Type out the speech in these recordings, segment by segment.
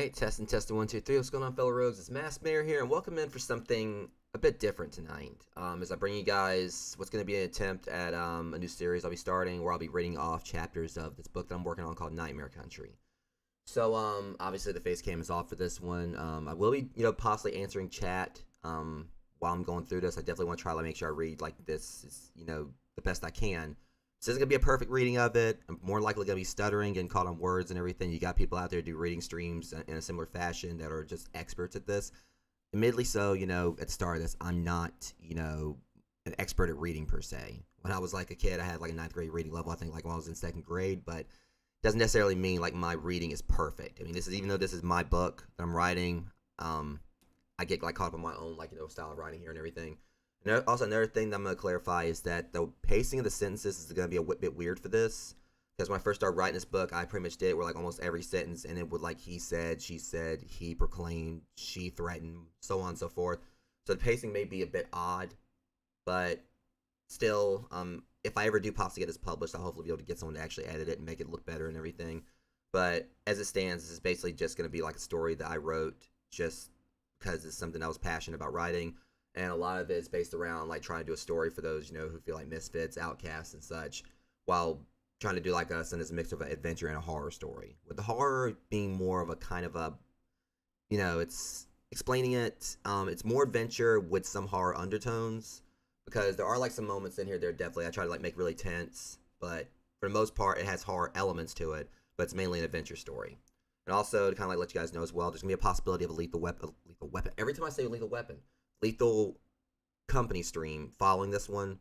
Alright, testing 1, 2, 3. What's going on, fellow rogues? It's Mass Mayor here, and welcome in for something a bit different tonight. As I bring you guys what's going to be an attempt at a new series I'll be starting where I'll be reading off chapters of this book that I'm working on called Nightmare Country. So, obviously the face cam is off for this one. I will be, possibly answering chat, while I'm going through this. I definitely want to try to make sure I read, this is, the best I can. This isn't going to be a perfect reading of it. I'm more likely going to be stuttering, getting caught on words and everything. You got people out there who do reading streams in a similar fashion that are just experts at this. Admittedly so, at the start of this, I'm not, an expert at reading per se. When I was a kid, I had a 9th grade reading level, I think when I was in 2nd grade, but doesn't necessarily mean my reading is perfect. I mean, even though this is my book that I'm writing, I get caught up in my own style of writing here and everything. And also another thing that I'm going to clarify is that the pacing of the sentences is going to be a bit weird for this, because when I first started writing this book, I pretty much did it where almost every sentence and it would he said, she said, he proclaimed, she threatened, so on and so forth. So the pacing may be a bit odd, but still, if I ever do possibly get this published, I'll hopefully be able to get someone to actually edit it and make it look better and everything. But as it stands, this is basically just going to be a story that I wrote just because it's something I was passionate about writing. And a lot of it is based around trying to do a story for those who feel like misfits, outcasts, and such, while trying to do a mix of an adventure and a horror story. With the horror being more of a kind of a, it's explaining it. It's more adventure with some horror undertones, because there are some moments in here that are definitely I try to make really tense, but for the most part it has horror elements to it, but it's mainly an adventure story. And also to kind of let you guys know as well, there's gonna be a possibility of a lethal weapon. Every time I say lethal weapon. Lethal company stream following this one,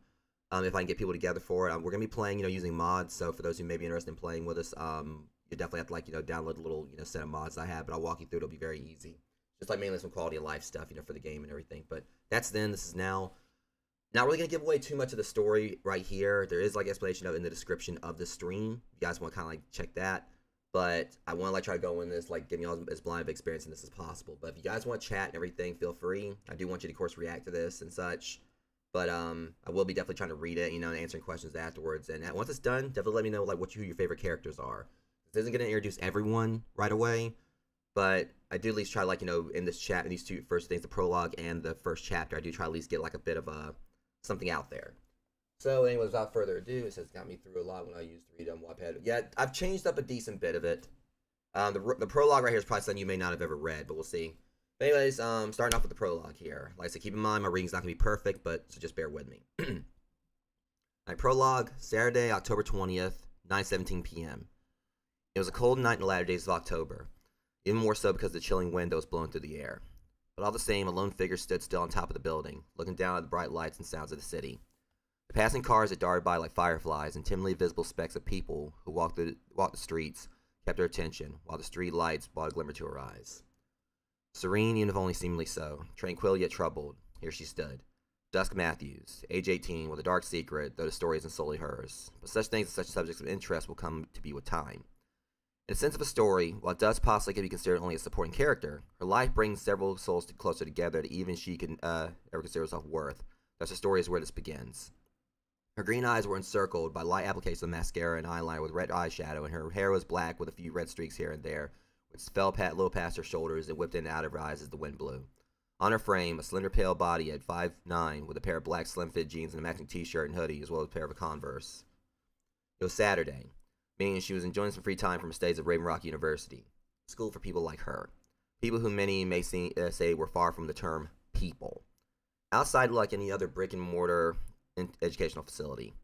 if I can get people together for it. We're gonna be playing using mods, so for those who may be interested in playing with us, you definitely have to download a little set of mods I have, but I'll walk you through. It'll be very easy, just mainly some quality of life stuff for the game and everything. But that's then. This is now. Not really gonna give away too much of the story right here. There is explanation of it in the description of the stream. You guys want to kind of check that. But I want to try to go in this giving you all as blind of experience in this as possible. But if you guys want to chat and everything, feel free. I do want you to, of course, react to this and such. But I will be definitely trying to read it, and answering questions afterwards. And once it's done, definitely let me know who your favorite characters are. This isn't gonna introduce everyone right away, but I do at least try in this chat, in these two first things, the prologue and the first chapter, I do try to at least get a bit of something out there. So anyways, without further ado, it says got me through a lot when I used to read on Wattpad. Yeah, I've changed up a decent bit of it. The prologue right here is probably something you may not have ever read, but we'll see. But anyways, starting off with the prologue here. Like I said, keep in mind my reading's not gonna be perfect, but so just bear with me. Alright, prologue, Saturday, October 20th, 9:17 p.m. It was a cold night in the latter days of October, even more so because the chilling wind that was blowing through the air. But all the same, a lone figure stood still on top of the building, looking down at the bright lights and sounds of the city. The passing cars that darted by like fireflies and timidly visible specks of people who walked the streets kept her attention, while the street lights brought a glimmer to her eyes. Serene, even if only seemingly so, tranquil yet troubled, here she stood. Dusk Matthews, age 18, with a dark secret, though the story isn't solely hers. But such things and such subjects of interest will come to be with time. In the sense of a story, while Dusk possibly can be considered only a supporting character, her life brings several souls closer together that even she can ever consider herself worth. Thus, the story is where this begins. Her green eyes were encircled by light applications of mascara and eyeliner with red eyeshadow, and her hair was black with a few red streaks here and there, which fell low past her shoulders and whipped in and out of her eyes as the wind blew. On her frame, a slender pale body at 5'9", with a pair of black slim-fit jeans and a matching t-shirt and hoodie, as well as a pair of Converse. It was Saturday, meaning she was enjoying some free time from her studies at Raven Rock University, school for people like her, people who many may say were far from the term people. Outside, like any other brick-and-mortar educational facility.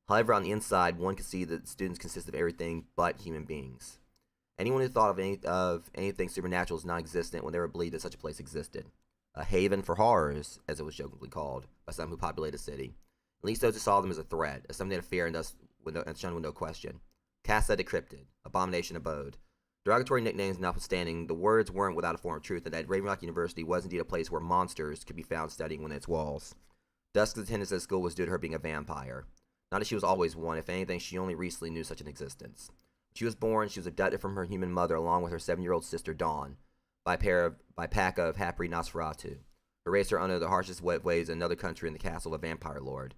However, on the inside, one could see that students consist of everything but human beings. Anyone who thought of anything supernatural as non-existent would never believed that such a place existed. A haven for horrors, as it was jokingly called by some who populated the city. At least those who saw them as a threat, as something to fear and thus shunned with no question. Casa decrypted, abomination abode. Derogatory nicknames notwithstanding, the words weren't without a form of truth, and that Raven Rock University was indeed a place where monsters could be found studying within its walls. Dusk's attendance at school was due to her being a vampire. Not that she was always one, if anything, she only recently knew such an existence. When she was born, she was abducted from her human mother along with her 7-year-old sister Dawn, by a pack of Hapri Nosferatu, who raised her under the harshest ways in another country in the castle of a vampire lord.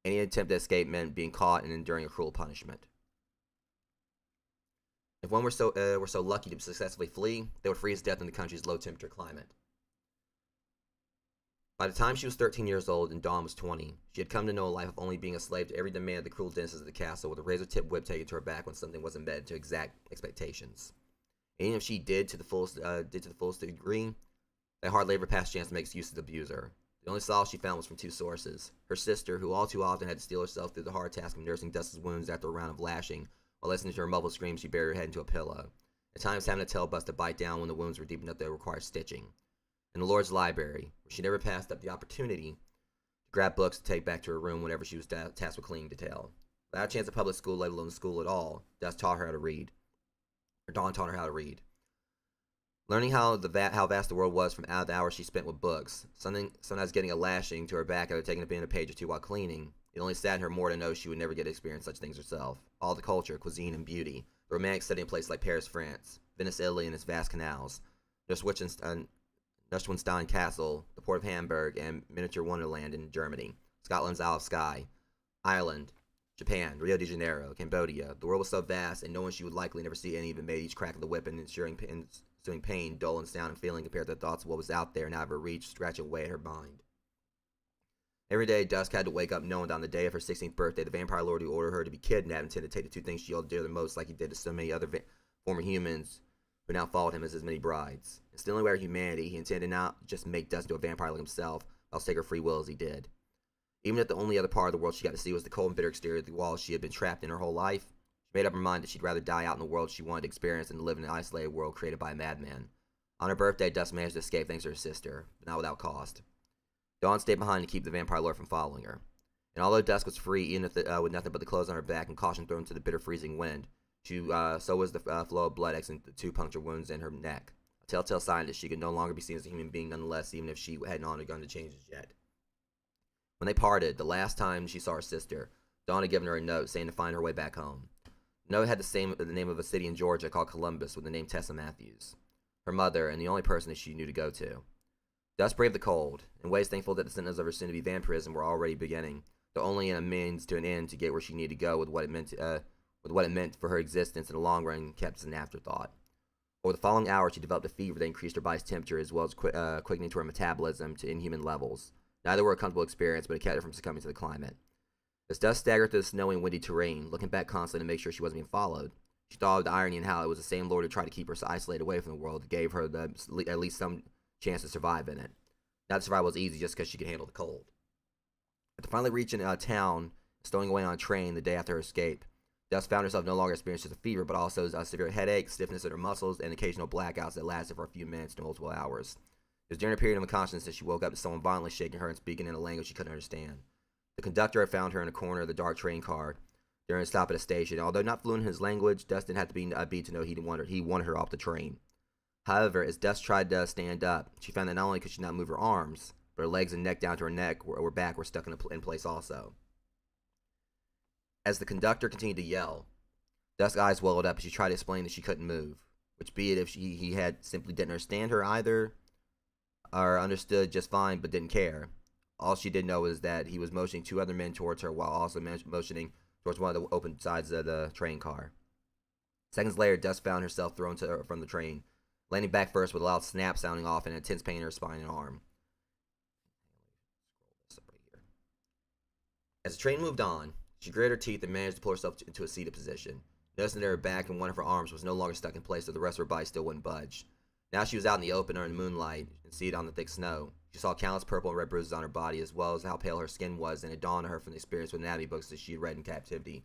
Any attempt to escape meant being caught and enduring a cruel punishment. If one were so lucky to successfully flee, they would freeze to death in the country's low-temperature climate. By the time she was 13 years old and Dawn was 20, she had come to know a life of only being a slave to every demand of the cruel denizens of the castle, with a razor-tipped whip taken to her back when something wasn't met to exact expectations. And even if she did to the fullest degree, they hardly ever passed chance to make excuses to abuse her. The only solace she found was from two sources: her sister, who all too often had to steel herself through the hard task of nursing Dust's wounds after a round of lashing, while listening to her muffled screams, she buried her head into a pillow, at times having to tell Bust to bite down when the wounds were deep enough to require stitching. In the Lord's library, where she never passed up the opportunity to grab books to take back to her room whenever she was tasked with cleaning detail. Without a chance at public school, let alone school at all, Dust taught her how to read. Or Dawn taught her how to read. Learning how vast the world was from out of the hours she spent with books, sometimes getting a lashing to her back after taking a page or two while cleaning, it only saddened her more to know she would never get to experience such things herself. All the culture, cuisine, and beauty, the romantic setting in places like Paris, France, Venice, Italy, and its vast canals, Neuschwanstein Castle, the port of Hamburg, and miniature Wonderland in Germany, Scotland's Isle of Skye, Ireland, Japan, Rio de Janeiro, Cambodia. The world was so vast, and knowing she would likely never see any of it made each crack of the whip and ensuing pain, dull and sound and feeling compared to the thoughts of what was out there and out of her reach, scratching away at her mind. Every day, Dusk had to wake up knowing that on the day of her 16th birthday, the vampire lord who ordered her to be kidnapped intended to take the two things she held dear the most, like he did to so many other former humans who now followed him as his many brides. And stealing away her humanity, he intended not just make Dust into a vampire like himself, but also take her free will as he did. Even if the only other part of the world she got to see was the cold and bitter exterior of the walls she had been trapped in her whole life, she made up her mind that she'd rather die out in the world she wanted to experience than to live in an isolated world created by a madman. On her birthday, Dust managed to escape thanks to her sister, but not without cost. Dawn stayed behind to keep the vampire lord from following her. And although Dusk was free, even if with nothing but the clothes on her back and caution thrown to the bitter freezing wind, so was the flow of blood exiting the two puncture wounds in her neck, a telltale sign that she could no longer be seen as a human being nonetheless, even if she hadn't undergone the changes yet. When they parted, the last time she saw her sister, Dawn had given her a note saying to find her way back home. The note had the name of a city in Georgia called Columbus with the name Tessa Matthews, her mother and the only person that she knew to go to. Dust braved the cold, in ways thankful that the symptoms of her soon-to-be vampirism were already beginning, though only in a means to an end to get where she needed to go with what it meant for her existence in the long run kept as an afterthought. Over the following hours, she developed a fever that increased her body's temperature as well as quickening to her metabolism to inhuman levels. Neither were a comfortable experience, but it kept her from succumbing to the climate. As Dust staggered through the snowy and windy terrain, looking back constantly to make sure she wasn't being followed, she thought of the irony in how it was the same lord who tried to keep her so isolated away from the world that gave her at least some chance to survive in it. Not to survive was easy just because she could handle the cold. After finally reaching a town, stowing away on a train the day after her escape, Dust found herself no longer experiencing just a fever, but also a severe headache, stiffness in her muscles, and occasional blackouts that lasted for a few minutes to multiple hours. It was during a period of unconsciousness that she woke up to someone violently shaking her and speaking in a language she couldn't understand. The conductor had found her in a corner of the dark train car during a stop at a station. Although not fluent in his language, Dust didn't have to be upbeat to know he wanted her off the train. However, as Dust tried to stand up, she found that not only could she not move her arms, but her legs and neck down to her back were stuck in place also. As the conductor continued to yell, Dust's eyes welled up as she tried to explain that she couldn't move, which be it if he had simply didn't understand her either, or understood just fine but didn't care. All she did know was that he was motioning two other men towards her while also motioning towards one of the open sides of the train car. Seconds later, Dust found herself thrown from the train, landing back first with a loud snap sounding off and intense pain in her spine and arm. As the train moved on, she gritted her teeth and managed to pull herself into a seated position, noticing that her back and one of her arms was no longer stuck in place, so the rest of her body still wouldn't budge. Now she was out in the open or in the moonlight and seated on the thick snow. She saw countless purple and red bruises on her body, as well as how pale her skin was, and it dawned on her from the experience with anatomy books that she had read in captivity.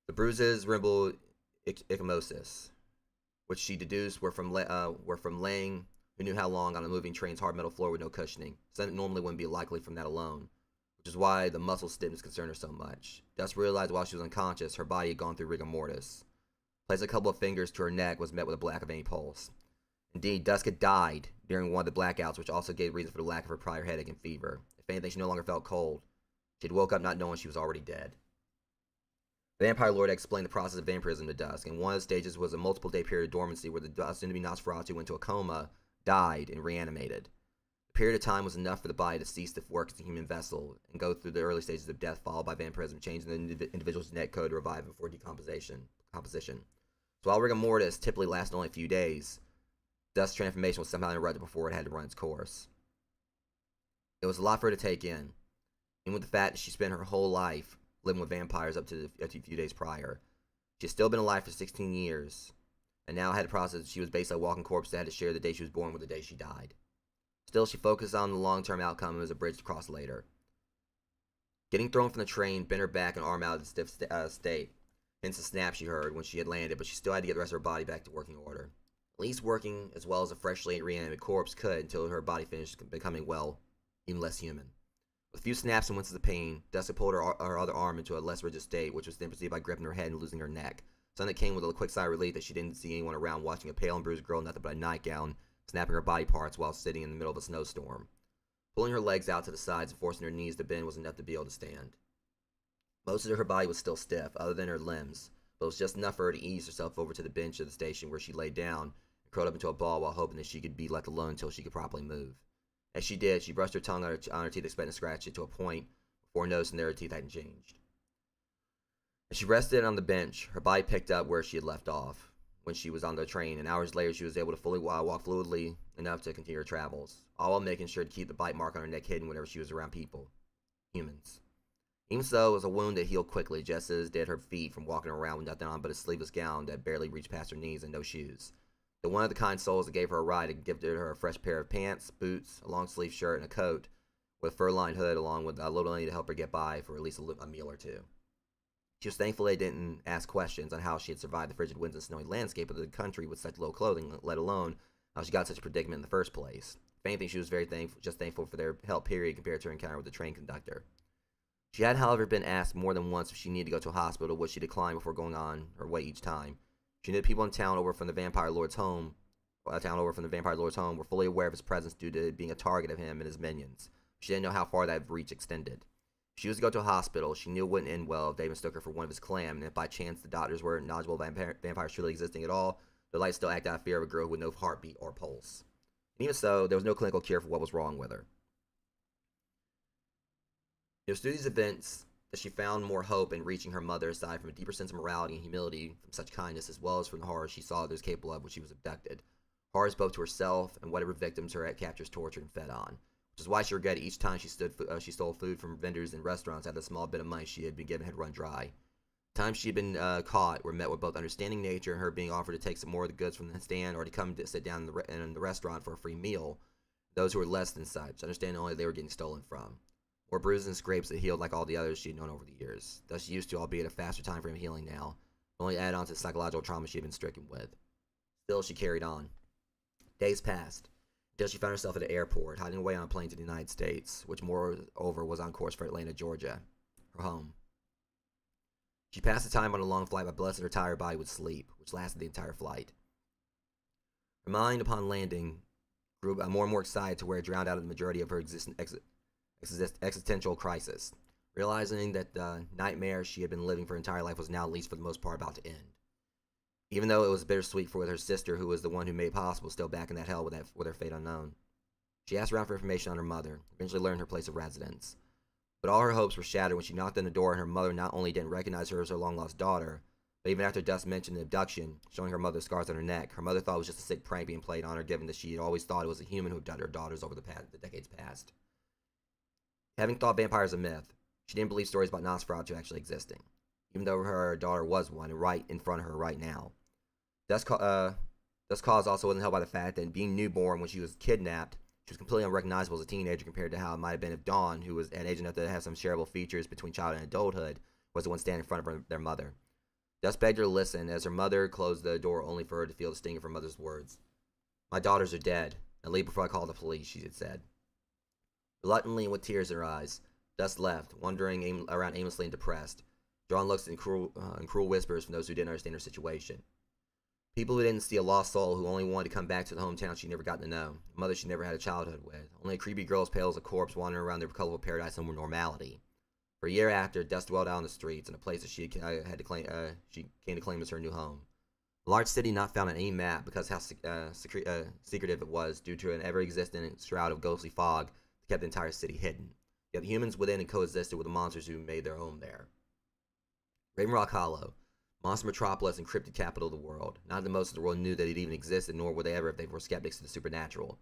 The bruises resembled ecchymosis, which she deduced were from laying who knew how long on a moving train's hard metal floor with no cushioning. Something normally wouldn't be likely from that alone, which is why the muscle stiffness concerned her so much. Dust realized while she was unconscious, her body had gone through rigor mortis. Placing a couple of fingers to her neck was met with a lack of any pulse. Indeed, Dusk had died during one of the blackouts, which also gave reason for the lack of her prior headache and fever. If anything, she no longer felt cold. She had woke up not knowing she was already dead. The Vampire Lord explained the process of vampirism to Dusk, and one of the stages was a multiple-day period of dormancy where the soon-to-be Nosferatu went into a coma, died, and reanimated. The period of time was enough for the body to cease to work as a human vessel and go through the early stages of death, followed by vampirism, changing the individual's genetic code to revive before decomposition. So while rigor mortis typically lasted only a few days, Dust's transformation was somehow interrupted before it had to run its course. It was a lot for her to take in, and with the fact that she spent her whole life living with vampires up to a few days prior. She had still been alive for 16 years, and now had to process that she was basically a walking corpse that had to share the day she was born with the day she died. Still, she focused on the long-term outcome and was a bridge to cross later. Getting thrown from the train bent her back and arm out of the stiff state, hence the snap she heard when she had landed, but she still had to get the rest of her body back to working order. At least working as well as a freshly reanimated corpse could until her body finished becoming, well, even less human. With a few snaps and winces of pain, Dusty pulled her other arm into a less rigid state, which was then preceded by gripping her head and losing her neck. Something that came with a quick sigh of relief that she didn't see anyone around, watching a pale and bruised girl in nothing but a nightgown, snapping her body parts while sitting in the middle of a snowstorm. Pulling her legs out to the sides and forcing her knees to bend was enough to be able to stand. Most of her body was still stiff, other than her limbs, but it was just enough for her to ease herself over to the bench of the station where she lay down and curled up into a ball while hoping that she could be left alone until she could properly move. As she did, she brushed her tongue on her teeth, expecting to scratch it to a point before noticing that her teeth hadn't changed. As she rested on the bench, her body picked up where she had left off when she was on the train, and hours later she was able to fully walk fluidly enough to continue her travels, all while making sure to keep the bite mark on her neck hidden whenever she was around people. Humans. Even so, it was a wound that healed quickly, just as did her feet from walking around with nothing on but a sleeveless gown that barely reached past her knees and no shoes. The one of the kind souls that gave her a ride had gifted her a fresh pair of pants, boots, a long-sleeved shirt, and a coat with a fur-lined hood, along with a little money to help her get by for at least a meal or two. She was thankful they didn't ask questions on how she had survived the frigid winds and snowy landscape of the country with such little clothing, let alone how she got such a predicament in the first place. If anything, she was very thankful for their help, period, compared to her encounter with the train conductor. She had, however, been asked more than once if she needed to go to a hospital, which she declined before going on her way each time. She knew people in town over from the Vampire Lord's home were fully aware of his presence due to being a target of him and his minions. She didn't know how far that reach extended. If she was to go to a hospital, she knew it wouldn't end well if they mistook her for one of his clan, and if by chance the doctors weren't knowledgeable of vampires truly existing at all, they might still act out of fear of a girl with no heartbeat or pulse. And even so, there was no clinical cure for what was wrong with her. It was through these events that she found more hope in reaching her mother, aside from a deeper sense of morality and humility from such kindness, as well as from the horror she saw others capable of when she was abducted. Horrors both to herself and whatever victims her captors tortured and fed on, which is why she regretted each time she stole food from vendors in restaurants after the small bit of money she had been given had run dry. The times she had been caught were met with both understanding nature and her being offered to take some more of the goods from the stand or to come to sit down in the restaurant for a free meal. Those who were less than such, understanding only they were getting stolen from. Or bruises and scrapes that healed like all the others she had known over the years. Thus she used to, albeit a faster time frame of healing now, only add on to the psychological trauma she had been stricken with. Still, she carried on. Days passed, until she found herself at an airport, hiding away on a plane to the United States, which moreover was on course for Atlanta, Georgia, her home. She passed the time on a long flight by blessing her tired body with sleep, which lasted the entire flight. Her mind, upon landing, grew more and more excited to where it drowned out of the majority of her existential crisis, realizing that the nightmare she had been living for her entire life was now, at least for the most part, about to end. Even though it was bittersweet for her sister, who was the one who made it possible, still back in that hell with her fate unknown. She asked around for information on her mother, eventually learned her place of residence. But all her hopes were shattered when she knocked on the door and her mother not only didn't recognize her as her long-lost daughter, but even after Dust mentioned the abduction, showing her mother scars on her neck, her mother thought it was just a sick prank being played on her, given that she had always thought it was a human who abducted her daughters over the decades past. Having thought vampires a myth, she didn't believe stories about Nosferatu actually existing, even though her daughter was one, right in front of her right now. Dust's cause also wasn't helped by the fact that being newborn when she was kidnapped, she was completely unrecognizable as a teenager compared to how it might have been if Dawn, who was at age enough to have some shareable features between childhood and adulthood, was the one standing in front of their mother. Dust begged her to listen, as her mother closed the door only for her to feel the sting of her mother's words. "My daughters are dead. Now leave before I call the police," she had said. Reluctantly and with tears in her eyes, Dust left, wandering around aimlessly and depressed, drawing looks and cruel whispers from those who didn't understand her situation. People who didn't see a lost soul, who only wanted to come back to the hometown she'd never gotten to know, a mother she never had a childhood with, only a creepy girl as pale as a corpse wandering around their colorful paradise of normality. For a year after, Dust dwelled out on the streets in a place that she came to claim as her new home. A large city not found on any map because how secretive it was due to an ever-existent shroud of ghostly fog that kept the entire city hidden. Yet the humans within had coexisted with the monsters who made their home there. Raven Rock Hollow. Monster Metropolis, encrypted capital of the world. Not that most of the world knew that it even existed, nor would they ever if they were skeptics of the supernatural.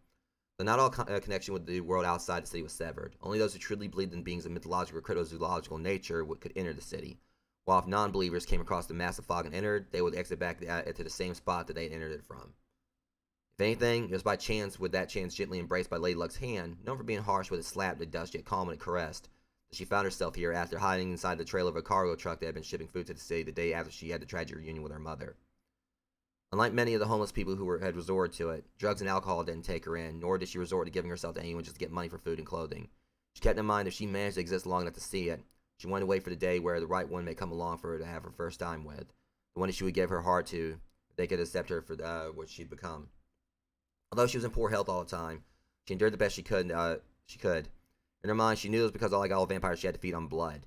But not all connection with the world outside the city was severed. Only those who truly believed in beings of mythological or cryptozoological nature could enter the city. While if non-believers came across the massive fog and entered, they would exit back to the same spot that they had entered it from. If anything, it was by chance, with that chance gently embraced by Lady Luck's hand, known for being harsh with it slapped at dust yet calm when it caressed, that she found herself here after hiding inside the trailer of a cargo truck that had been shipping food to the city the day after she had the tragic reunion with her mother. Unlike many of the homeless people who had resorted to it, drugs and alcohol didn't take her in, nor did she resort to giving herself to anyone just to get money for food and clothing. She kept in mind if she managed to exist long enough to see it, she wanted to wait for the day where the right one may come along for her to have her first time with, the one that she would give her heart to, if they could accept her for what she'd become. Although she was in poor health all the time, she endured the best she could. In her mind, she knew it was because, like all vampires, she had to feed on blood.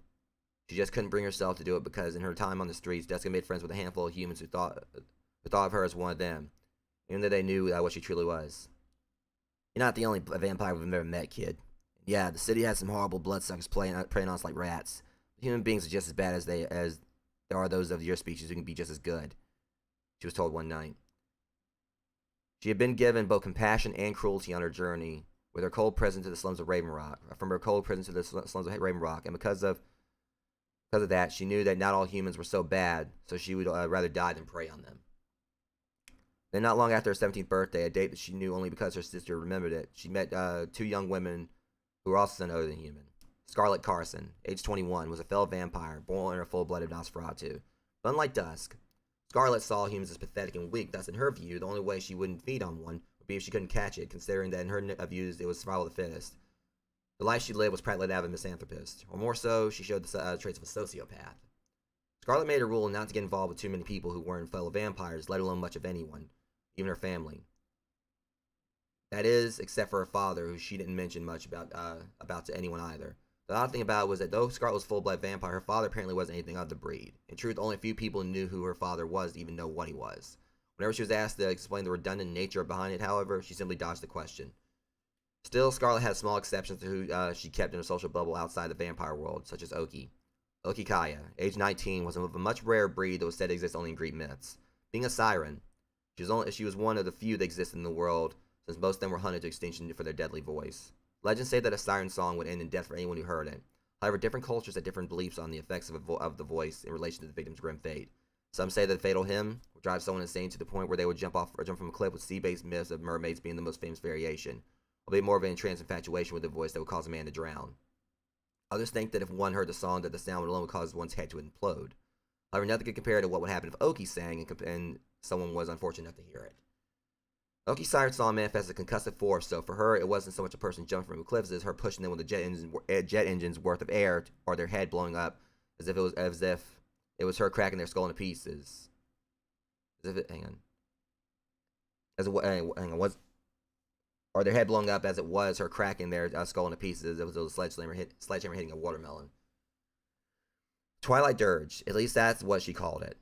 She just couldn't bring herself to do it because, in her time on the streets, Jessica made friends with a handful of humans who thought of her as one of them, even though they knew what she truly was. You're not the only vampire we've ever met, kid. Yeah, the city has some horrible bloodsuckers preying on us like rats. Human beings are just as bad as there are those of your species who can be just as good, she was told one night. She had been given both compassion and cruelty on her journey, with her cold presence to the slums of Raven Rock, and because of that, she knew that not all humans were so bad, so she would rather die than prey on them. Then, not long after her 17th birthday, a date that she knew only because her sister remembered it, she met two young women who were also none other than human. Scarlet Carson, age 21, was a fellow vampire, born in a full-blooded Nosferatu. But unlike Dusk, Scarlet saw humans as pathetic and weak, thus in her view, the only way she wouldn't feed on one would be if she couldn't catch it, considering that in her views it was survival of the fittest. The life she lived was practically that of a misanthropist, or more so, she showed the traits of a sociopath. Scarlet made a rule not to get involved with too many people who weren't fellow vampires, let alone much of anyone, even her family. That is, except for her father, who she didn't mention much about to anyone either. The odd thing about it was that though Scarlet was a full-blood vampire, her father apparently wasn't anything of the breed. In truth, only a few people knew who her father was to even know what he was. Whenever she was asked to explain the redundant nature behind it, however, she simply dodged the question. Still, Scarlet had small exceptions to who she kept in a social bubble outside the vampire world, such as Oki. Oki Kaya, age 19, was of a much rarer breed that was said to exist only in Greek myths. Being a siren, she was one of the few that existed in the world, since most of them were hunted to extinction for their deadly voice. Legends say that a siren song would end in death for anyone who heard it. However, different cultures had different beliefs on the effects of the voice in relation to the victim's grim fate. Some say that the fatal hymn would drive someone insane to the point where they would jump from a cliff, with sea-based myths of mermaids being the most famous variation, albeit more of an entranced infatuation with the voice that would cause a man to drown. Others think that if one heard the song, that the sound would alone cause one's head to implode. However, nothing could compare to what would happen if Oki sang and someone was unfortunate enough to hear it. Oki's siren song manifests a concussive force, so for her, it wasn't so much a person jumping from a cliff as her pushing them with a jet engine's worth of air, or their head blowing up, as if it was her cracking their skull into pieces. Or their head blowing up as it was her cracking their skull into pieces. It was a sledgehammer hitting a watermelon. Twilight Dirge, at least that's what she called it.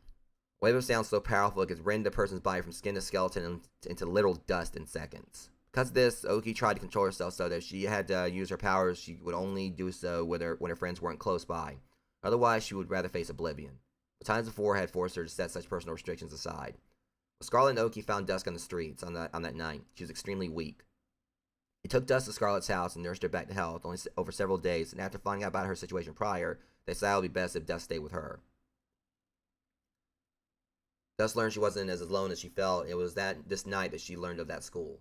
Wave of sound so powerful it could rend a person's body from skin to skeleton into literal dust in seconds. Because of this, Oki tried to control herself so that if she had to use her powers, she would only do so when her friends weren't close by. Otherwise, she would rather face oblivion. But times before had forced her to set such personal restrictions aside. When Scarlet and Oki found Dusk on the streets on that night, she was extremely weak. He took Dusk to Scarlet's house and nursed her back to health over several days, and after finding out about her situation prior, they decided it would be best if Dusk stayed with her. Dusk learned she wasn't as alone as she felt. It was this night that she learned of that school.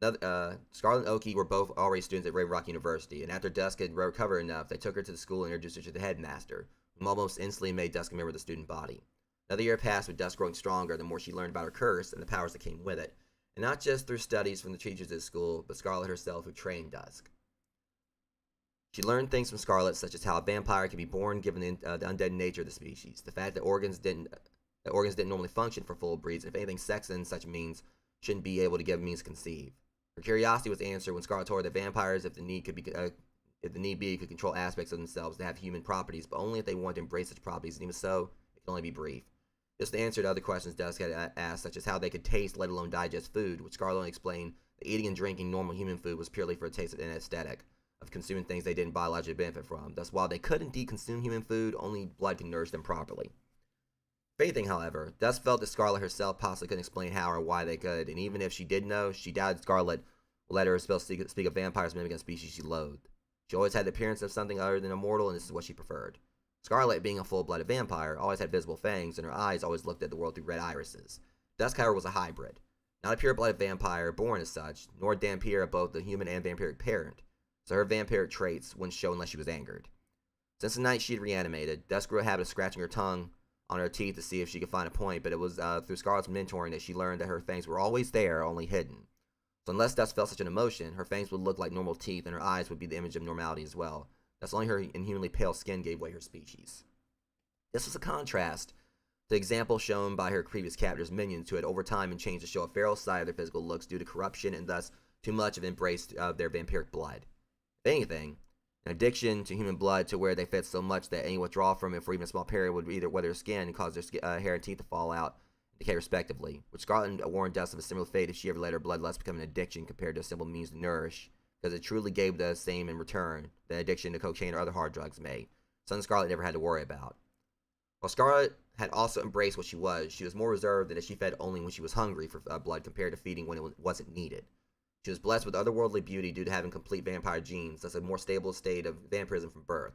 Scarlet and Oki were both already students at Raven Rock University, and after Dusk had recovered enough, they took her to the school and introduced her to the headmaster, whom almost instantly made Dusk a member of the student body. Another year passed, with Dusk growing stronger the more she learned about her curse and the powers that came with it, and not just through studies from the teachers at school, but Scarlet herself, who trained Dusk. She learned things from Scarlet, such as how a vampire can be born given the undead nature of the species, the fact that organs didn't normally function for full breeds, and if anything, sex in such means shouldn't be able to give means to conceive. Her curiosity was answered when Scarlet told her that vampires, if the need be, could control aspects of themselves to have human properties, but only if they want to embrace such properties, and even so, it could only be brief. Just to answer to other questions Dusk had asked, such as how they could taste, let alone digest food, which Scarlet explained that eating and drinking normal human food was purely for a taste and aesthetic of consuming things they didn't biologically benefit from. Thus, while they could indeed consume human food, only blood can nourish them properly. If anything, however, Dusk felt that Scarlet herself possibly couldn't explain how or why they could, and even if she did know, she doubted Scarlet would let her spell speak of vampires mimicking a species she loathed. She always had the appearance of something other than immortal, and this is what she preferred. Scarlet, being a full-blooded vampire, always had visible fangs, and her eyes always looked at the world through red irises. Dusk, however, was a hybrid. Not a pure-blooded vampire born as such, nor Dampire both the human and vampiric parent, so her vampiric traits wouldn't show unless she was angered. Since the night she had reanimated, Dusk grew a habit of scratching her tongue on her teeth to see if she could find a point, but it was through Scarlet's mentoring that she learned that her fangs were always there, only hidden. So unless Dusk felt such an emotion, her fangs would look like normal teeth, and her eyes would be the image of normality as well. Thus only her inhumanly pale skin gave away her species. This was a contrast to the example shown by her previous captors' minions, who had over time been changed to show a feral side of their physical looks due to corruption and thus too much of embrace of their vampiric blood. If anything, an addiction to human blood to where they fed so much that any withdrawal from it for even a small period would either weather their skin and cause their hair and teeth to fall out and decay respectively, which Scarlet warned Dusk of a similar fate if she ever let her bloodlust become an addiction compared to a simple means to nourish, because it truly gave the same in return that addiction to cocaine or other hard drugs may, something Scarlet never had to worry about. While Scarlet had also embraced what she was more reserved than if she fed only when she was hungry for blood compared to feeding when it wasn't needed. She was blessed with otherworldly beauty due to having complete vampire genes, thus a more stable state of vampirism from birth.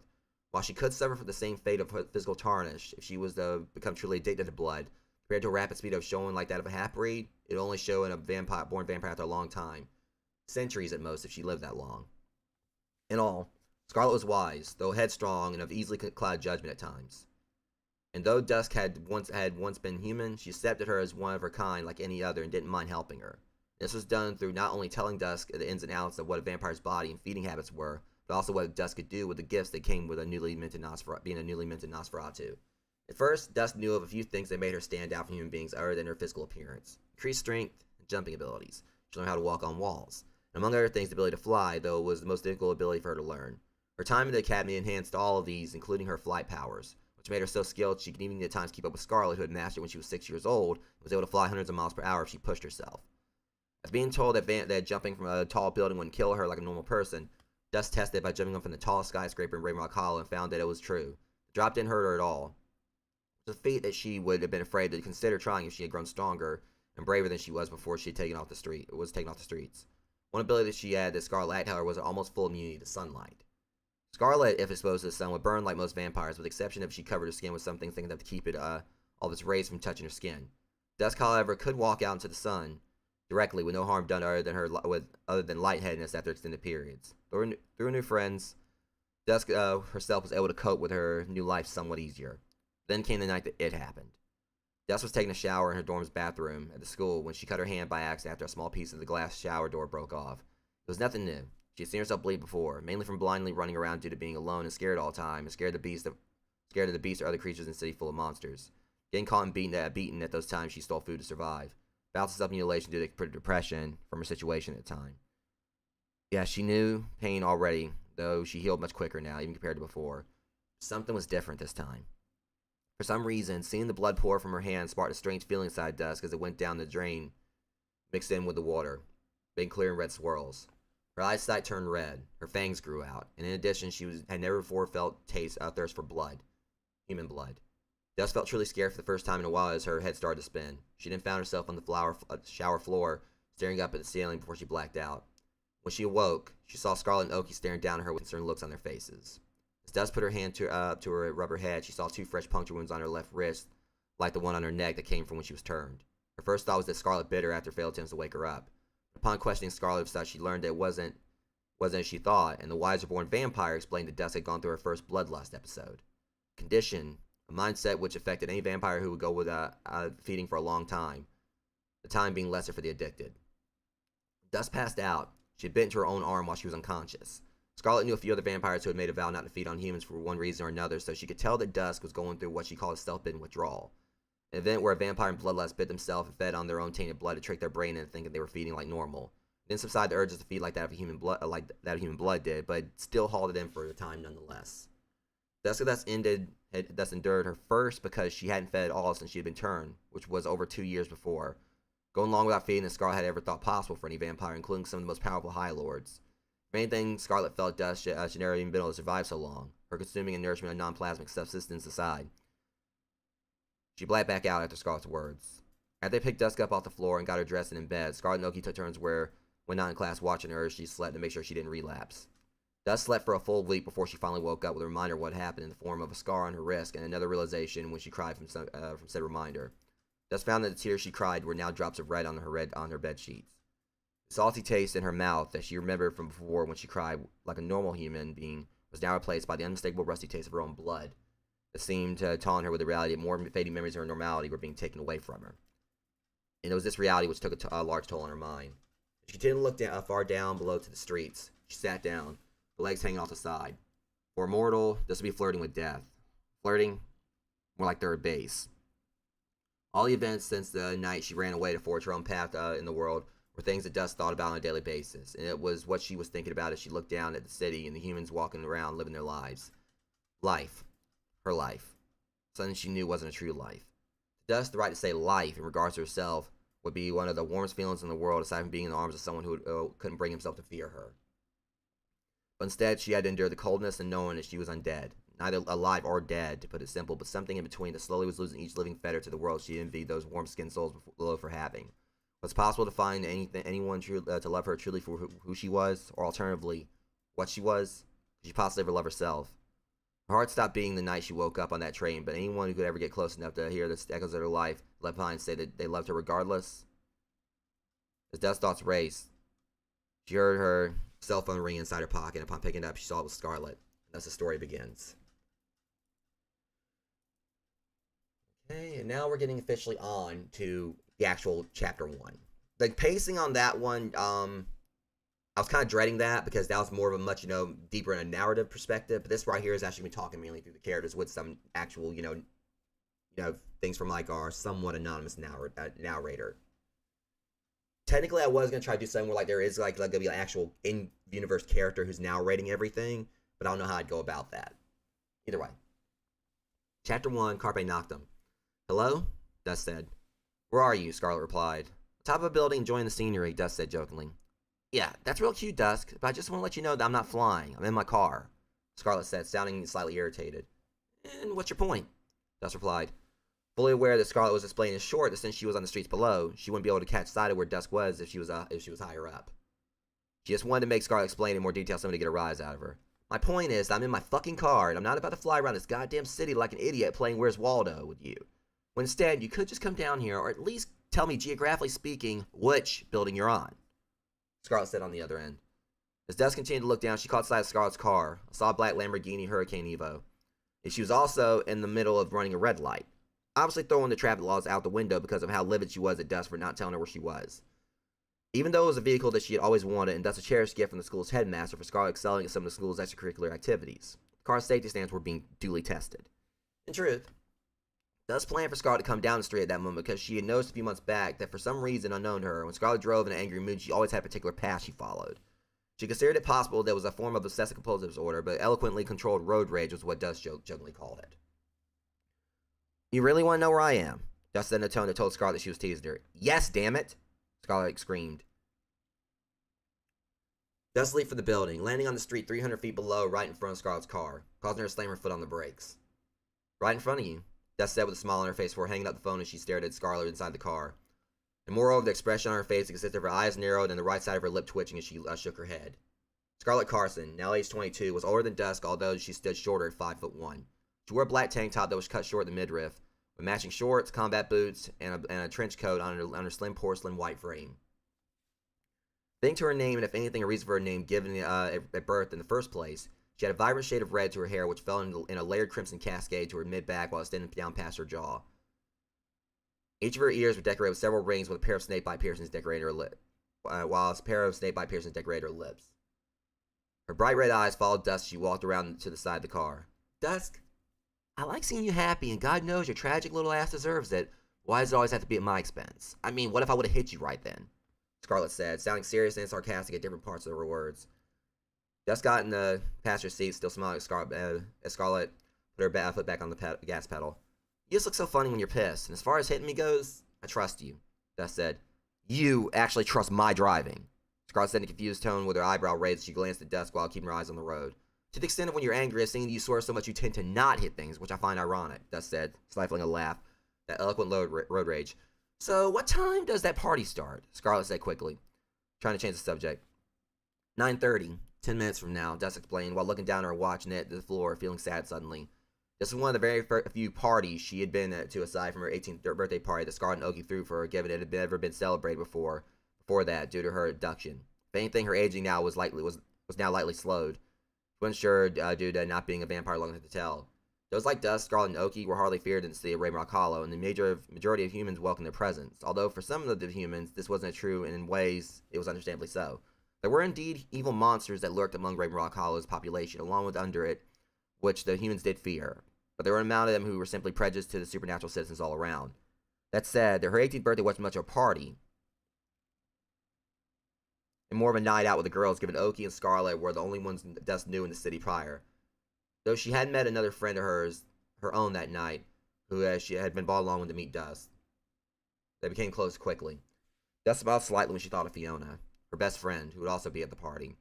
While she could suffer from the same fate of physical tarnish if she was to become truly addicted to blood, compared to a rapid speed of showing like that of a half-breed, it would only show in a born vampire after a long time. Centuries at most if she lived that long. In all, Scarlet was wise, though headstrong and of easily clouded judgment at times. And though Dusk had once been human, she accepted her as one of her kind like any other and didn't mind helping her. This was done through not only telling Dusk the ins and outs of what a vampire's body and feeding habits were, but also what Dusk could do with the gifts that came with being a newly minted Nosferatu. At first, Dusk knew of a few things that made her stand out from human beings other than her physical appearance. Increased strength and jumping abilities. She learned how to walk on walls. And among other things, the ability to fly, though, was the most difficult ability for her to learn. Her time in the academy enhanced all of these, including her flight powers, which made her so skilled she could even at times keep up with Scarlet, who had mastered it when she was 6 years old, and was able to fly hundreds of miles per hour if she pushed herself. As being told that jumping from a tall building wouldn't kill her like a normal person, Dusk tested by jumping up from the tallest skyscraper in Ravenrock Hollow and found that it was true. The drop didn't hurt her at all. It was a feat that she would have been afraid to consider trying if she had grown stronger and braver than she was before she had taken off the streets. One ability that she had that Scarlet lacked, however, was almost full immunity to sunlight. Scarlet, if exposed to the sun, would burn like most vampires, with the exception if she covered her skin with something thinking to keep all of its rays from touching her skin. Dusk, however, could walk out into the sun directly with no harm done other than lightheadedness after extended periods. Through her new friends, Dusk herself was able to cope with her new life somewhat easier. Then came the night that it happened. Dusk was taking a shower in her dorm's bathroom at the school when she cut her hand by accident after a small piece of the glass shower door broke off. It was nothing new. She had seen herself bleed before, mainly from blindly running around due to being alone and scared all the time, and scared of the beast or other creatures in a city full of monsters. Getting caught and beaten at those times she stole food to survive. Bouts of self-mutilation due to depression from her situation at the time. Yeah, she knew pain already, though she healed much quicker now, even compared to before. Something was different this time. For some reason, seeing the blood pour from her hand sparked a strange feeling inside Dusk as it went down the drain, mixed in with the water, big clear and red swirls. Her eyesight turned red, her fangs grew out, and in addition, had never before felt thirst for blood, human blood. Dusk felt truly scared for the first time in a while as her head started to spin. She then found herself on the shower floor, staring up at the ceiling before she blacked out. When she awoke, she saw Scarlet and Oki staring down at her with concerned looks on their faces. As Dusk put her hand to her rubber head, she saw 2 fresh puncture wounds on her left wrist, like the one on her neck that came from when she was turned. Her first thought was that Scarlet bit her after failed attempts to wake her up. Upon questioning Scarlet of such, she learned that it wasn't as she thought, and the wiser-born vampire explained that Dusk had gone through her first bloodlust episode. Condition, a mindset which affected any vampire who would go without feeding for a long time, the time being lesser for the addicted. Dusk passed out. She had bit into her own arm while she was unconscious. Scarlet knew a few other vampires who had made a vow not to feed on humans for one reason or another, so she could tell that Dusk was going through what she called a self-bitten withdrawal. An event where a vampire and bloodlust bit themselves and fed on their own tainted blood to trick their brain into thinking they were feeding like normal. Then subside the urges to feed like that of human blood did, but still halted in for a time nonetheless. Dusk had thus endured her first because she hadn't fed at all since she had been turned, which was over 2 years before, going long without feeding than Scarlet had ever thought possible for any vampire, including some of the most powerful High Lords. If anything, Scarlet felt Dusk should never even been able to survive so long, her consuming and nourishment of non-plasmic subsistence aside. She blacked back out after Scarlett's words. After they picked Dusk up off the floor and got her dressed and in bed, Scarlett and Oki took turns when not in class watching her as she slept to make sure she didn't relapse. Dusk slept for a full week before she finally woke up with a reminder of what happened in the form of a scar on her wrist and another realization when she cried from said reminder. Dusk found that the tears she cried were now drops of red on her bed sheets. The salty taste in her mouth that she remembered from before when she cried like a normal human being was now replaced by the unmistakable rusty taste of her own blood that seemed to taunt her with the reality that more fading memories of her normality were being taken away from her. And it was this reality which took a large toll on her mind. She continued to look far down below to the streets. She sat down, her legs hanging off the side. For a mortal, this would be flirting with death. Flirting? More like third base. All the events since the night she ran away to forge her own path in the world were things that Dusk thought about on a daily basis, and it was what she was thinking about as she looked down at the city and the humans walking around living their lives. Life. Her life. Something she knew wasn't a true life. To Dusk, the right to say life in regards to herself would be one of the warmest feelings in the world, aside from being in the arms of someone who couldn't bring himself to fear her. But instead, she had to endure the coldness and knowing that she was undead. Neither alive or dead, to put it simple, but something in between that slowly was losing each living fetter to the world she envied those warm-skinned souls below for having. Was it possible to find anyone to love her truly for who she was, or alternatively, what she was? Could she possibly ever love herself? Her heart stopped beating the night she woke up on that train, but anyone who could ever get close enough to hear the echoes of her life left behind say that they loved her regardless. As Dusk's thoughts raced, she heard her cell phone ring inside her pocket, and upon picking it up, she saw it was Scarlett. Thus the story begins. Okay, and now we're getting officially on to the actual chapter 1. The pacing on that one, I was kind of dreading that because that was more of a much, deeper in a narrative perspective. But this right here is actually me talking mainly through the characters with some actual, things from like our somewhat anonymous narrator. Technically, I was gonna try to do something where like there is like gonna be an actual in-universe character who's narrating everything, but I don't know how I'd go about that. Either way, chapter 1, Carpe Noctem. Hello? Dusk said. Where are you? Scarlett replied. Top of a building, enjoying the scenery, Dusk said jokingly. Yeah, that's real cute, Dusk, but I just want to let you know that I'm not flying. I'm in my car, Scarlett said, sounding slightly irritated. And what's your point? Dusk replied. Fully aware that Scarlett was displaying his short that since she was on the streets below, she wouldn't be able to catch sight of where Dusk was if she was higher up. She just wanted to make Scarlett explain in more detail something to get a rise out of her. My point is, I'm in my fucking car, and I'm not about to fly around this goddamn city like an idiot playing Where's Waldo with you. When instead, you could just come down here, or at least tell me, geographically speaking, which building you're on. Scarlett said on the other end. As Dusk continued to look down, she caught sight of Scarlett's car, a saw black Lamborghini Hurricane Evo. And she was also in the middle of running a red light, obviously throwing the traffic laws out the window because of how livid she was at Dusk for not telling her where she was. Even though it was a vehicle that she had always wanted and thus a cherished gift from the school's headmaster for Scarlett excelling at some of the school's extracurricular activities, the car's safety standards were being duly tested. In truth, Dusk planned for Scarlett to come down the street at that moment because she had noticed a few months back that for some reason unknown to her, when Scarlett drove in an angry mood, she always had a particular path she followed. She considered it possible that it was a form of obsessive-compulsive disorder, but eloquently controlled road rage was what Dusk jokingly called it. You really want to know where I am? Dusk said in a tone that told Scarlett that she was teasing her. Yes, damn it! Scarlett screamed. Dusk leaped for the building, landing on the street 300 feet below, right in front of Scarlett's car, causing her to slam her foot on the brakes. Right in front of you, Dusk said with a smile on her face before hanging up the phone as she stared at Scarlett inside the car. And moreover, the expression on her face consisted of her eyes narrowed and the right side of her lip twitching as she shook her head. Scarlett Carson, now aged 22, was older than Dusk, although she stood shorter at 5'1". She wore a black tank top that was cut short at the midriff, with matching shorts, combat boots, and a trench coat on her slim porcelain white frame. Thanks to her name, and if anything, a reason for her name given at birth in the first place, she had a vibrant shade of red to her hair, which fell in a layered crimson cascade to her mid-back while extending down past her jaw. Each of her ears were decorated with several rings with a pair of snakebite piercings decorated her lip, while a pair of snakebite piercings decorated her lips. Her bright red eyes followed Dusk as she walked around to the side of the car. Dusk, I like seeing you happy, and God knows your tragic little ass deserves it. Why does it always have to be at my expense? I mean, what if I would have hit you right then? Scarlett said, sounding serious and sarcastic at different parts of her words. Dusk got in the passenger seat, still smiling at Scarlett put her foot back on the gas pedal. You just look so funny when you're pissed, and as far as hitting me goes, I trust you, Dusk said. You actually trust my driving. Scarlett said in a confused tone with her eyebrow raised as she glanced at Dusk while keeping her eyes on the road. To the extent of when you're angry, I've seen you swear so much you tend to not hit things, which I find ironic, Dusk said, stifling a laugh that eloquent road rage. So, what time does that party start? Scarlet said quickly, trying to change the subject. 9:30, 10 minutes from now, Dusk explained, while looking down at her watch and at the floor, feeling sad suddenly. This was one of the very few parties she had been to aside from her 18th birthday party that Scarlet and Oki threw for her, given it had never been celebrated before that, due to her abduction. If anything, her aging now was now lightly slowed. She wasn't sure due to not being a vampire long enough to tell. Those like Dusk, Scarlet, and Oki were hardly feared in the city of Ravenrock Hollow, and the majority of humans welcomed their presence. Although for some of the humans, this wasn't true, and in ways, it was understandably so. There were indeed evil monsters that lurked among Ravenrock Hollow's population, along with under it, which the humans did fear. But there were an amount of them who were simply prejudiced to the supernatural citizens all around. That said, her 18th birthday wasn't much of a party, and more of a night out with the girls, given Oki and Scarlet were the only ones Dusk knew in the city prior. Though she had met another friend of hers, her own that night, who she had been brought along with to meet Dusk. They became close quickly. Dusk smiled slightly when she thought of Fiona, her best friend, who would also be at the party.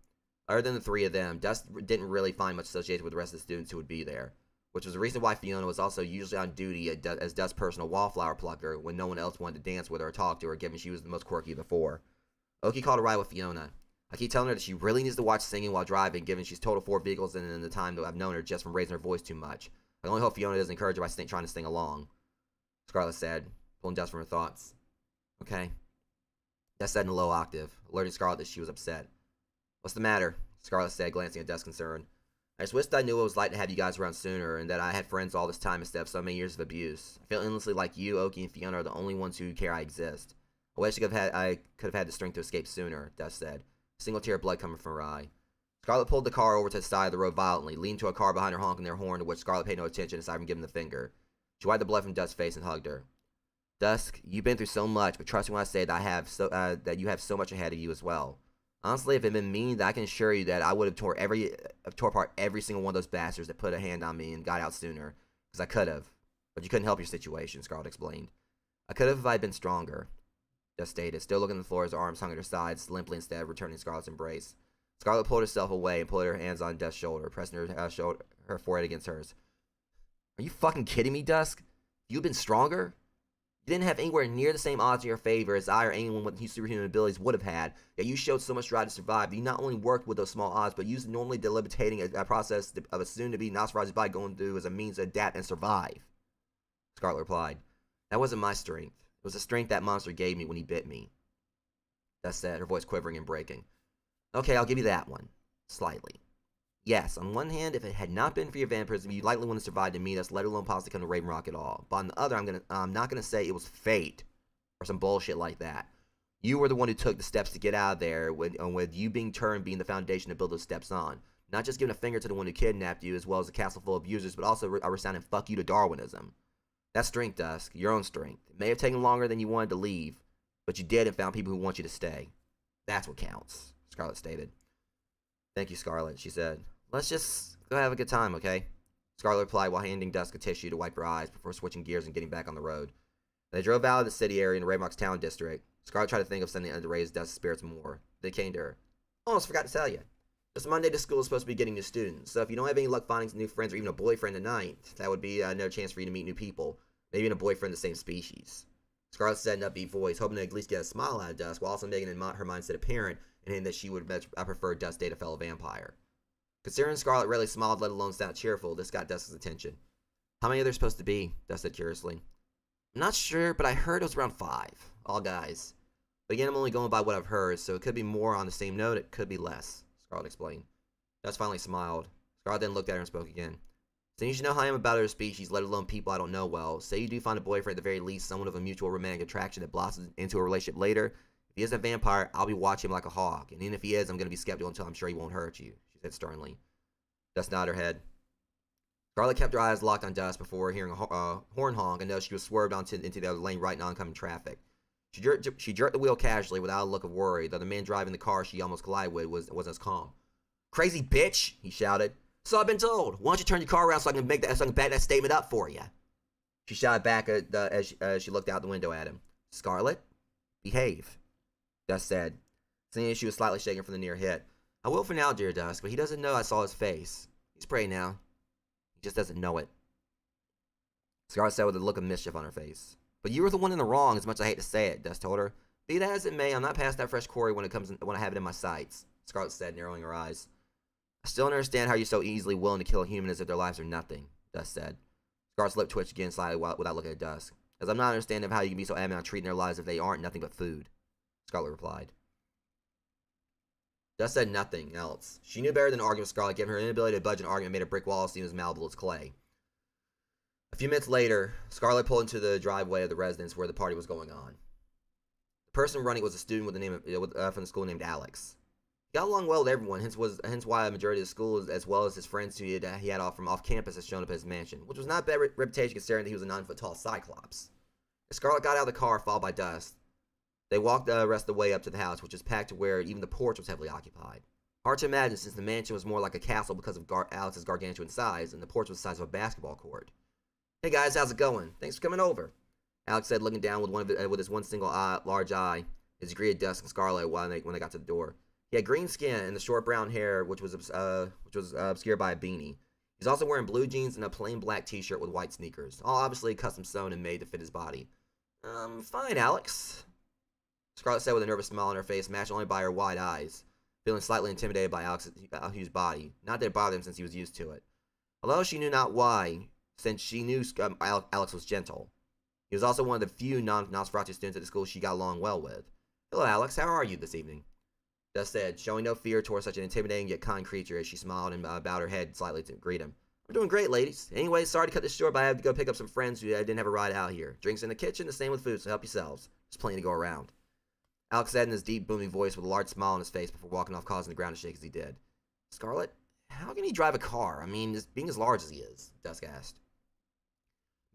Other than the three of them, Dusk didn't really find much associated with the rest of the students who would be there, which was the reason why Fiona was also usually on duty as Dusk's personal wallflower plucker when no one else wanted to dance with her or talk to her, given she was the most quirky of the four. Oki called a ride with Fiona. I keep telling her that she really needs to watch singing while driving, given she's totaled 4 vehicles in the time that I've known her just from raising her voice too much. I only hope Fiona doesn't encourage her by trying to sing along, Scarlet said, pulling Dusk from her thoughts. Okay. Dusk said in a low octave, alerting Scarlet that she was upset. What's the matter? Scarlet said, glancing at Dusk's concern. I just wished I knew what it was like to have you guys around sooner, and that I had friends all this time instead of so many years of abuse. I feel endlessly like you, Oki, and Fiona are the only ones who care I exist. I wish I could have had the strength to escape sooner, Dusk said, a single tear of blood coming from her eye. Scarlet pulled the car over to the side of the road violently, leaned to a car behind her honking their horn, to which Scarlet paid no attention aside from giving the finger. She wiped the blood from Dusk's face and hugged her. Dusk, you've been through so much, but trust me when I say that that you have so much ahead of you as well. Honestly, if it had been me, I can assure you that I would have tore apart every single one of those bastards that put a hand on me and got out sooner. Because I could have. But you couldn't help your situation, Scarlet explained. I could have if I had been stronger, Dusk stated, still looking at the floor as her arms hung at her sides, limply instead of returning Scarlet's embrace. Scarlet pulled herself away and put her hands on Dusk's shoulder, pressing her forehead against hers. Are you fucking kidding me, Dusk? You've been stronger? You didn't have anywhere near the same odds in your favor as I or anyone with superhuman abilities would have had, yet you showed so much drive to survive that you not only worked with those small odds, but used the normally debilitating a process of a soon-to-be Nosferatu's body going through as a means to adapt and survive. Scarlet replied. That wasn't my strength. It was the strength that monster gave me when he bit me. Dusk said, her voice quivering and breaking. Okay, I'll give you that one. Slightly. Yes, on one hand, if it had not been for your vampirism, you likely wouldn't have survived to meet us, let alone possibly come to Ravenrock at all. But on the other, I'm not gonna say it was fate or some bullshit like that. You were the one who took the steps to get out of there, with you being turned being the foundation to build those steps on. Not just giving a finger to the one who kidnapped you, as well as a castle full of abusers, but also a resounding fuck you to Darwinism. That's strength, Dusk. Your own strength. It may have taken longer than you wanted to leave, but you did and found people who want you to stay. That's what counts, Scarlet stated. Thank you, Scarlet, she said. Let's just go have a good time, okay? Scarlet replied while handing Dusk a tissue to wipe her eyes before switching gears and getting back on the road. They drove out of the city area in Ravenrock's town district. Scarlet tried to think of something to raise Dusk's spirits more. They came to her. Almost forgot to tell you. This Monday, the school is supposed to be getting new students, so if you don't have any luck finding some new friends or even a boyfriend tonight, that would be another chance for you to meet new people. Maybe even a boyfriend of the same species. Scarlet said in an upbeat voice, hoping to at least get a smile out of Dusk, while also making her mindset apparent and hinting that she would prefer Dusk date a fellow vampire. Considering Scarlet rarely smiled, let alone sounded cheerful, this got Dusk's attention. How many are there supposed to be? Dusk said curiously. I'm not sure, but I heard it was around 5. All guys. But again, I'm only going by what I've heard, so it could be more on the same note, it could be less, Scarlet explained. Dusk finally smiled. Scarlet then looked at her and spoke again. Since you should know how I am about other species, let alone people I don't know well, say you do find a boyfriend at the very least, someone of a mutual romantic attraction that blossoms into a relationship later. If he is a vampire, I'll be watching him like a hawk, and even if he is, I'm going to be skeptical until I'm sure he won't hurt you, she said sternly. Dusk nodded her head. Scarlet kept her eyes locked on Dusk before hearing a horn honk and noticed she was swerved into the other lane right in oncoming traffic. She jerked the wheel casually without a look of worry, though the man driving the car she almost collided with wasn't as calm. Crazy bitch, he shouted. So I've been told. Why don't you turn your car around so I can back that statement up for you? She shouted back as she looked out the window at him. Scarlet, behave, Dusk said, seeing she was slightly shaken from the near hit. I will for now, dear Dusk, but he doesn't know I saw his face. He's prey now. He just doesn't know it. Scarlet said with a look of mischief on her face. But you were the one in the wrong, as much as I hate to say it, Dust told her. Be that as it may, I'm not past that fresh quarry when I have it in my sights, Scarlet said, narrowing her eyes. I still don't understand how you're so easily willing to kill a human as if their lives are nothing, Dust said. Scarlet's lip twitched again slightly without looking at Dust. As I'm not understanding how you can be so adamant on treating their lives if they aren't nothing but food, Scarlet replied. Dust said nothing else. She knew better than to argue with Scarlet, given her inability to budge an argument made a brick wall seem as malleable as clay. A few minutes later, Scarlet pulled into the driveway of the residence where the party was going on. The person running was a student with the name from the school named Alex. He got along well with everyone, hence why a majority of the school, as well as his friends who he had off from off campus, had shown up at his mansion, which was not a bad reputation considering that he was a 9-foot-tall Cyclops. As Scarlet got out of the car, followed by Dust, they walked the rest of the way up to the house, which was packed to where even the porch was heavily occupied. Hard to imagine since the mansion was more like a castle because of Alex's gargantuan size, and the porch was the size of a basketball court. Hey guys, how's it going? Thanks for coming over, Alex said, looking down with his one single large eye as he greeted Dust and Scarlet when they got to the door. He had green skin and the short brown hair, which was obscured by a beanie. He's also wearing blue jeans and a plain black t-shirt with white sneakers, all obviously custom sewn and made to fit his body. Fine, Alex, Scarlet said with a nervous smile on her face, matched only by her wide eyes, feeling slightly intimidated by Alex's huge body. Not that it bothered him since he was used to it. Although she knew not why, since she knew Alex was gentle. He was also one of the few non-Nosferatu students at the school she got along well with. Hello, Alex. How are you this evening? Dust said, showing no fear towards such an intimidating yet kind creature as she smiled and bowed her head slightly to greet him. I'm doing great, ladies. Anyway, sorry to cut this short, but I have to go pick up some friends who didn't have a ride out here. Drinks in the kitchen, the same with food, so help yourselves. There's plenty to go around. Alex said in his deep, booming voice with a large smile on his face before walking off, causing the ground to shake as he did. Scarlet, how can he drive a car? I mean, just being as large as he is, Dusk asked.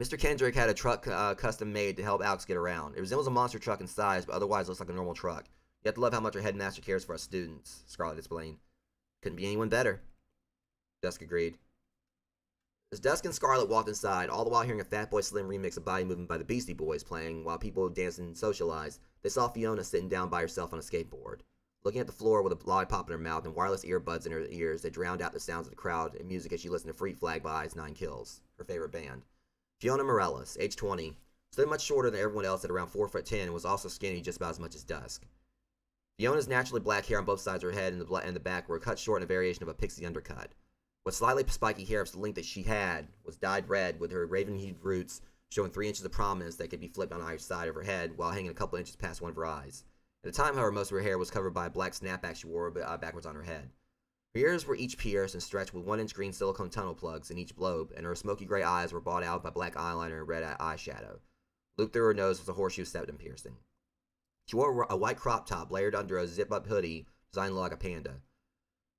Mr. Kendrick had a truck custom made to help Alex get around. It resembles a monster truck in size, but otherwise looks like a normal truck. You have to love how much our headmaster cares for us students, Scarlet explained. Couldn't be anyone better, Dusk agreed. As Dusk and Scarlet walked inside, all the while hearing a Fatboy Slim remix of Body Movement by the Beastie Boys playing while people danced and socialized, they saw Fiona sitting down by herself on a skateboard, looking at the floor with a lollipop in her mouth and wireless earbuds in her ears that drowned out the sounds of the crowd and music as she listened to Freak Flag by Ice Nine Kills, her favorite band. Fiona Morellis, age 20, stood much shorter than everyone else at around 4'10" and was also skinny just about as much as Dusk. Fiona's naturally black hair on both sides of her head and the back were cut short in a variation of a pixie undercut. What slightly spiky hair of the length that she had was dyed red, with her raven-hued roots showing 3 inches of prominence that could be flipped on either side of her head while hanging a couple inches past one of her eyes. At the time, however, most of her hair was covered by a black snapback she wore backwards on her head. Her ears were each pierced and stretched with 1-inch green silicone tunnel plugs in each lobe, and her smoky gray eyes were bought out by black eyeliner and red eyeshadow. Looped through her nose was a horseshoe septum piercing. She wore a white crop top layered under a zip-up hoodie designed to look like a panda,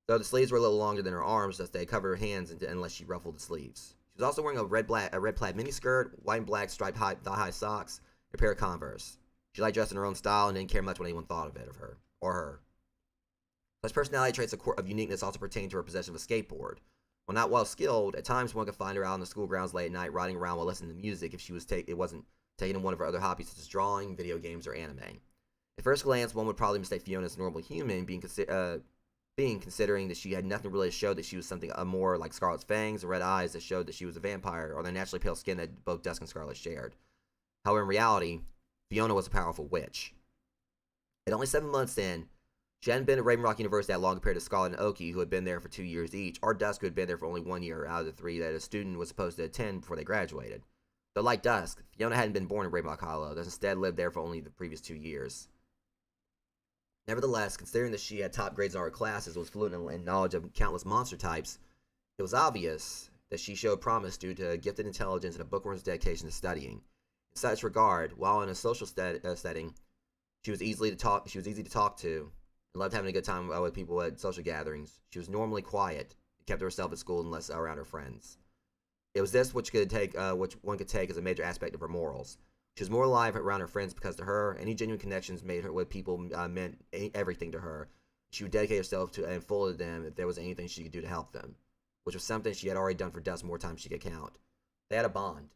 though the sleeves were a little longer than her arms, thus they covered her hands unless she ruffled the sleeves. She was also wearing a red plaid miniskirt, white and black striped thigh-high socks, and a pair of Converse. She liked dressing in her own style and didn't care much what anyone thought of her. Such personality traits of uniqueness also pertained to her possession of a skateboard. While not well skilled, at times one could find her out on the school grounds late at night riding around while listening to music if she was it wasn't taken in one of her other hobbies such as drawing, video games, or anime. At first glance, one would probably mistake Fiona as a normal human, considering that she had nothing really to show that she was something more like Scarlet's fangs or red eyes that showed that she was a vampire, or the naturally pale skin that both Dusk and Scarlet shared. However, in reality, Fiona was a powerful witch. At only 7 months in, she hadn't been at Raven Rock University that long compared to Scarlet and Oki, who had been there for 2 years each, or Dusk, who had been there for only 1 year out of the 3 that a student was supposed to attend before they graduated. Though like Dusk, Fiona hadn't been born in Raven Rock Hollow, thus instead lived there for only the previous 2 years. Nevertheless, considering that she had top grades in all her classes and was fluent in knowledge of countless monster types, it was obvious that she showed promise due to gifted intelligence and a bookworm's dedication to studying. In such regard, while in a social setting, she was easy to talk to and loved having a good time with people at social gatherings. She was normally quiet, kept to herself at school and less around her friends. It was this which one could take as a major aspect of her morals. She was more alive around her friends because to her, any genuine connections made her with people meant everything to her. She would dedicate herself to and fully to them if there was anything she could do to help them, which was something she had already done for Dust more times she could count. They had a bond.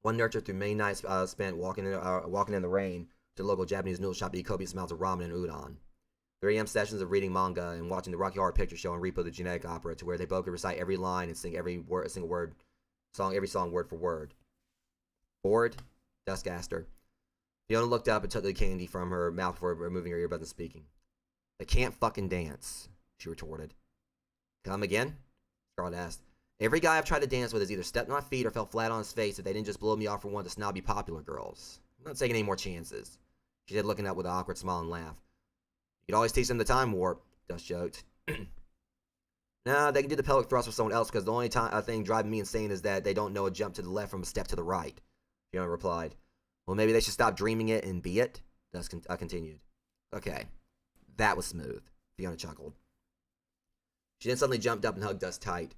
One nurtured through many nights spent walking in the rain to the local Japanese noodle shop to eat copious amounts of ramen and udon. 3 a.m. sessions of reading manga and watching the Rocky Horror Picture Show and Repo the Genetic Opera, to where they both could recite every line and sing every song word for word. Bored? Dusk asked her. Fiona looked up and took the candy from her mouth before removing her earbuds and speaking. They can't fucking dance, she retorted. Come again? Scarlet asked. Every guy I've tried to dance with has either stepped on my feet or fell flat on his face if they didn't just blow me off for one of the snobby popular girls. I'm not taking any more chances, she said, looking up with an awkward smile and laugh. You could always teach them the time warp, Dusk joked. Nah, they can do the pelvic thrust with someone else because the only thing driving me insane is that they don't know a jump to the left from a step to the right, Fiona replied. Well, maybe they should stop dreaming it and be it, Dusk continued. Okay, that was smooth, Fiona chuckled. She then suddenly jumped up and hugged Dusk tight.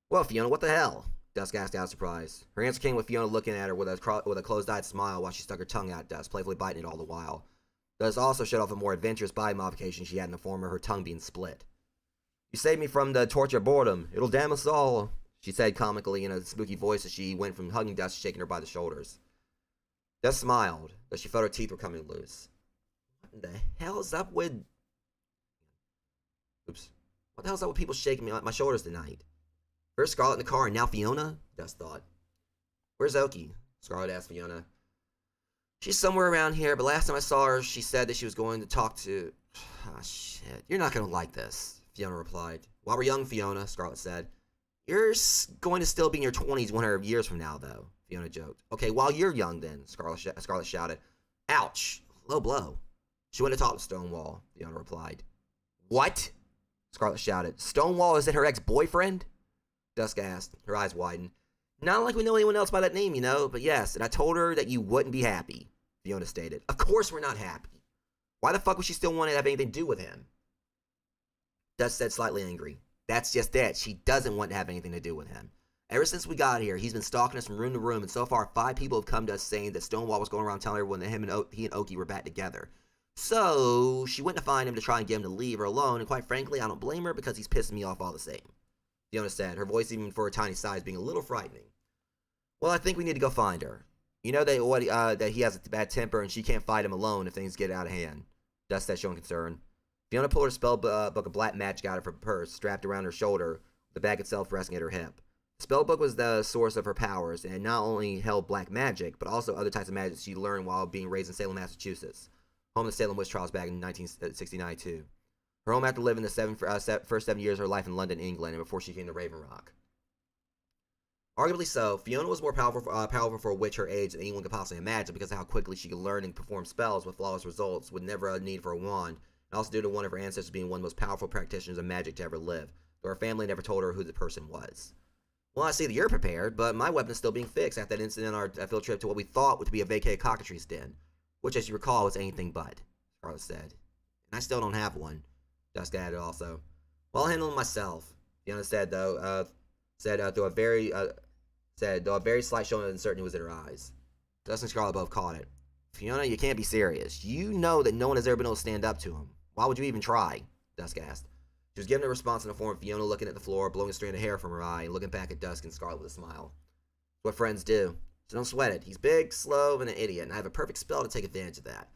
Well, Fiona, what the hell? Dusk asked out of surprise. Her answer came with Fiona looking at her with a closed-eyed smile while she stuck her tongue out at Dusk, playfully biting it all the while. Dusk also showed off a more adventurous body modification she had in the form of her tongue being split. You saved me from the torture of boredom. It'll damn us all, she said comically in a spooky voice as she went from hugging Dusk to shaking her by the shoulders. Dusk smiled, though she felt her teeth were coming loose. What the hell is up with... Oops. What the hell is up with people shaking me on my shoulders tonight? First Scarlet in the car and now Fiona? Dusk thought. Where's Oki? Scarlet asked Fiona. She's somewhere around here, but last time I saw her, she said that she was going to talk to... Ah, shit. You're not going to like this, Fiona replied. While we're young, Fiona, Scarlet said. You're going to still be in your 20s 100 years from now, though, Fiona joked. Okay, while you're young, then, Scarlet shouted. Ouch! Low blow. She went to talk to Stonewall, Fiona replied. What? Scarlet shouted. Stonewall isn't her ex-boyfriend? Dusk asked, her eyes widened. Not like we know anyone else by that name, you know, but yes, and I told her that you wouldn't be happy, Fiona stated. Of course we're not happy. Why the fuck would she still want to have anything to do with him? Dusk said, slightly angry. That's just it. She doesn't want to have anything to do with him. Ever since we got here, he's been stalking us from room to room, and so far 5 people have come to us saying that Stonewall was going around telling everyone that he and Oki were back together. So, she went to find him to try and get him to leave her alone, and quite frankly, I don't blame her because he's pissing me off all the same. Fiona said, her voice even for her tiny size being a little frightening. Well, I think we need to go find her. You know that he has a bad temper and she can't fight him alone if things get out of hand. Dusk said, showing concern. Fiona pulled her spell book of black magic out of her purse, strapped around her shoulder, the bag itself resting at her hip. The spell book was the source of her powers, and it not only held black magic, but also other types of magic she learned while being raised in Salem, Massachusetts, home of the Salem witch trials back in 1969 too. Her home after living the first 7 years of her life in London, England, and before she came to Raven Rock. Arguably so, Fiona was more powerful for a witch her age than anyone could possibly imagine because of how quickly she could learn and perform spells with flawless results, with never a need for a wand, and also due to one of her ancestors being one of the most powerful practitioners of magic to ever live, though her family never told her who the person was. Well, I see that you're prepared, but my weapon is still being fixed after that incident on our field trip to what we thought would be a vacated cockatrice den, which, as you recall, was anything but, Scarlet said. And I still don't have one, Dusk added also. Well, I'll handle it myself, Fiona said, though a very slight showing of uncertainty was in her eyes. Dusk and Scarlet both caught it. Fiona, you can't be serious. You know that no one has ever been able to stand up to him. Why would you even try? Dusk asked. She was given a response in the form of Fiona looking at the floor, blowing a strand of hair from her eye, and looking back at Dusk and Scarlet with a smile. It's what friends do. So don't sweat it. He's big, slow, and an idiot, and I have a perfect spell to take advantage of that.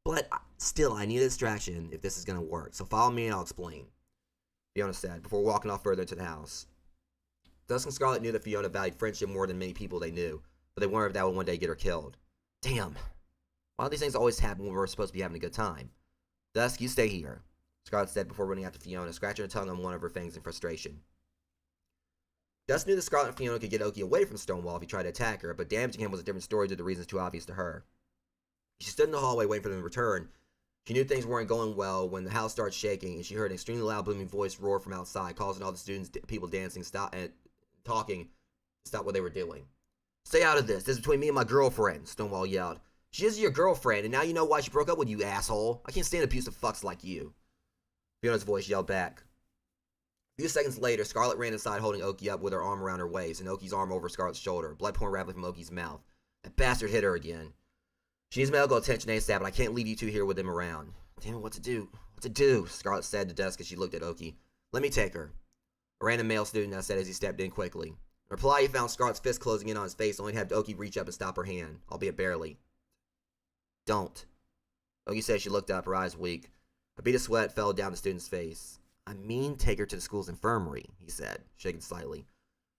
But still, I need a distraction if this is going to work, so follow me and I'll explain, Fiona said, before walking off further into the house. Dusk and Scarlet knew that Fiona valued friendship more than many people they knew, but they wondered if that would one day get her killed. Damn. Why do these things always happen when we're supposed to be having a good time? Dusk, you stay here, Scarlet said before running after Fiona, scratching her tongue on one of her fangs in frustration. Dusk knew that Scarlet and Fiona could get Oki away from Stonewall if he tried to attack her, but damaging him was a different story due to reasons too obvious to her. She stood in the hallway waiting for them to return. She knew things weren't going well when the house started shaking, and she heard an extremely loud booming voice roar from outside, causing all the students, people dancing, talking, stop what they were doing. Stay out of this. This is between me and my girlfriend, Stonewall yelled. She is your girlfriend, and now you know why she broke up with you, asshole. I can't stand abusive fucks like you. Fiona's voice yelled back. A few seconds later, Scarlet ran inside holding Oki up with her arm around her waist and Oki's arm over Scarlet's shoulder, blood pouring rapidly from Oki's mouth. That bastard hit her again. She needs medical attention ASAP, but I can't leave you two here with him around. Damn it, what to do? What to do? Scarlet said to Dusk as she looked at Oki. Let me take her. A random male student said as he stepped in quickly. In reply, he found Scarlet's fist closing in on his face, only to have Oki reach up and stop her hand, albeit barely. Don't. Oki said as she looked up, her eyes weak. A bead of sweat fell down the student's face. I mean, take her to the school's infirmary, he said, shaking slightly.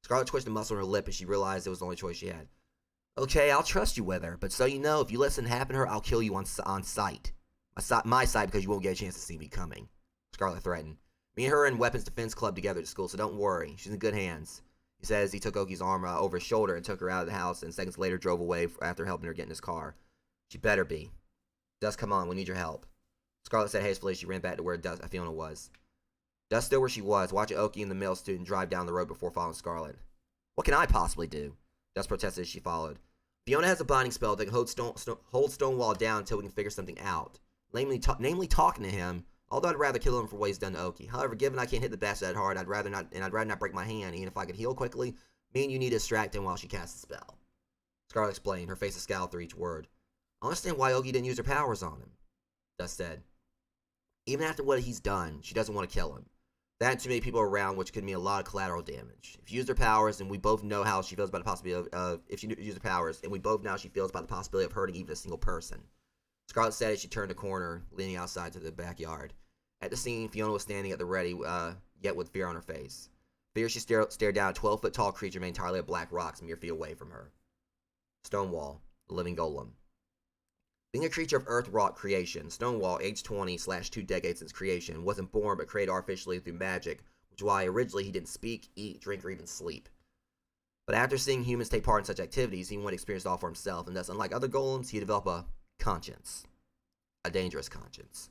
Scarlet twitched a muscle in her lip as she realized it was the only choice she had. Okay, I'll trust you with her, but so you know, if you let something happen to her, I'll kill you on sight. My sight, because you won't get a chance to see me coming. Scarlet threatened. Me and her are in Weapons Defense Club together at school, so don't worry. She's in good hands. He says he took Oki's arm over his shoulder and took her out of the house, and seconds later drove away after helping her get in his car. She better be. Dust, come on, we need your help. Scarlet said hastily as she ran back to where Fiona was. Dust stood where she was, watching Oki and the male student drive down the road before following Scarlet. What can I possibly do? Dust protested as she followed. Fiona has a binding spell that can hold Stonewall down until we can figure something out. Namely talking to him, although I'd rather kill him for what he's done to Oki. However, given I can't hit the bastard that hard, I'd rather not break my hand, even if I could heal quickly. Me and you need to distract him while she casts the spell. Scarlet explained, her face a scowl through each word. I understand why Oki didn't use her powers on him, Dust said. Even after what he's done, she doesn't want to kill him. That and too many people around, which could mean a lot of collateral damage. If she used her powers, and we both know how she feels about the possibility of if she used her powers, and we both know how she feels about the possibility of hurting even a single person. Scarlet said as she turned a corner, leaning outside to the backyard. At the scene, Fiona was standing at the ready, yet with fear on her face. Fear she stared down a 12-foot-tall creature made entirely of black rocks mere feet away from her. Stonewall, the living golem. Being a creature of earth-wrought creation, Stonewall, aged 20/2 decades since creation, wasn't born but created artificially through magic, which is why originally he didn't speak, eat, drink, or even sleep. But after seeing humans take part in such activities, he wanted to experience it all for himself, and thus, unlike other golems, he developed a conscience. A dangerous conscience.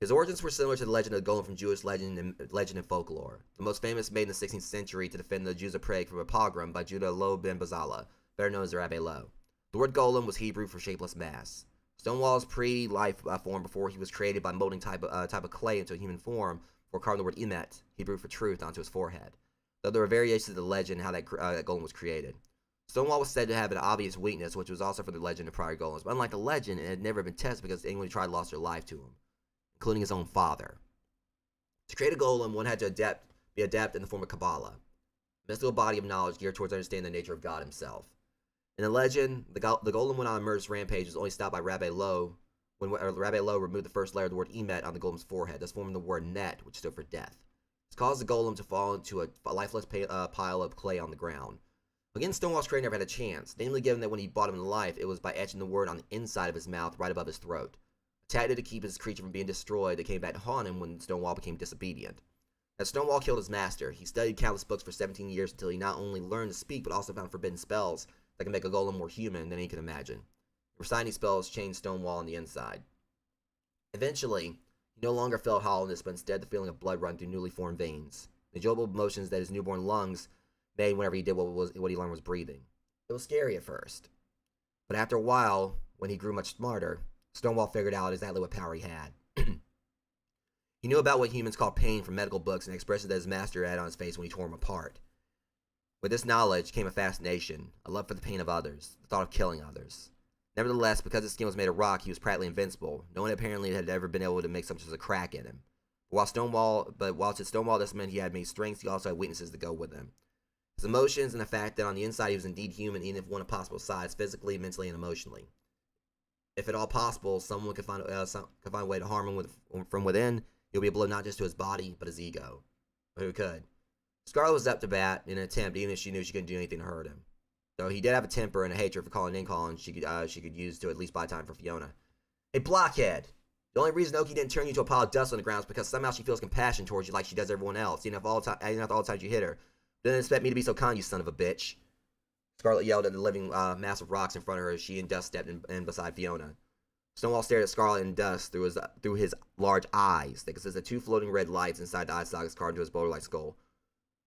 His origins were similar to the legend of the golem from Jewish legend and folklore. The most famous made in the 16th century to defend the Jews of Prague from a pogrom by Judah Lo ben Bazala, better known as Rabbi Lo. The word golem was Hebrew for shapeless mass. Stonewall's pre-life form before he was created by molding type of clay into a human form, before carving the word emet, Hebrew for truth, onto his forehead. Though there were variations of the legend how that golem was created. Stonewall was said to have an obvious weakness, which was also for the legend of prior golems. But unlike the legend, it had never been tested because anyone who tried lost their life to him, including his own father. To create a golem, one had to be adept in the form of Kabbalah, a mystical body of knowledge geared towards understanding the nature of God himself. In the legend, the golem went on a murderous rampage was only stopped by Rabbi Lo when Rabbi Lo removed the first layer of the word emet on the golem's forehead, thus forming the word net, which stood for death. This caused the golem to fall into a lifeless pile of clay on the ground. Again, Stonewall's creator never had a chance, namely given that when he brought him to life, it was by etching the word on the inside of his mouth right above his throat. A tactic to keep his creature from being destroyed that came back to haunt him when Stonewall became disobedient. As Stonewall killed his master, he studied countless books for 17 years until he not only learned to speak but also found forbidden spells that can make a golem more human than he could imagine. Reciting these spells changed Stonewall on the inside. Eventually, he no longer felt hollowness, but instead the feeling of blood run through newly formed veins. The enjoyable emotions that his newborn lungs made whenever he did what he learned was breathing. It was scary at first, but after a while, when he grew much smarter, Stonewall figured out exactly what power he had. He knew about what humans call pain from medical books and expressed it that his master had on his face when he tore him apart. With this knowledge came a fascination, a love for the pain of others, the thought of killing others. Nevertheless, because his skin was made of rock, he was practically invincible. No one apparently had ever been able to make so much as a crack in him. Whilst to Stonewall this meant he had many strengths, he also had weaknesses to go with him. His emotions and the fact that on the inside he was indeed human, even if one of possible sides, physically, mentally, and emotionally. If at all possible, someone could find a way to harm him from within, it would be a blow not just to his body, but his ego. But who could? Scarlet was up to bat in an attempt, even if she knew she couldn't do anything to hurt him. Though he did have a temper and a hatred for calling in calling she could use to at least buy time for Fiona. A blockhead! The only reason Oki didn't turn you to a pile of dust on the ground is because somehow she feels compassion towards you like she does everyone else, even after all the times you hit her. Didn't expect me to be so kind, you son of a bitch. Scarlet yelled at the living mass of rocks in front of her as she and Dust stepped in beside Fiona. Stonewall stared at Scarlet and Dust through his large eyes that consisted of two floating red lights inside the eye sockets carved into his boulder-like skull.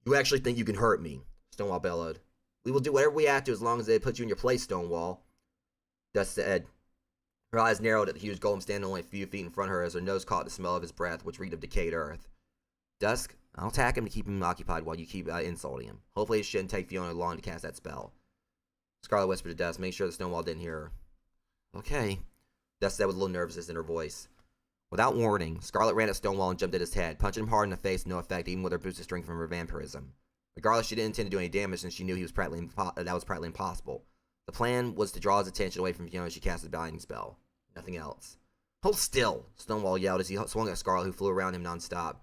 You actually think you can hurt me? Stonewall bellowed. We will do whatever we have to as long as they put you in your place, Stonewall. Dust said. Her eyes narrowed at the huge golem standing only a few feet in front of her as her nose caught the smell of his breath, which reeked of decayed earth. Dusk, I'll attack him to keep him occupied while you keep insulting him. Hopefully it shouldn't take Fiona long to cast that spell. Scarlet whispered to Dust, make sure the Stonewall didn't hear her. Okay, Dust said with a little nervousness in her voice. Without warning, Scarlet ran at Stonewall and jumped at his head, punching him hard in the face, no effect even with her boosted strength from her vampirism. Regardless, she didn't intend to do any damage since she knew that was practically impossible. The plan was to draw his attention away from Fiona as she cast a binding spell. Nothing else. Hold still, Stonewall yelled as he swung at Scarlet, who flew around him nonstop.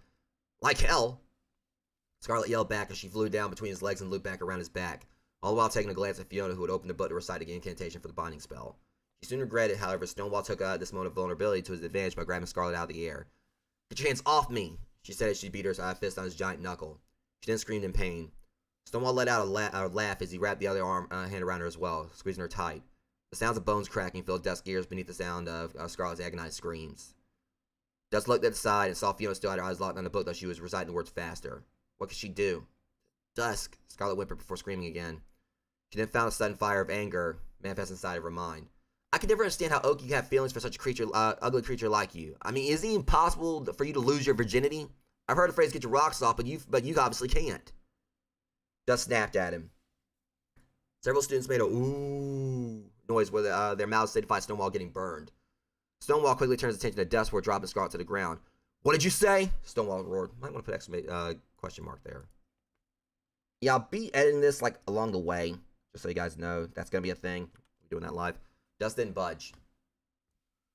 Like hell! Scarlet yelled back as she flew down between his legs and looped back around his back. all the while taking a glance at Fiona, who had opened the book to recite the incantation for the binding spell. She soon regretted, however, Stonewall took this moment of vulnerability to his advantage by grabbing Scarlet out of the air. "Get your hands off me," she said as she beat her fist on his giant knuckle. She then screamed in pain. Stonewall let out a laugh as he wrapped the other hand around her as well, squeezing her tight. The sounds of bones cracking filled Dusk's ears beneath the sound of Scarlet's agonized screams. Dusk looked at the side and saw Fiona still had her eyes locked on the book, though she was reciting the words faster. What could she do? "Dusk," Scarlet whimpered before screaming again. She then found a sudden fire of anger manifest inside of her mind. "I could never understand how Oki could have feelings for such a creature, ugly creature like you. I mean, is it even possible for you to lose your virginity? I've heard the phrase 'get your rocks off,' but you obviously can't." Dusk snapped at him. Several students made a "ooh" noise with their mouths signified Stonewall getting burned. Stonewall quickly turns his attention to Dusk before dropping Scarlet to the ground. "What did you say?" Stonewall roared. Might want to put question mark there. Yeah, I'll be editing this like along the way, just so you guys know that's gonna be a thing. We're doing that live. Dusk didn't budge.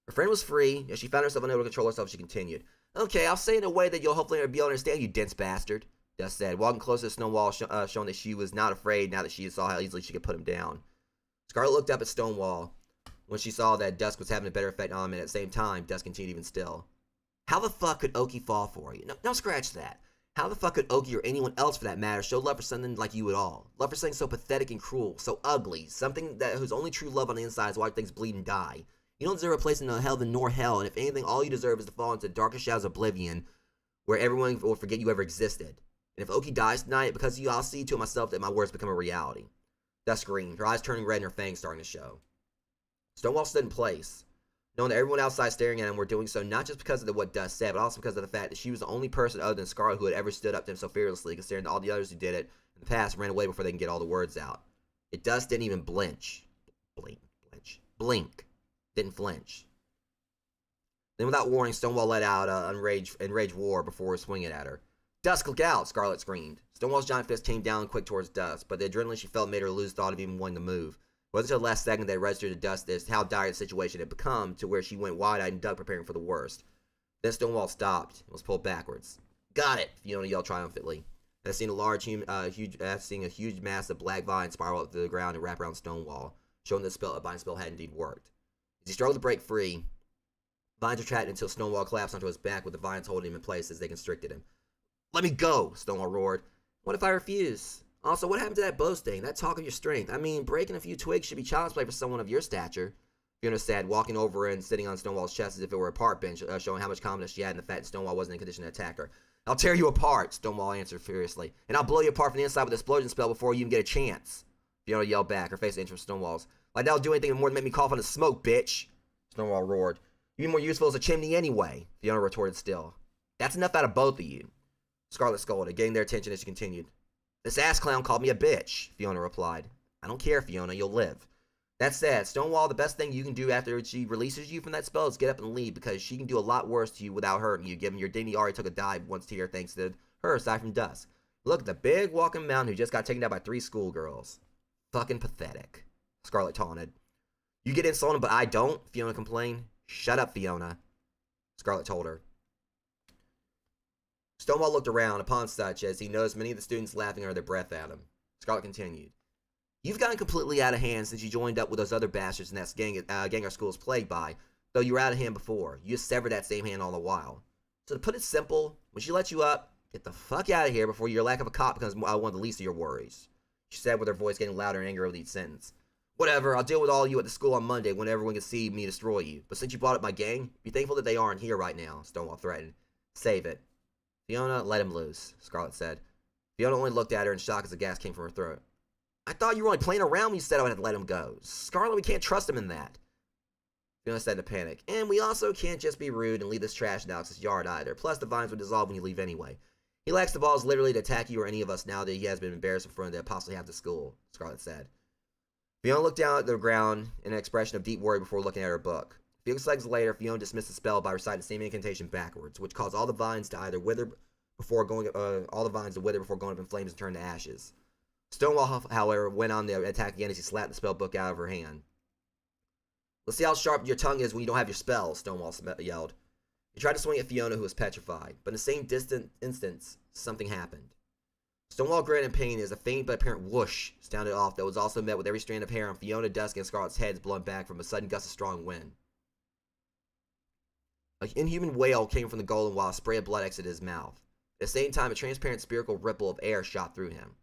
Her friend was free. As she found herself unable to control herself, she continued. "Okay, I'll say it in a way that you'll hopefully be able to understand, you dense bastard," Dusk said, walking closer to Stonewall, showing that she was not afraid now that she saw how easily she could put him down. Scarlet looked up at Stonewall when she saw that Dusk was having a better effect on him, and at the same time, Dusk continued even still. "How the fuck could Oki fall for you? No, scratch that. How the fuck could Oki, or anyone else for that matter, show love for something like you at all? Love for something so pathetic and cruel, so ugly, something that whose only true love on the inside is why things bleed and die. You don't deserve a place in no heaven nor hell, and if anything, all you deserve is to fall into the darkest shadows of oblivion, where everyone will forget you ever existed. And if Oki dies tonight, because of you, I'll see to it myself that my words become a reality." Dusk screamed, her eyes turning red and her fangs starting to show. Stonewall stood in place, knowing that everyone outside staring at him were doing so not just because of what Dusk said, but also because of the fact that she was the only person other than Scarlet who had ever stood up to him so fearlessly, considering that all the others who did it in the past ran away before they can get all the words out. Yet Dusk didn't even blink. Didn't flinch. Then without warning, Stonewall let out an enraged roar before swinging at her. "Dusk, look out!" Scarlet screamed. Stonewall's giant fist came down quick towards Dusk, but the adrenaline she felt made her lose thought of even wanting to move. It wasn't until the last second that it registered to Dusk as how dire the situation had become, to where she went wide-eyed and ducked, preparing for the worst. Then Stonewall stopped and was pulled backwards. "Got it!" Fiona yelled triumphantly. And seeing a huge mass of black vines spiral up to the ground and wrap around Stonewall, showing that the binding spell had indeed worked. As he struggled to break free, vines retracted until Stonewall collapsed onto his back, with the vines holding him in place as they constricted him. "Let me go!" Stonewall roared. "What if I refuse? Also, what happened to that boasting, that talk of your strength? I mean, breaking a few twigs should be child's play for someone of your stature," Fiona said, walking over and sitting on Stonewall's chest as if it were a park bench, showing how much confidence she had in the fact that Stonewall wasn't in condition to attack her. "I'll tear you apart," Stonewall answered furiously, "and I'll blow you apart from the inside with an explosion spell before you even get a chance." Fiona yelled back, her face an inch from Stonewall's. "Like that'll do anything more than make me cough on the smoke, bitch!" Stonewall roared. "You'd be more useful as a chimney anyway," Fiona retorted still. "That's enough out of both of you," Scarlet scolded, getting their attention as she continued. "This ass clown called me a bitch," Fiona replied. "I don't care, Fiona, you'll live. That said, Stonewall, the best thing you can do after she releases you from that spell is get up and leave, because she can do a lot worse to you without hurting you, given your dignity already took a dive once here thanks to her aside from Dusk. Look at the big walking mountain who just got taken down by 3 schoolgirls. Fucking pathetic," Scarlet taunted. "You get insulted, but I don't," Fiona complained. "Shut up, Fiona," Scarlet told her. Stonewall looked around upon such as he noticed many of the students laughing under their breath at him. Scarlet continued. "You've gotten completely out of hand since you joined up with those other bastards in that gang our school is plagued by, though you were out of hand before. You just severed that same hand all the while. So to put it simple, when she let you up, get the fuck out of here before your lack of a cop becomes one of the least of your worries," she said, with her voice getting louder in anger over each sentence. "Whatever, I'll deal with all of you at the school on Monday when everyone can see me destroy you. But since you brought up my gang, be thankful that they aren't here right now," Stonewall threatened. "Save it." "Fiona, let him loose," Scarlet said. Fiona only looked at her in shock as the gas came from her throat. "I thought you were only playing around when you said I would have to let him go. Scarlet, we can't trust him in that," Fiona said in a panic. "And we also can't just be rude and leave this trash in Alex's yard either. Plus, the vines would dissolve when you leave anyway. He lacks the balls literally to attack you or any of us now that he has been embarrassed in front of the possibly half the school," Scarlet said. Fiona looked down at the ground in an expression of deep worry before looking at her book. A few seconds later, Fiona dismissed the spell by reciting the same incantation backwards, which caused all the vines to either wither before going up in flames and turn to ashes. Stonewall, however, went on the attack again as he slapped the spell book out of her hand. "Let's see how sharp your tongue is when you don't have your spells," Stonewall yelled. He tried to swing at Fiona, who was petrified, but in the same distant instance, something happened. Stonewall grinned in pain as a faint but apparent whoosh sounded off that was also met with every strand of hair on Fiona, Dusk, and Scarlet's heads blown back from a sudden gust of strong wind. An inhuman wail came from the golem while a spray of blood exited his mouth. At the same time, a transparent spherical ripple of air shot through him.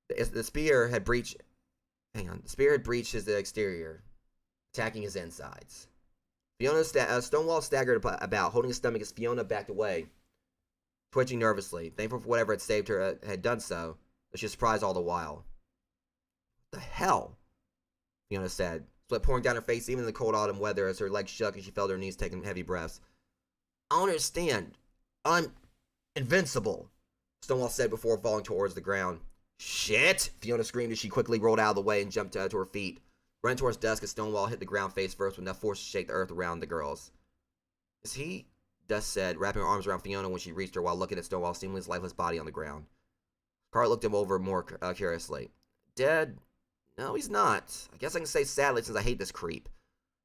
The spear had breached his exterior, attacking his insides. Stonewall staggered about, holding his stomach as Fiona backed away, twitching nervously. Thankful for whatever had saved her had done so, but she was surprised all the while. "What the hell?" Fiona said, sweat pouring down her face even in the cold autumn weather as her legs shook and she fell to her knees taking heavy breaths. "I don't understand. I'm invincible," Stonewall said before falling towards the ground. "Shit!" Fiona screamed as she quickly rolled out of the way and jumped to her feet. Running towards Dusk as Stonewall hit the ground face first with enough force to shake the earth around the girls. "Is he?" Dusk said, wrapping her arms around Fiona when she reached her while looking at Stonewall's seemingly lifeless body on the ground. Carl looked him over more curiously. "Dead? No, he's not. I guess I can say sadly since I hate this creep.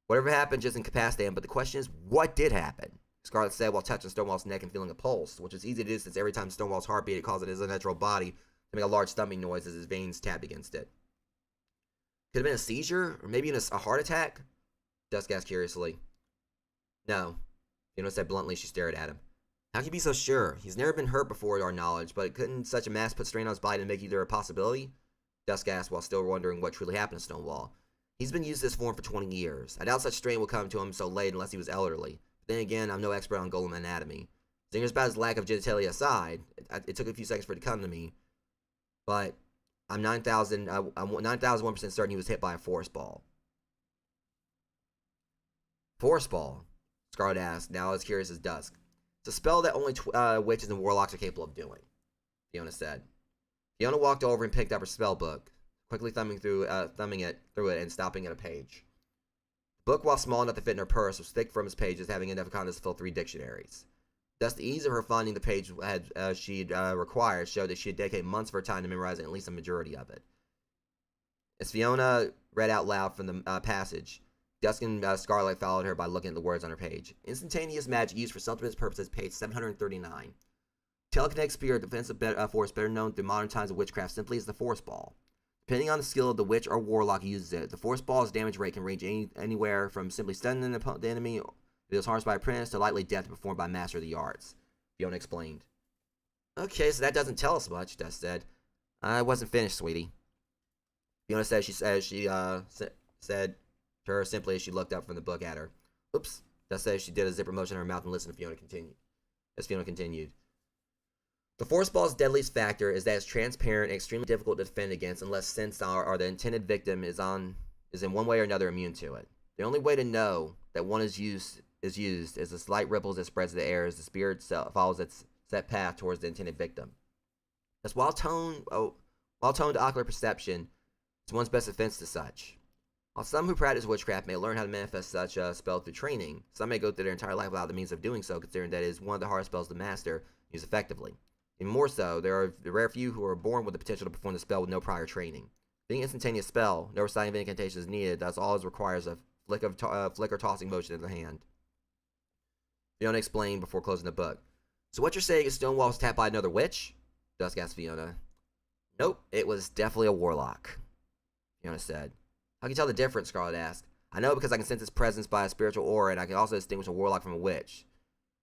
Whatever happened just incapacitated him, but the question is, what did happen?" Scarlet said while touching Stonewall's neck and feeling a pulse, which is easy to do since every time Stonewall's heart beat, it causes his unnatural body to make a large thumping noise as his veins tapped against it. "Could have been a seizure, or maybe even a heart attack?" Dusk asked curiously. "No," Fiona said bluntly. She stared at him. "How can you be so sure? He's never been hurt before to our knowledge, but couldn't such a mass put strain on his body to make either a possibility?" Dusk asked while still wondering what truly happened to Stonewall. "He's been used this form for 20 years. I doubt such strain would come to him so late unless he was elderly. But then again, I'm no expert on golem anatomy. Zingers about his lack of genitalia aside, it took a few seconds for it to come to me, but I'm 9,001% certain he was hit by a force ball." "Force ball?" Scarlet asked, now as curious as Dusk. "It's a spell that only witches and warlocks are capable of doing," Fiona said. Fiona walked over and picked up her spell book, quickly thumbing through it and stopping at a page. The book, while small enough to fit in her purse, was thick from its pages, having enough contents to fill 3 dictionaries. Thus, the ease of her finding the page she'd required showed that she had dedicated months of her time to memorizing at least a majority of it. As Fiona read out loud from the passage, Dusk and Scarlet followed her by looking at the words on her page. "Instantaneous magic used for self-defense purposes, page 739. Telekinetic spear, a defensive force better known through modern times of witchcraft simply as the force ball. Depending on the skill of the witch or warlock who uses it, the force ball's damage rate can range anywhere from simply stunning the enemy if it was harnessed by a apprentice to likely death performed by a master of the arts," Fiona explained. "Okay, so that doesn't tell us much," Dusk said. "I wasn't finished, sweetie," Fiona said. She said to her simply as she looked up from the book at her. "Oops," Dusk said as she did a zipper motion in her mouth and listened to Fiona continued. "The force ball's deadliest factor is that it's transparent and extremely difficult to defend against unless sense or the intended victim is in one way or another immune to it. The only way to know that one is used is the slight ripples that spreads in the air as the spirit follows its set path towards the intended victim. Thus, while toned to ocular perception, it's one's best defense to such. While some who practice witchcraft may learn how to manifest such a spell through training, some may go through their entire life without the means of doing so, considering that it is one of the hardest spells to master and use effectively. Even more so, there are the rare few who are born with the potential to perform the spell with no prior training. Being an instantaneous spell, no reciting of incantation is needed, thus all it requires a flick or tossing motion of the hand," Fiona explained before closing the book. "So what you're saying is Stonewall was tapped by another witch?" Dusk asked Fiona. "Nope, it was definitely a warlock," Fiona said. "How can you tell the difference?" Scarlet asked. "I know because I can sense his presence by a spiritual aura, and I can also distinguish a warlock from a witch.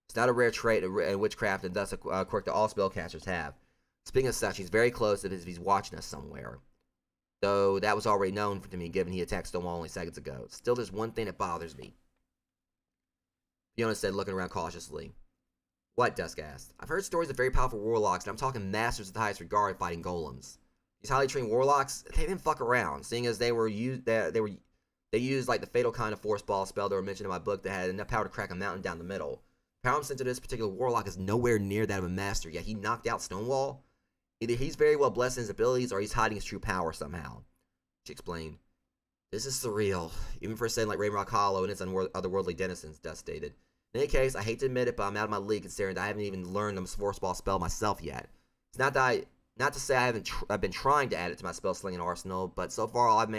It's not a rare trait in witchcraft, and thus a quirk that all spellcasters have. Speaking of such, he's very close if he's watching us somewhere. Though that was already known to me, given he attacked Stonewall only seconds ago. Still, there's one thing that bothers me," Fiona said, looking around cautiously. "What?" Dusk asked. "I've heard stories of very powerful warlocks, and I'm talking masters of the highest regard fighting golems. These highly trained warlocks, they didn't fuck around, seeing as they used like the fatal kind of force ball spell that were mentioned in my book that had enough power to crack a mountain down the middle. The power sent to this particular warlock is nowhere near that of a master, yet he knocked out Stonewall. Either he's very well blessed in his abilities, or he's hiding his true power somehow," she explained. "This is surreal, even for a setting like Rainrock Hollow and its otherworldly denizens,res," Dusk stated. "In any case, I hate to admit it, but I'm out of my league considering that I haven't even learned the force ball spell myself yet. It's not to say I've been trying to add it to my spell slinging arsenal, but so far I've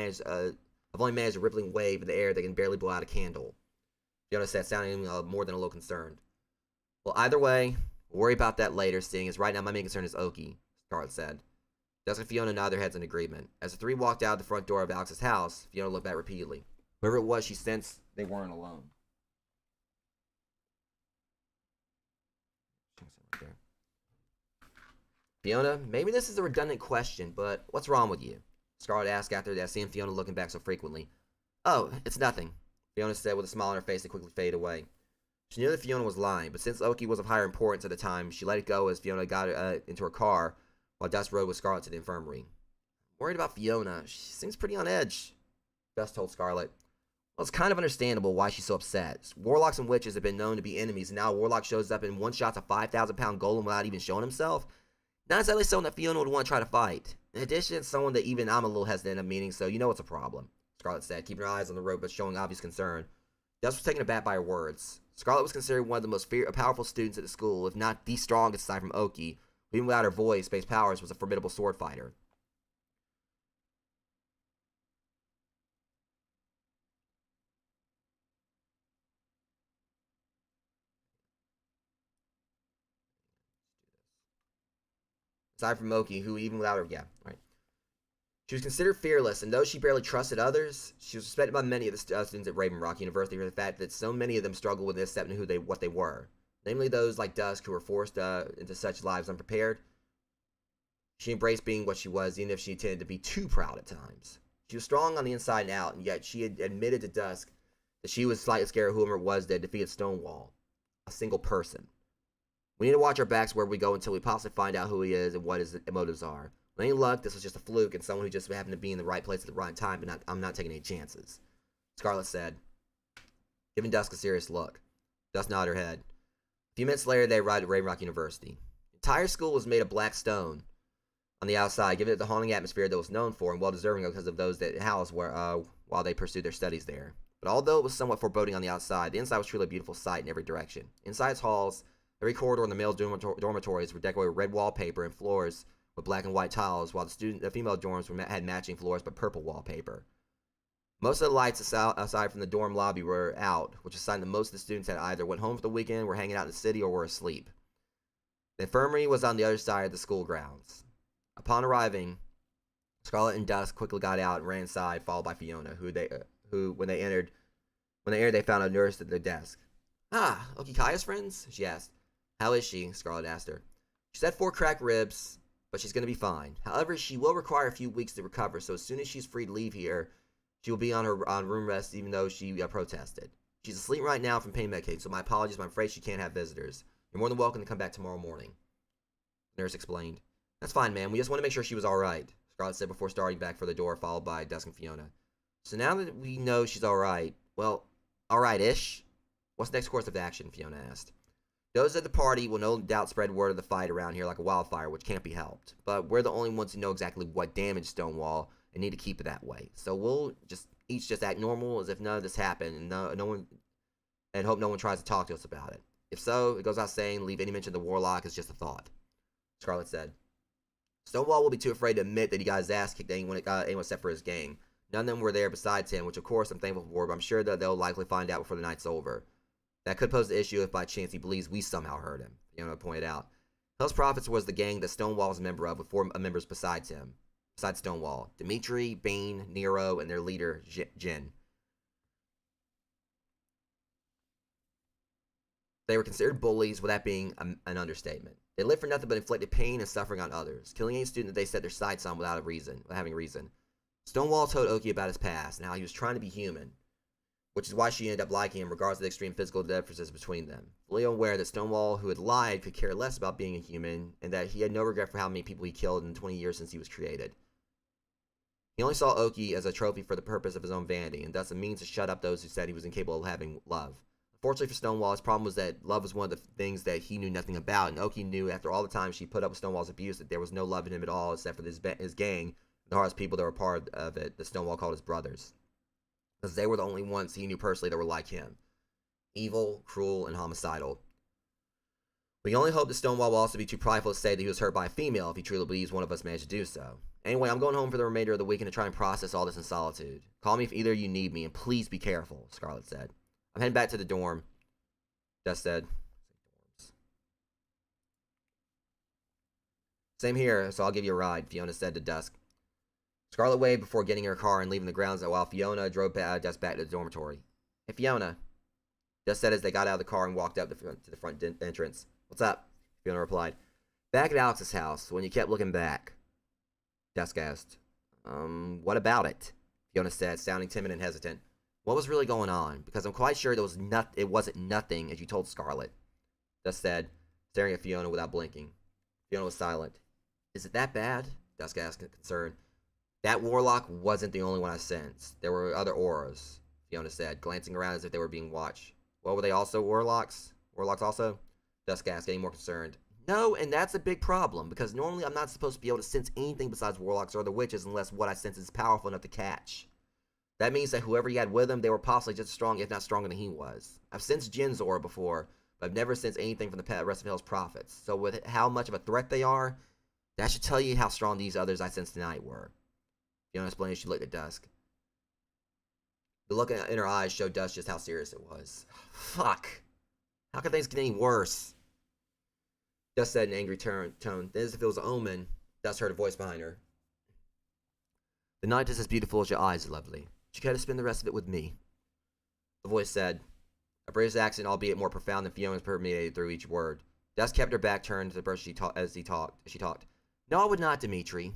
only managed a rippling wave in the air that can barely blow out a candle," Fiona said, sounding more than a little concerned. "Well, either way, We'll worry about that later, seeing as right now my main concern is Oki, Scarlet said. Dusk and Fiona nodded their heads in agreement. As the three walked out the front door of Alex's house, Fiona looked back repeatedly. Whoever it was, she sensed they weren't alone. Fiona, maybe this is a redundant question, but what's wrong with you? Scarlet asked after seeing Fiona looking back so frequently. Oh, it's nothing, Fiona said with a smile on her face that quickly faded away. She knew that Fiona was lying, but since Oki was of higher importance at the time, she let it go as Fiona got into her car while Dust rode with Scarlet to the infirmary. Worried about Fiona. She seems pretty on edge, Dust told Scarlet. Well, it's kind of understandable why she's so upset. Warlocks and witches have been known to be enemies, and now a warlock shows up and one-shots a 5,000-pound golem without even showing himself? Not exactly someone that Fiona would want to try to fight. In addition, it's someone that even I'm a little hesitant of meeting, so you know it's a problem, Scarlet said, keeping her eyes on the road but showing obvious concern. Dust was taken aback by her words. Scarlet was considered one of the most powerful students at the school, if not the strongest aside from Oki, who even without her voice-based powers was a formidable sword fighter. Aside from Oki, who even without her, right. She was considered fearless, and though she barely trusted others, she was respected by many of the students at Raven Rock University for the fact that so many of them struggled with accepting what they were. Namely those like Dusk who were forced into such lives unprepared. She embraced being what she was, even if she tended to be too proud at times. She was strong on the inside and out, and yet she had admitted to Dusk that she was slightly scared of whoever it was that defeated Stonewall. A single person. We need to watch our backs wherever we go until we possibly find out who he is and what his motives are. With any luck, this was just a fluke and someone who just happened to be in the right place at the right time, but I'm not taking any chances, Scarlet said, giving Dusk a serious look. Dusk nodded her head. A few minutes later, they arrived at Raven Rock University. The entire school was made of black stone on the outside, giving it the haunting atmosphere that it was known for and well-deserving because of those that housed while they pursued their studies there. But although it was somewhat foreboding on the outside, the inside was truly a beautiful sight in every direction. Inside its halls, every corridor in the male dormitories were decorated with red wallpaper and floors with black and white tiles, while the female dorms had matching floors but purple wallpaper. Most of the lights aside from the dorm lobby were out, which is a sign that most of the students had either went home for the weekend, were hanging out in the city, or were asleep. The infirmary was on the other side of the school grounds. Upon arriving, Scarlet and Dusk quickly got out and ran inside, followed by Fiona, who when they entered, they found a nurse at their desk. Ah, Okikaya's friends? She asked. How is she? Scarlet asked her. She's had 4 cracked ribs, but she's going to be fine. However, she will require a few weeks to recover, so as soon as she's free to leave here, she will be on room rest even though she protested. She's asleep right now from pain medication, so my apologies, but I'm afraid she can't have visitors. You're more than welcome to come back tomorrow morning, the nurse explained. That's fine, ma'am. We just want to make sure she was alright, Scarlet said before starting back for the door, followed by Dusk and Fiona. So now that we know she's alright, well, alright-ish? What's the next course of action? Fiona asked. Those at the party will no doubt spread word of the fight around here like a wildfire, which can't be helped. But we're the only ones who know exactly what damaged Stonewall and need to keep it that way. So we'll each act normal as if none of this happened, and hope no one tries to talk to us about it. If so, it goes without saying, leave any mention of the Warlock as just a thought, Scarlet said. Stonewall will be too afraid to admit that he got his ass kicked anyone except for his gang. None of them were there besides him, which of course I'm thankful for, but I'm sure that they'll likely find out before the night's over. That could pose the issue if by chance he believes we somehow hurt him, Fiona pointed out. Hell's Prophets was the gang that Stonewall was a member of, with 4 members besides Stonewall. Dimitri, Bane, Nero, and their leader, Jin. They were considered bullies, with that being an understatement. They lived for nothing but inflicted pain and suffering on others, killing any student that they set their sights on without having reason. Stonewall told Oki about his past and how he was trying to be human, which is why she ended up liking him regardless of the extreme physical differences between them. Fully aware that Stonewall, who had lied, could care less about being a human, and that he had no regret for how many people he killed in the 20 years since he was created. He only saw Oki as a trophy for the purpose of his own vanity, and thus a means to shut up those who said he was incapable of having love. Unfortunately for Stonewall, his problem was that love was one of the things that he knew nothing about, and Oki knew after all the time she put up with Stonewall's abuse that there was no love in him at all except for his gang, the hardest people that were part of it, that Stonewall called his brothers. Because they were the only ones he knew personally that were like him. Evil, cruel, and homicidal. We only hope that Stonewall will also be too prideful to say that he was hurt by a female if he truly believes one of us managed to do so. Anyway, I'm going home for the remainder of the weekend to try and process all this in solitude. Call me if either of you need me, and please be careful, Scarlet said. I'm heading back to the dorm, Jess said. Same here, so I'll give you a ride, Fiona said to Dusk. Scarlet waved before getting in her car and leaving the grounds while Fiona drove Dusk back to the dormitory. Hey, Fiona, Dusk said as they got out of the car and walked up to the front entrance. What's up? Fiona replied. Back at Alex's house, when you kept looking back. Dusk asked. What about it? Fiona said, sounding timid and hesitant. What was really going on? Because I'm quite sure it wasn't nothing, as you told Scarlet. Dusk said, staring at Fiona without blinking. Fiona was silent. Is it that bad? Dusk asked, concerned. That warlock wasn't the only one I sensed. There were other auras, Fiona said, glancing around as if they were being watched. Well, were they also warlocks? Warlocks also? Dusk asked, getting more concerned. No, and that's a big problem, because normally I'm not supposed to be able to sense anything besides warlocks or the witches unless what I sense is powerful enough to catch. That means that whoever he had with him, they were possibly just as strong, if not stronger than he was. I've sensed Jin's aura before, but I've never sensed anything from the rest of Hell's prophets. So with how much of a threat they are, that should tell you how strong these others I sensed tonight were. Fiona explained as she looked at Dusk. The look in her eyes showed Dusk just how serious it was. Fuck. How could things get any worse? Dusk said in an angry tone. Then as if it was an omen, Dusk heard a voice behind her. The night is as beautiful as your eyes are lovely. Would you care to spend the rest of it with me? The voice said, a British accent albeit more profound than Fiona's permeated through each word. Dusk kept her back turned to the person as she talked. No, I would not, Dimitri.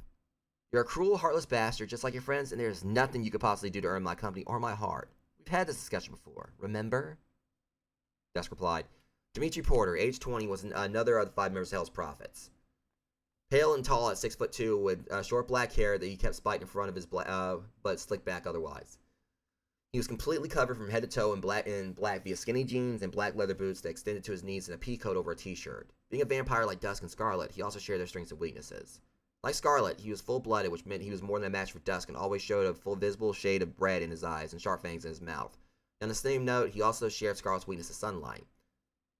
You're a cruel, heartless bastard, just like your friends, and there's nothing you could possibly do to earn my company or my heart. We've had this discussion before, remember? Dusk replied. Dimitri Porter, age 20, was another of the 5 members of Hell's Prophets. Pale and tall at 6'2", with short black hair that he kept spiked in front of his but slicked back otherwise. He was completely covered from head to toe in black via skinny jeans and black leather boots that extended to his knees and a pea coat over a t-shirt. Being a vampire like Dusk and Scarlet, he also shared their strengths and weaknesses. Like Scarlet, he was full-blooded, which meant he was more than a match for Dusk and always showed a full visible shade of red in his eyes and sharp fangs in his mouth. On the same note, he also shared Scarlet's weakness to sunlight.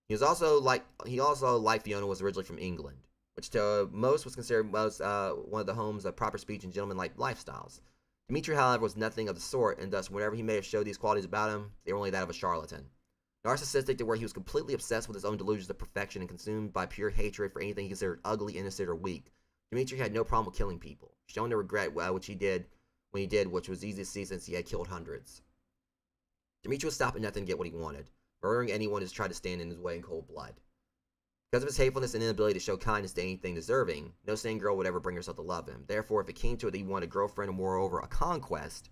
He also, like Fiona, was originally from England, which to most was considered one of the homes of proper speech and gentlemanlike lifestyles. Dimitri, however, was nothing of the sort, and thus whenever he may have showed these qualities about him, they were only that of a charlatan. Narcissistic to where he was completely obsessed with his own delusions of perfection and consumed by pure hatred for anything he considered ugly, innocent, or weak. Dimitri had no problem with killing people, showing no regret which he did, which was easy to see since he had killed hundreds. Dimitri would stop at nothing to get what he wanted, murdering anyone who tried to stand in his way in cold blood. Because of his hatefulness and inability to show kindness to anything deserving, no sane girl would ever bring herself to love him. Therefore, if it came to it that he wanted a girlfriend or moreover a conquest,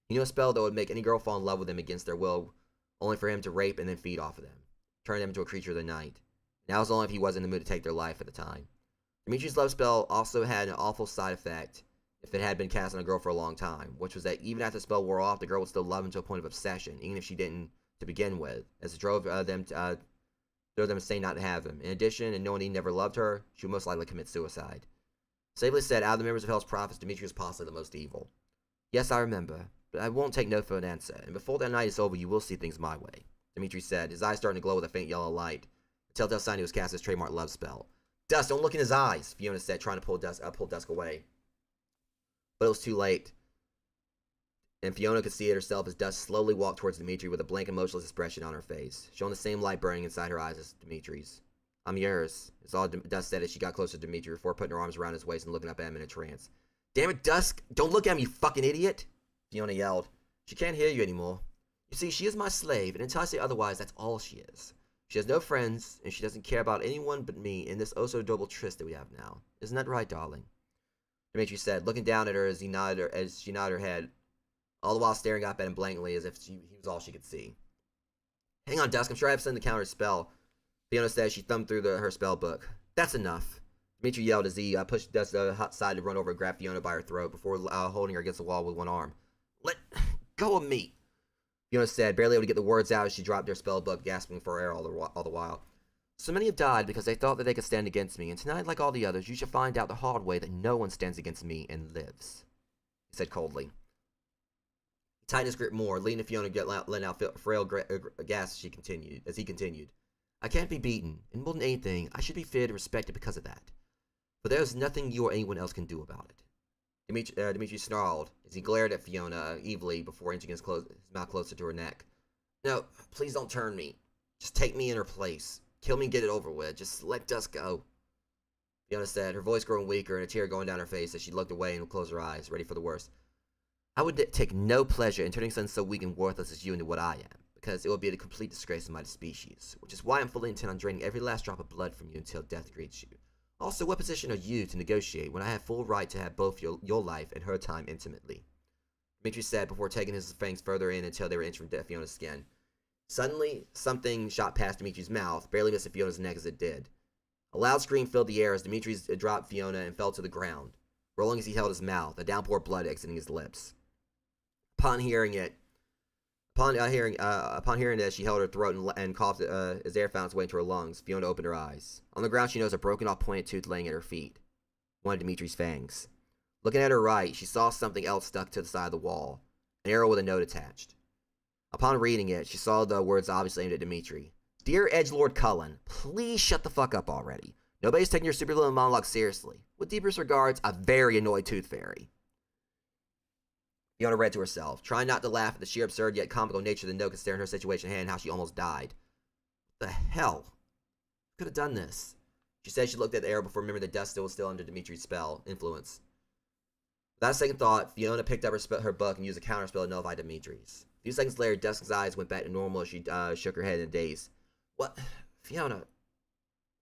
he knew a spell that would make any girl fall in love with him against their will, only for him to rape and then feed off of them, turn them into a creature of the night. And that was only if he was in the mood to take their life at the time. Dimitri's love spell also had an awful side effect if it had been cast on a girl for a long time, which was that even after the spell wore off, the girl would still love him to a point of obsession, even if she didn't to begin with, as it drove them insane not to have him. In addition, and knowing he never loved her, she would most likely commit suicide. Safely said, out of the members of Hell's Prophets, Dimitri was possibly the most evil. Yes, I remember, but I won't take no for an answer, and before that night is over, you will see things my way, Dimitri said, his eyes starting to glow with a faint yellow light. The telltale sign he was cast his trademark love spell. Dusk, don't look in his eyes, Fiona said, trying to pull Dusk away. But it was too late, and Fiona could see it herself as Dusk slowly walked towards Dimitri with a blank and motionless expression on her face, showing the same light burning inside her eyes as Dimitri's. I'm yours, is all Dusk said as she got closer to Dimitri before putting her arms around his waist and looking up at him in a trance. Damn it, Dusk! Don't look at me, you fucking idiot! Fiona yelled. She can't hear you anymore. You see, she is my slave, and until I say otherwise, that's all she is. She has no friends, and she doesn't care about anyone but me in this oh-so-adorable tryst that we have now. Isn't that right, darling? Dimitri said, looking down at her as she nodded her head, all the while staring up at him blankly as if he was all she could see. Hang on, Dusk, I'm sure I have something to counter his spell. Fiona said as she thumbed through her spell book. That's enough. Dimitri yelled as he pushed Dusk aside to run over and grab Fiona by her throat before holding her against the wall with one arm. Let go of me, Fiona said, barely able to get the words out as she dropped her spell book, gasping for air all the while. So many have died because they thought that they could stand against me, and tonight, like all the others, you shall find out the hard way that no one stands against me and lives, he said coldly. He tightened his grip more, leading Fiona to letting out frail gasps as he continued. I can't be beaten, and more than anything, I should be feared and respected because of that. For there is nothing you or anyone else can do about it. Dimitri snarled as he glared at Fiona evilly before inching his mouth closer to her neck. No, please don't turn me. Just take me in her place. Kill me and get it over with. Just let Dusk go. Fiona said, her voice growing weaker and a tear going down her face as she looked away and closed her eyes, ready for the worst. I would take no pleasure in turning something so weak and worthless as you into what I am, because it would be a complete disgrace to my species, which is why I'm fully intent on draining every last drop of blood from you until death greets you. Also, what position are you to negotiate when I have full right to have both your life and her time intimately? Dimitri said before taking his fangs further in until they were inches from Fiona's skin. Suddenly, something shot past Dimitri's mouth, barely missing Fiona's neck as it did. A loud scream filled the air as Dimitri dropped Fiona and fell to the ground, rolling as he held his mouth, a downpour of blood exiting his lips. Upon hearing that, she held her throat and coughed as air found its way into her lungs. Fiona opened her eyes. On the ground, she noticed a broken-off pointed tooth laying at her feet. One of Dimitri's fangs. Looking at her right, she saw something else stuck to the side of the wall. An arrow with a note attached. Upon reading it, she saw the words obviously aimed at Dimitri. Dear Edgelord Cullen, please shut the fuck up already. Nobody's taking your supervillain monologue seriously. With deepest regards, a very annoyed tooth fairy. Fiona read to herself, trying not to laugh at the sheer absurd yet comical nature of the note considering her situation at hand and how she almost died. What the hell? Who could have done this? She said she looked at the arrow before remembering the dust was still under Dimitri's spell influence. Without a second thought, Fiona picked up her book and used a counterspell to nullify Dimitri's. A few seconds later, Dusk's eyes went back to normal as she shook her head in a daze. What? Fiona, what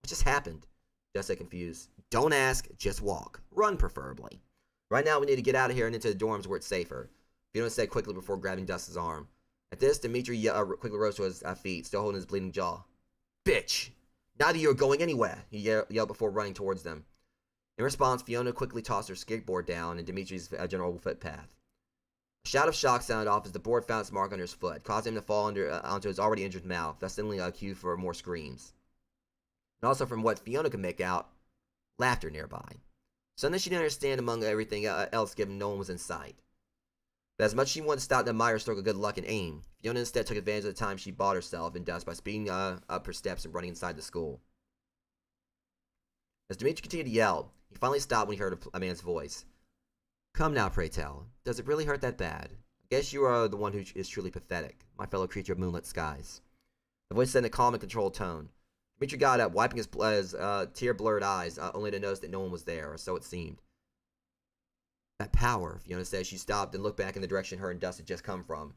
just happened? Dusk said confused. Don't ask, just walk. Run, preferably. Right now, we need to get out of here and into the dorms where it's safer, Fiona said quickly before grabbing Dusk's arm. At this, Dimitri quickly rose to his feet, still holding his bleeding jaw. Bitch! Neither of you are going anywhere, he yelled before running towards them. In response, Fiona quickly tossed her skateboard down in Dimitri's general footpath. A shout of shock sounded off as the board found its mark under his foot, causing him to fall onto his already injured mouth, thus sending a cue for more screams. And also, from what Fiona could make out, laughter nearby. Something she didn't understand among everything else given no one was in sight. But as much as she wanted to stop the admirer stroke of good luck and aim, Fiona instead took advantage of the time she bought herself in Dusk by speeding up her steps and running inside the school. As Dimitri continued to yell, he finally stopped when he heard a man's voice. Come now, pray tell. Does it really hurt that bad? I guess you are the one who is truly pathetic, my fellow creature of moonlit skies. The voice said in a calm and controlled tone. Dimitri got up, wiping his tear-blurred eyes, only to notice that no one was there, or so it seemed. That power, Fiona said. She stopped and looked back in the direction her and Dust had just come from.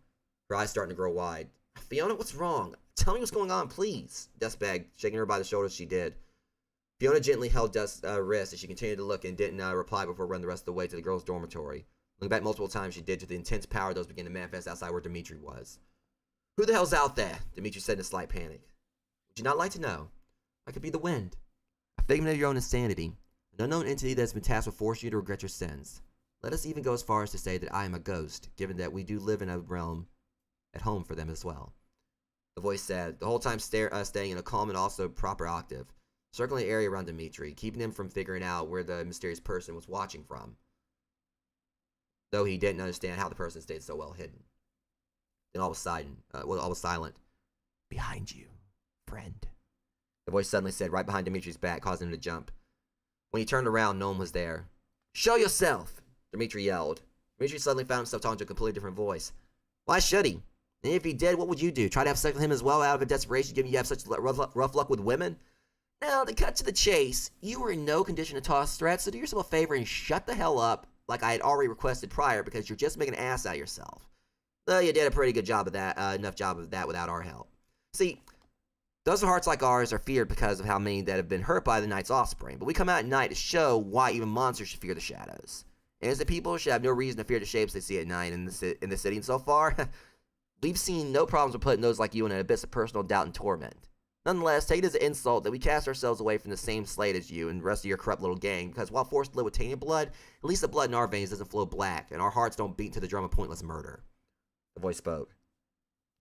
Her eyes starting to grow wide. Fiona, what's wrong? Tell me what's going on, please. Dust begged, shaking her by the shoulders. She did. Fiona gently held Dust's wrist as she continued to look and didn't reply before running the rest of the way to the girls' dormitory. Looking back multiple times, she did to the intense power those began to manifest outside where Dimitri was. Who the hell's out there? Dimitri said in a slight panic. Would you not like to know? I could be the wind. A figment of your own insanity. An unknown entity that has been tasked with forcing you to regret your sins. Let us even go as far as to say that I am a ghost, given that we do live in a realm at home for them as well. The voice said, the whole time staying in a calm and also proper octave, circling the area around Dimitri, keeping him from figuring out where the mysterious person was watching from. Though he didn't understand how the person stayed so well hidden. Then all was silent. Behind you, friend. The voice suddenly said right behind Dimitri's back, causing him to jump. When he turned around, no one was there. Show yourself! Dimitri yelled. Dimitri suddenly found himself talking to a completely different voice. Why should he? And if he did, what would you do? Try to have sex with him as well out of a desperation given you have such rough luck with women? Now, to cut to the chase, you were in no condition to toss threats, so do yourself a favor and shut the hell up like I had already requested prior because you're just making an ass out of yourself. Though you did a pretty good job of that, enough job of that without our help. See, those with hearts like ours are feared because of how many that have been hurt by the night's offspring, but we come out at night to show why even monsters should fear the shadows. And as the people should have no reason to fear the shapes they see at night in the city, and so far, we've seen no problems with putting those like you in an abyss of personal doubt and torment. Nonetheless, take it as an insult that we cast ourselves away from the same slate as you and the rest of your corrupt little gang, because while forced to live with tainted blood, at least the blood in our veins doesn't flow black, and our hearts don't beat to the drum of pointless murder. The voice spoke.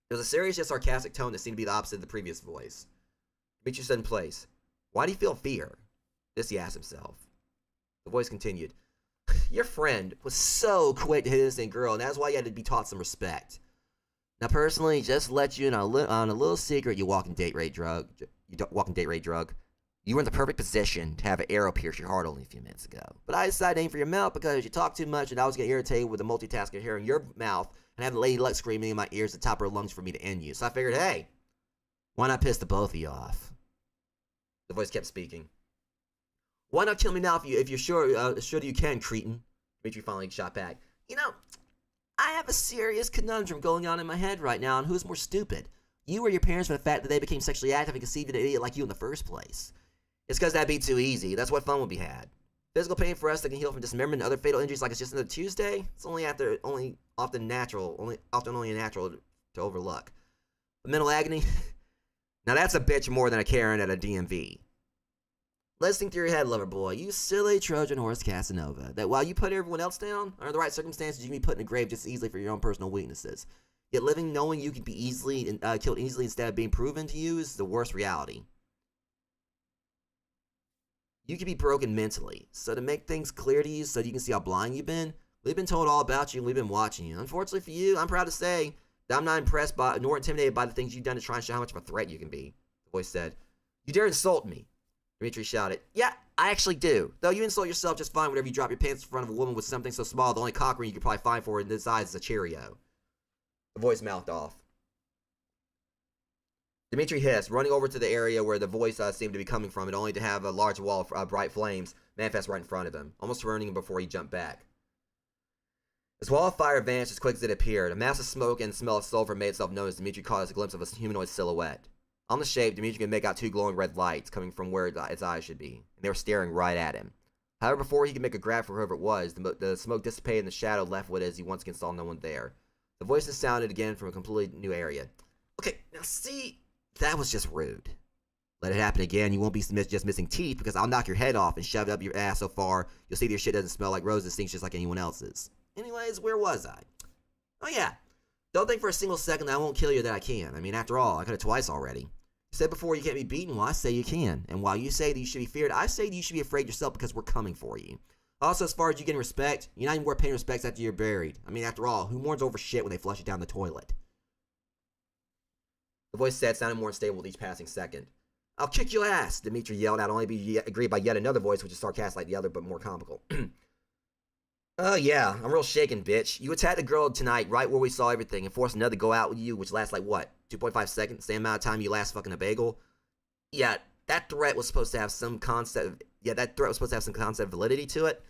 There was a serious yet sarcastic tone that seemed to be the opposite of the previous voice. Dimitri stood in place. Why do you feel fear? This he asked himself. The voice continued. Your friend was so quick to hit an innocent girl, and that's why you had to be taught some respect. Now, personally, just to let you in on a little secret, you walking date rate drug. You were in the perfect position to have an arrow pierce your heart only a few minutes ago. But I decided to aim for your mouth because you talk too much, and I was getting irritated with the multitasking of hearing your mouth and having Lady Luck screaming in my ears at the top of her lungs for me to end you. So I figured, hey, why not piss the both of you off? The voice kept speaking. Why not kill me now if you're sure that you can, cretin? Dimitri finally shot back. You know, I have a serious conundrum going on in my head right now on who's more stupid. You or your parents for the fact that they became sexually active and conceived an idiot like you in the first place. It's because that'd be too easy. That's what fun would be had. Physical pain for us that can heal from dismemberment and other fatal injuries like it's just another Tuesday. It's often natural to overlook. But mental agony, now that's a bitch more than a Karen at a DMV. Listening through your head, lover boy, you silly Trojan horse Casanova, that while you put everyone else down, under the right circumstances, you can be put in a grave just as easily for your own personal weaknesses. Yet living knowing you can be killed easily instead of being proven to you is the worst reality. You can be broken mentally. So to make things clear to you so you can see how blind you've been, we've been told all about you and we've been watching you. Unfortunately for you, I'm proud to say that I'm not impressed by nor intimidated by the things you've done to try and show how much of a threat you can be. The voice said, "You dare insult me?" Dimitri shouted. "Yeah, I actually do. Though you insult yourself just fine whenever you drop your pants in front of a woman with something so small the only cock ring you could probably find for her in this size is a Cheerio." The voice mouthed off. Dimitri hissed, running over to the area where the voice seemed to be coming from, and only to have a large wall of bright flames manifest right in front of him, almost turning him before he jumped back. This wall of fire vanished as quick as it appeared. A mass of smoke and smell of sulfur made itself known as Dimitri caught a glimpse of a humanoid silhouette. On the shape, Dimitri could make out two glowing red lights coming from where its eyes should be, and they were staring right at him. However, before he could make a grab for whoever it was, the smoke dissipated and the shadow left what as he once again saw no one there. The voices sounded again from a completely new area. "Okay, now see, that was just rude. Let it happen again, you won't be just missing teeth because I'll knock your head off and shove it up your ass so far you'll see that your shit doesn't smell like roses, stinks just like anyone else's. Anyways, where was I? Oh yeah, don't think for a single second that I won't kill you that I can. I mean, after all, I could have twice already. You said before you can't be beaten, well I say you can. And while you say that you should be feared, I say that you should be afraid yourself because we're coming for you. Also, as far as you getting respect, you're not even worth paying respects after you're buried. I mean, after all, who mourns over shit when they flush it down the toilet?" The voice said, sounding more unstable with each passing second. "I'll kick your ass," Dimitri yelled, not only be agreed by yet another voice, which is sarcastic like the other, but more comical. "Oh yeah, I'm real shaken, bitch. You attacked a girl tonight right where we saw everything and forced another to go out with you, which lasts like what, 2.5 seconds? Same amount of time you last fucking a bagel? Yeah, that threat was supposed to have some concept of validity to it.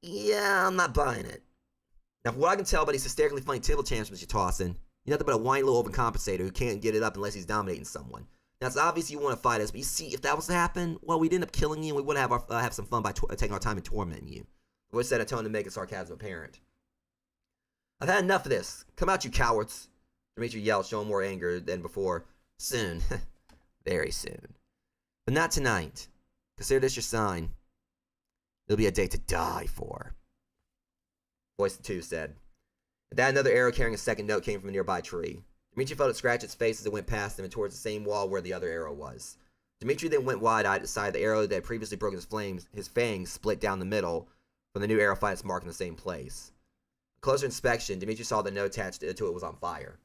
Yeah, I'm not buying it. Now, from what I can tell by these hysterically funny table tantrums you're tossing, you're nothing but a whiny little overcompensator who can't get it up unless he's dominating someone. Now, it's obvious you want to fight us, but you see, if that was to happen, well, we'd end up killing you and we would have some fun by taking our time and tormenting you." The voice said in a tone to make its sarcasm apparent. "I've had enough of this. Come out, you cowards," Dimitri yelled, showing more anger than before. "Soon. Very soon. But not tonight. Consider this your sign. It'll be a day to die for," Voice 2 said. At that, another arrow carrying a second note came from a nearby tree. Dimitri felt it scratch its face as it went past him and towards the same wall where the other arrow was. Dimitri then went wide-eyed aside. The arrow that had previously broken his fangs split down the middle from the new arrow finding its mark in the same place. A closer inspection, Dimitri saw the note attached to it was on fire.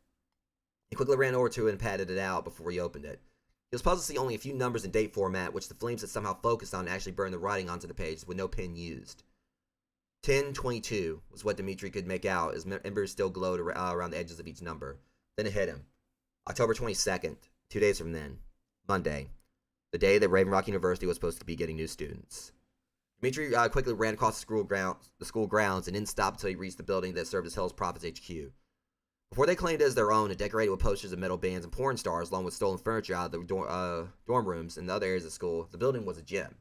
He quickly ran over to it and patted it out before he opened it. He was puzzled to see only a few numbers in date format, which the flames had somehow focused on and actually burned the writing onto the page with no pen used. 1022 was what Dimitri could make out as embers still glowed around the edges of each number. Then it hit him. October 22nd, 2 days from then, Monday, the day that Raven Rock University was supposed to be getting new students. Dimitri quickly ran across the school grounds and didn't stop until he reached the building that served as Hell's Prophets HQ. Before they claimed it as their own and decorated with posters of metal bands and porn stars along with stolen furniture out of the dorm rooms and the other areas of school, the building was a gym.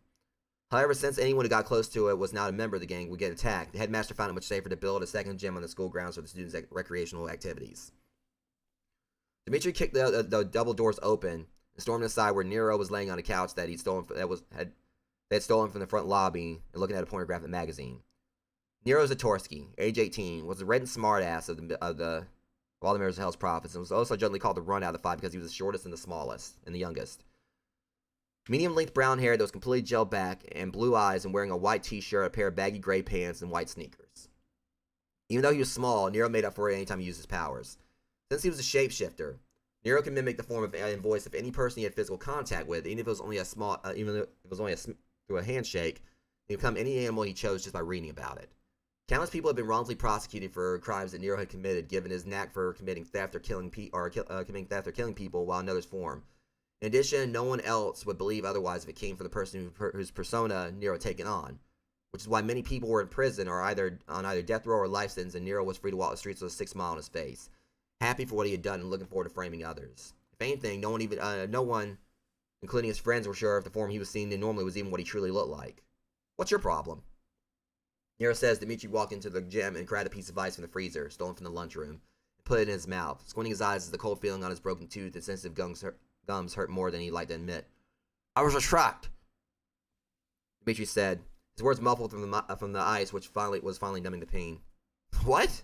However, since anyone who got close to it was not a member of the gang would get attacked, the headmaster found it much safer to build a second gym on the school grounds for the students' recreational activities. Dimitri kicked the double doors open and stormed inside where Nero was laying on a couch that had stolen from the front lobby and looking at a pornographic magazine. Nero Zatorsky, age 18, was the red and smartass of all the members of Hell's Prophets, and was also generally called the run out of the five because he was the shortest and the smallest, and the youngest. Medium-length brown hair that was completely gelled back, and blue eyes, and wearing a white t-shirt, a pair of baggy gray pants, and white sneakers. Even though he was small, Nero made up for it anytime he used his powers. Since he was a shapeshifter, Nero can mimic the form and voice of any person he had physical contact with, even if it was only through a handshake. He could become any animal he chose just by reading about it. Countless people have been wrongfully prosecuted for crimes that Nero had committed, given his knack for committing theft or killing people while in another's form. In addition, no one else would believe otherwise if it came from the person whose persona Nero had taken on, which is why many people were in prison or on either death row or life sentence, and Nero was free to walk the streets with a 6 smile on his face, happy for what he had done and looking forward to framing others. If anything, no one, including his friends, were sure if the form he was seeing normally was even what he truly looked like. What's your problem? Nero says Dimitri walked into the gym and grabbed a piece of ice from the freezer, stolen from the lunchroom, and put it in his mouth, squinting his eyes as the cold feeling on his broken tooth and sensitive gums hurt more than he'd like to admit. I was shocked, Dimitri said, his words muffled from the ice, which was finally numbing the pain. What?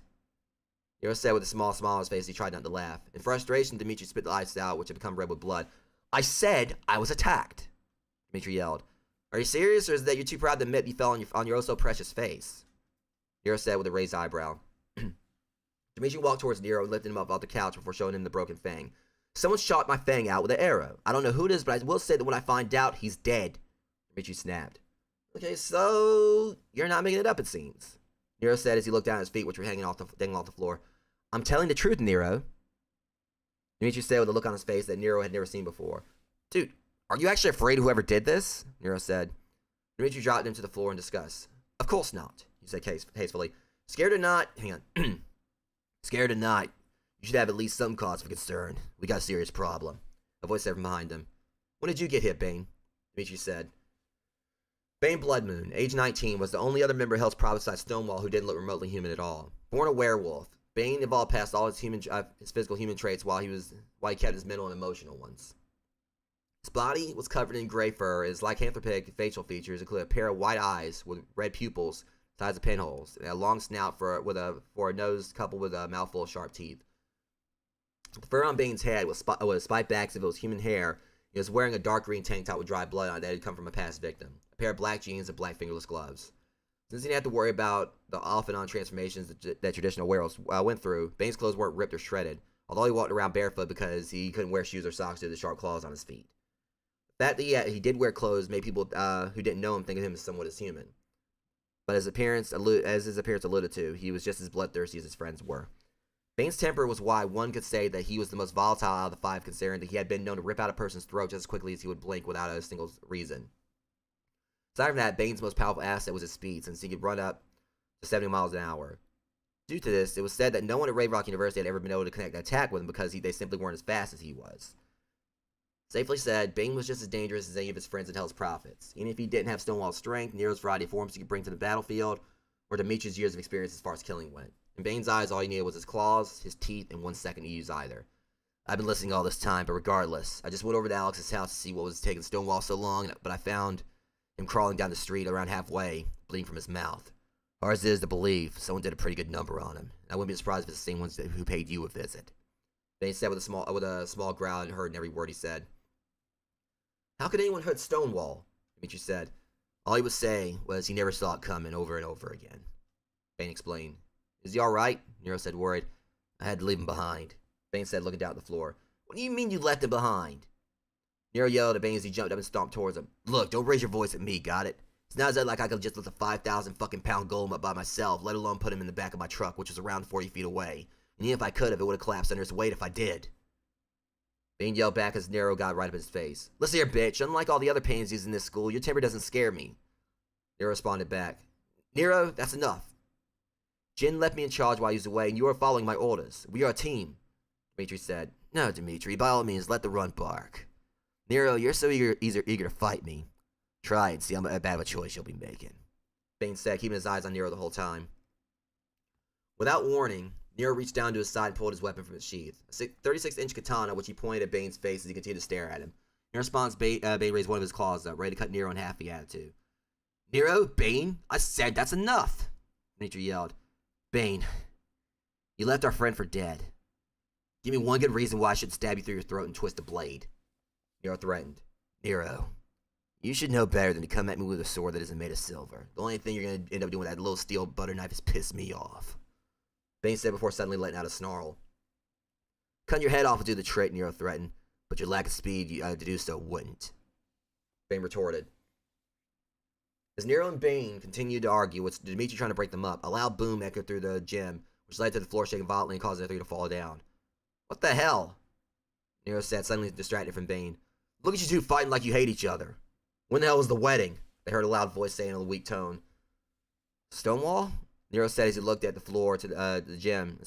Nero said with a small smile on his face. He tried not to laugh. In frustration, Dimitri spit the ice out, which had become red with blood. I said I was attacked, Dimitri yelled. Are you serious, or is that you're too proud to admit you fell on your oh-so-precious face? Nero said with a raised eyebrow. Dimitri walked towards Nero and lifted him up off the couch before showing him the broken fang. Someone shot my fang out with an arrow. I don't know who it is, but I will say that when I find out, he's dead. Dimitri snapped. Okay, so you're not making it up, it seems, Nero said as he looked down at his feet, which were dangling off the floor. I'm telling the truth, Nero, Dimitri said with a look on his face that Nero had never seen before. Dude, are you actually afraid of whoever did this? Nero said. Dimitri dropped him to the floor in disgust. Of course not, he said hastily. Scared or not, hang on. Scared or not, you should have at least some cause for concern. We got a serious problem. A voice said from behind him. When did you get hit, Bane? Dimitri said. Bane Bloodmoon, age 19, was the only other member of Hell's prophesied Stonewall who didn't look remotely human at all. Born a werewolf, Bane evolved past all his physical human traits while he kept his mental and emotional ones. His body was covered in gray fur. His lycanthropic facial features included a pair of white eyes with red pupils, size of pinholes, and a long snout for a nose coupled with a mouthful of sharp teeth. The fur on Bane's head was spiked back as if it was human hair. He was wearing a dark green tank top with dry blood on it that had come from a past victim, a pair of black jeans and black fingerless gloves. Since he didn't have to worry about the off and on transformations that traditional werewolves went through, Bane's clothes weren't ripped or shredded, although he walked around barefoot because he couldn't wear shoes or socks due to the sharp claws on his feet. The fact that he did wear clothes made people who didn't know him think of him as somewhat as human. But as his appearance alluded to, he was just as bloodthirsty as his friends were. Bane's temper was why one could say that he was the most volatile out of the five, considering that he had been known to rip out a person's throat just as quickly as he would blink without a single reason. Aside from that, Bane's most powerful asset was his speed, since he could run up to 70 miles an hour. Due to this, it was said that no one at Raven Rock University had ever been able to connect an attack with him because they simply weren't as fast as he was. Safely said, Bane was just as dangerous as any of his friends in Hell's Prophets. Even if he didn't have Stonewall's strength, Nero's variety of forms he could bring to the battlefield, or Dimitri's years of experience as far as killing went. In Bane's eyes, all he needed was his claws, his teeth, and 1 second to use either. I've been listening all this time, but regardless, I just went over to Alex's house to see what was taking Stonewall so long, but I found him crawling down the street around halfway, bleeding from his mouth. Hard as it is to believe, someone did a pretty good number on him. I wouldn't be surprised if it's the same ones who paid you a visit. Bane said with a small growl and heard in every word he said. How could anyone hurt Stonewall? Dimitri said. All he was saying was he never saw it coming over and over again. Bane explained. Is he alright? Nero said, worried. I had to leave him behind. Bane said, looking down at the floor. What do you mean you left him behind? Nero yelled at Bane as he jumped up and stomped towards him. Look, don't raise your voice at me, got it? It's not as like I could just lift a 5,000 fucking pound golem up by myself, let alone put him in the back of my truck, which was around 40 feet away. And even if I could have, it would have collapsed under his weight if I did. Bane yelled back as Nero got right up his face. Listen here, bitch. Unlike all the other pansies in this school, your temper doesn't scare me. Nero responded back. Nero, that's enough. Jin left me in charge while he was away, and you are following my orders. We are a team, Dimitri said. No, Dimitri, by all means, let the run bark. Nero, you're so eager to fight me. Try and see how bad of a choice you'll be making. Bane said, keeping his eyes on Nero the whole time. Without warning, Nero reached down to his side and pulled his weapon from its sheath. A 36-inch katana, which he pointed at Bane's face as he continued to stare at him. In response, Bane raised one of his claws up, ready to cut Nero in half the attitude. Nero, Bane, I said that's enough, Dimitri yelled. Bane, you left our friend for dead. Give me one good reason why I should stab you through your throat and twist the blade. Nero threatened. Nero, you should know better than to come at me with a sword that isn't made of silver. The only thing you're going to end up doing with that little steel butter knife is piss me off. Bane said before suddenly letting out a snarl. Cut your head off will do the trick, Nero threatened, but your lack of speed to do so wouldn't. Bane retorted. As Nero and Bane continued to argue, with Dimitri trying to break them up, a loud boom echoed through the gym, which led to the floor shaking violently and causing the three to fall down. What the hell? Nero said, suddenly distracted from Bane. Look at you two fighting like you hate each other. When the hell was the wedding? They heard a loud voice saying in a weak tone. Stonewall? Nero said as he looked at the floor to the gym.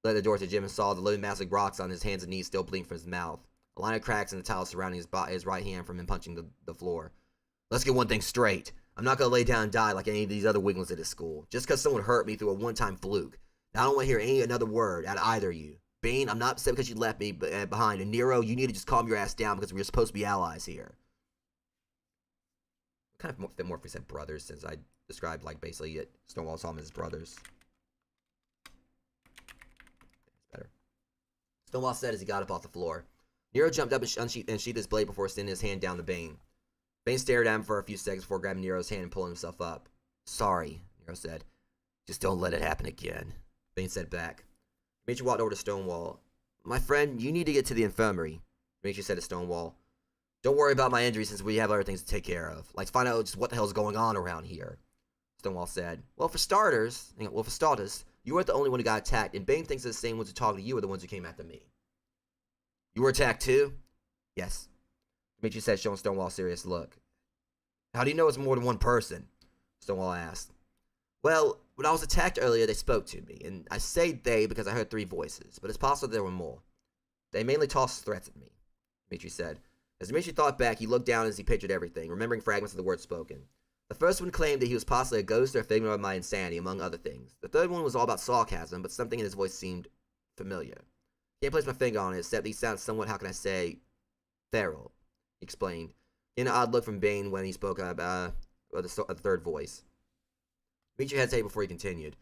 Led the door to the gym and saw the living massive rocks on his hands and knees still bleeding from his mouth. A line of cracks in the tiles surrounding his right hand from him punching the floor. Let's get one thing straight. I'm not going to lay down and die like any of these other weaklings at this school. Just because someone hurt me through a one-time fluke. Now, I don't want to hear another word out of either of you. Bane, I'm not upset because you left me behind. And Nero, you need to just calm your ass down because we're supposed to be allies here. Kind of fit more if we said brothers, since I described, like, basically Stonewall saw them as brothers. That's better. Stonewall said as he got up off the floor. Nero jumped up and unsheathed his blade before extending his hand down to Bane. Bane stared at him for a few seconds before grabbing Nero's hand and pulling himself up. Sorry, Nero said. Just don't let it happen again. Bane said back. Dimitri walked over to Stonewall. My friend, you need to get to the infirmary, Dimitri said to Stonewall. Don't worry about my injury since we have other things to take care of. Like to find out just what the hell's going on around here, Stonewall said. Well, for starters, you weren't the only one who got attacked, and Bane thinks that the same ones who talked to you are the ones who came after me. You were attacked too? Yes, Dimitri said, showing Stonewall a serious look. How do you know it's more than one person? Stonewall asked. Well, when I was attacked earlier, they spoke to me, and I say they because I heard 3 voices, but it's possible there were more. They mainly tossed threats at me, Dimitri said. As Dimitri thought back, he looked down as he pictured everything, remembering fragments of the words spoken. The first one claimed that he was possibly a ghost or a figment of my insanity, among other things. The third one was all about sarcasm, but something in his voice seemed familiar. Can't place my finger on it, except he sounds somewhat, how can I say, feral, he explained. In an odd look from Bane when he spoke about the third voice. Dimitri hesitated before he continued.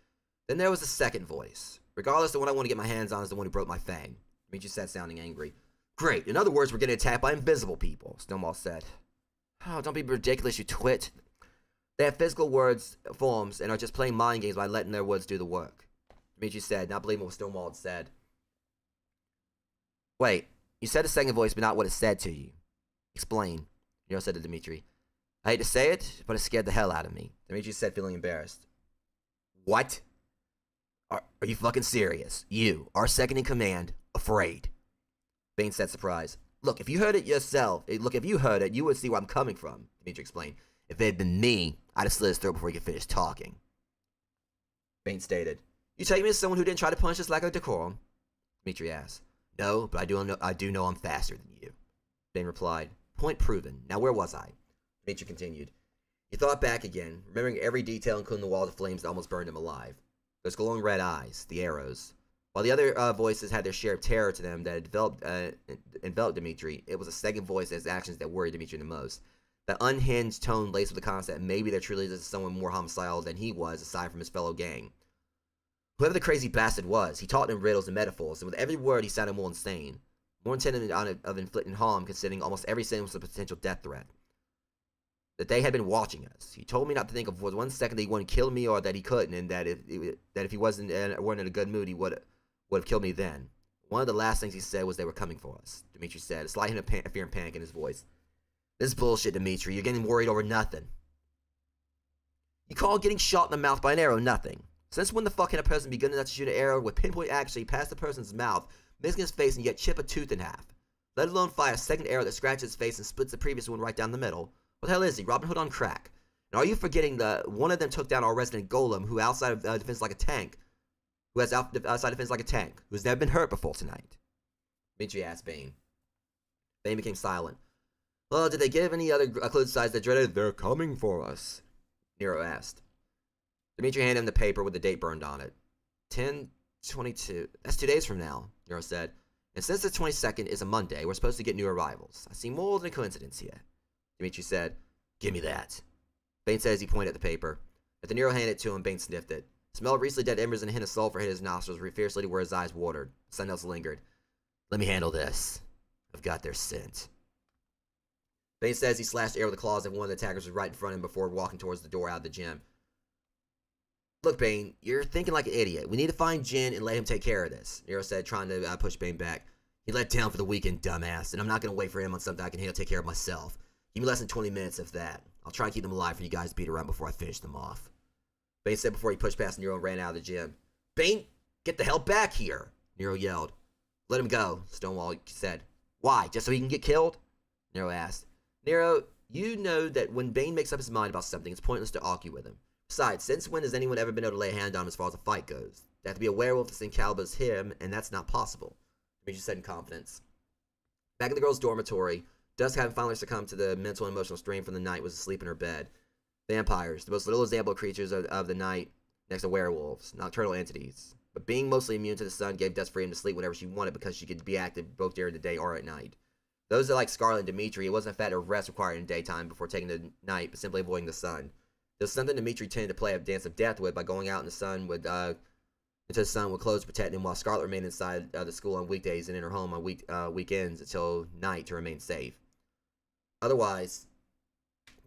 Then there was the second voice. Regardless, the one I want to get my hands on is the one who broke my fang, Dimitri said, sounding angry. Great. In other words, we're getting attacked by invisible people, Stonewall said. Oh, don't be ridiculous, you twit. They have physical forms and are just playing mind games by letting their words do the work, Dimitri said, not believing what Stonewall had said. Wait, you said the second voice, but not what it said to you. Explain, Nero said to Dimitri. I hate to say it, but it scared the hell out of me, Dimitri said, feeling embarrassed. What? Are you fucking serious? You, our second in command, afraid? Bane said, surprised. Look, if you heard it yourself, you would see where I'm coming from, Dimitri explained. If it had been me, I'd have slit his throat before he could finish talking. Bane stated. You take me as someone who didn't try to punish us like a decorum? Dimitri asked. No, but I do know I'm faster than you, Bane replied. Point proven. Now where was I? Dimitri continued. He thought back again, remembering every detail, including the walls of flames that almost burned him alive. Those glowing red eyes, the arrows. While the other voices had their share of terror to them that had enveloped Dimitri, it was the second voice and his actions that worried Dimitri the most. That unhinged tone laced with the concept that maybe there truly is someone more homicidal than he was, aside from his fellow gang. Whoever the crazy bastard was, he talked in riddles and metaphors, and with every word he sounded more insane. More intent of inflicting harm, considering almost every sentence was a potential death threat. That they had been watching us. He told me not to think of for 1 second that he wouldn't kill me or that he couldn't, and that if he weren't in a good mood, he would have killed me then. One of the last things he said was they were coming for us, Dimitri said, a slight hint of fear and panic in his voice. This is bullshit, Dimitri. You're getting worried over nothing. You call getting shot in the mouth by an arrow nothing. Since when the fuck can a person be good enough to shoot an arrow with pinpoint accuracy past the person's mouth, missing his face, and yet chip a tooth in half? Let alone fire a second arrow that scratches his face and splits the previous one right down the middle. What the hell is he, Robin Hood on crack? And are you forgetting that one of them took down our resident golem, who outside of defense like a tank, who's never been hurt before tonight? Dimitri asked Bane. Bane became silent. Well, did they give any other clues besides the dreaded, they're coming for us? Nero asked. Dimitri handed him the paper with the date burned on it. 10/22. That's 2 days from now, Nero said. And since the 22nd is a Monday, we're supposed to get new arrivals. I see more than a coincidence here. Dimitri said, Give me that. Bane said as he pointed at the paper. After Nero handed it to him, Bane sniffed it. The smell of recently dead embers and a hint of sulfur hit his nostrils fiercely to where his eyes watered. Something else lingered. Let me handle this. I've got their scent. Bane says he slashed air with the claws of one of the attackers was right in front of him before walking towards the door out of the gym. Look, Bane, you're thinking like an idiot. We need to find Jin and let him take care of this, Nero said, trying to push Bane back. He let down for the weekend, dumbass, and I'm not going to wait for him on something I can handle take care of myself. Give me less than 20 minutes, if that. I'll try and keep them alive for you guys to beat around before I finish them off. Bane said before he pushed past Nero and ran out of the gym. Bane, get the hell back here, Nero yelled. Let him go, Stonewall said. Why, just so he can get killed? Nero asked. Nero, you know that when Bane makes up his mind about something, it's pointless to argue with him. Besides, since when has anyone ever been able to lay a hand on him as far as a fight goes? They have to be a werewolf the same caliber as him, and that's not possible, Demetri said in confidence. Back in the girls' dormitory, Dusk, having finally succumbed to the mental and emotional strain from the night, was asleep in her bed. Vampires, the most little example creatures of the night, next to werewolves, nocturnal entities. But being mostly immune to the sun gave Dusk freedom to sleep whenever she wanted because she could be active both during the day or at night. Those that like Scarlet and Demetri, it wasn't a fact of rest required in daytime before taking the night, but simply avoiding the sun. It was something Demetri tended to play a dance of death with by going out in the sun with into the sun with clothes to protect him, while Scarlet remained inside the school on weekdays and in her home on weekends until night to remain safe. Otherwise,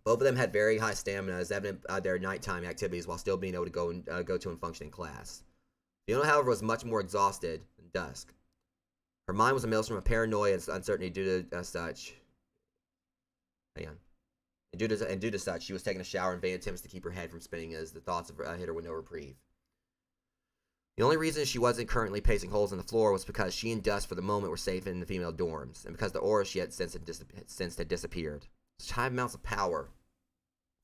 both of them had very high stamina, as evident their nighttime activities, while still being able to go to and function in class. Fiona, however, was much more exhausted than Dusk. Her mind was a maelstrom of paranoia and uncertainty due to such. Hang on. And due to such, she was taking a shower in vain attempts to keep her head from spinning as the thoughts of hit her with no reprieve. The only reason she wasn't currently pacing holes in the floor was because she and Dusk, for the moment, were safe in the female dorms, and because the aura she had sensed had disappeared. Such high amounts of power.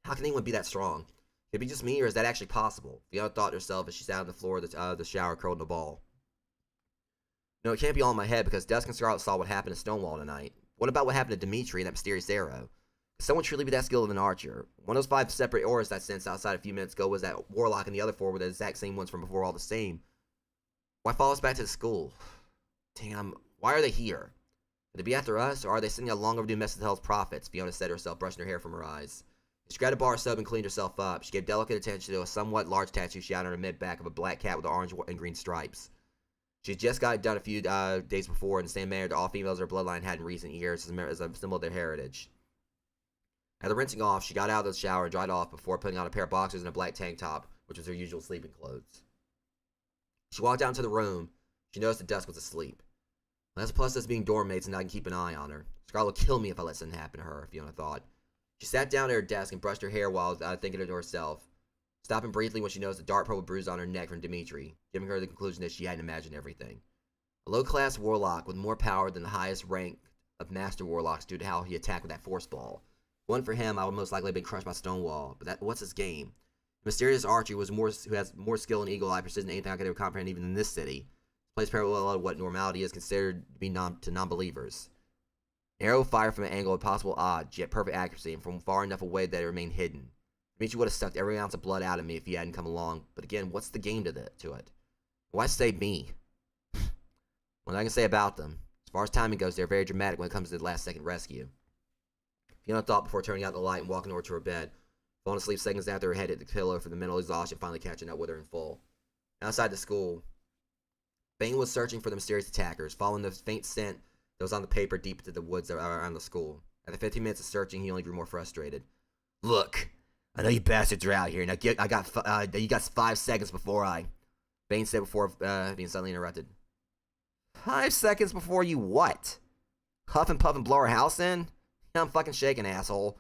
How can anyone be that strong? Could it be just me, or is that actually possible? Fiona thought to herself as she sat on the floor of the shower, curled in a ball. No, it can't be all in my head, because Dusk and Scarlet saw what happened to Stonewall tonight. What about what happened to Demetri and that mysterious arrow? Could someone truly be that skilled of an archer? One of those 5 separate auras I sensed outside a few minutes ago was that Warlock, and the other 4 were the exact same ones from before, all the same. Why follow us back to the school? Damn, why are they here? Could they be after us, or are they sending a long overdue message to Hell's prophets? Fiona said to herself, brushing her hair from her eyes. She grabbed a bar of soap and cleaned herself up. She gave delicate attention to a somewhat large tattoo she had on her mid-back of a black cat with orange and green stripes. She had just got it done a few days before in the same manner that all females of her bloodline had in recent years as a symbol of their heritage. After rinsing off, she got out of the shower and dried off before putting on a pair of boxers and a black tank top, which was her usual sleeping clothes. She walked down to the room. She noticed that Dusk was asleep. Well, that's a plus as being dorm mates, and I can keep an eye on her. Scarlet will kill me if I let something happen to her, Fiona thought. She sat down at her desk and brushed her hair while thinking to herself, stopping briefly when she noticed a dark purple bruise on her neck from Demetri, giving her the conclusion that she hadn't imagined everything. A low-class warlock with more power than the highest rank of master warlocks due to how he attacked with that force ball. One for him, I would most likely have been crushed by Stonewall, but what's his game? The mysterious archer who has more skill and eagle eye precision than anything I could ever comprehend even in this city. Plays parallel to what normality is considered to be to non-believers. An arrow fired from an angle of possible odds, yet perfect accuracy, and from far enough away that it remained hidden. Demetri would have sucked every ounce of blood out of me if he hadn't come along, but again, what's the game to it? Why say me? What I can say about them. As far as timing goes, they're very dramatic when it comes to the last-second rescue. Fiona thought before turning out the light and walking over to her bed, falling asleep seconds after her head hit the pillow for the mental exhaustion finally catching up with her in full. Outside the school, Bane was searching for the mysterious attackers, following the faint scent that was on the paper deep into the woods around the school. After 15 minutes of searching, he only grew more frustrated. Look, I know you bastards are out here. Now you got 5 seconds before I... Bane said before being suddenly interrupted. 5 seconds before you what? Huff and puff and blow our house in? Yeah, I'm fucking shaking, asshole.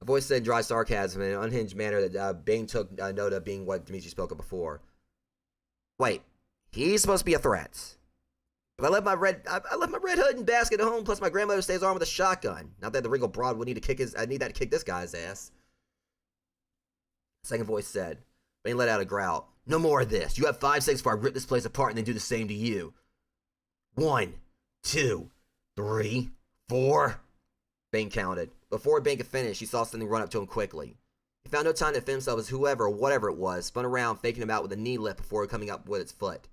A voice said in dry sarcasm in an unhinged manner that Bane took note of being what Demetri spoke of before. Wait, he's supposed to be a threat. But I left my red hood and basket at home, plus my grandmother stays armed with a shotgun. Not that the wrinkled broad would need that to kick this guy's ass. The second voice said. Bane let out a growl. No more of this. You have 5 seconds before I rip this place apart and then do the same to you. 1, 2, 3, 4. Bane counted. Before Bane could finish, he saw something run up to him quickly. He found no time to defend himself as whoever or whatever it was spun around, faking him out with a knee lift before coming up with its foot.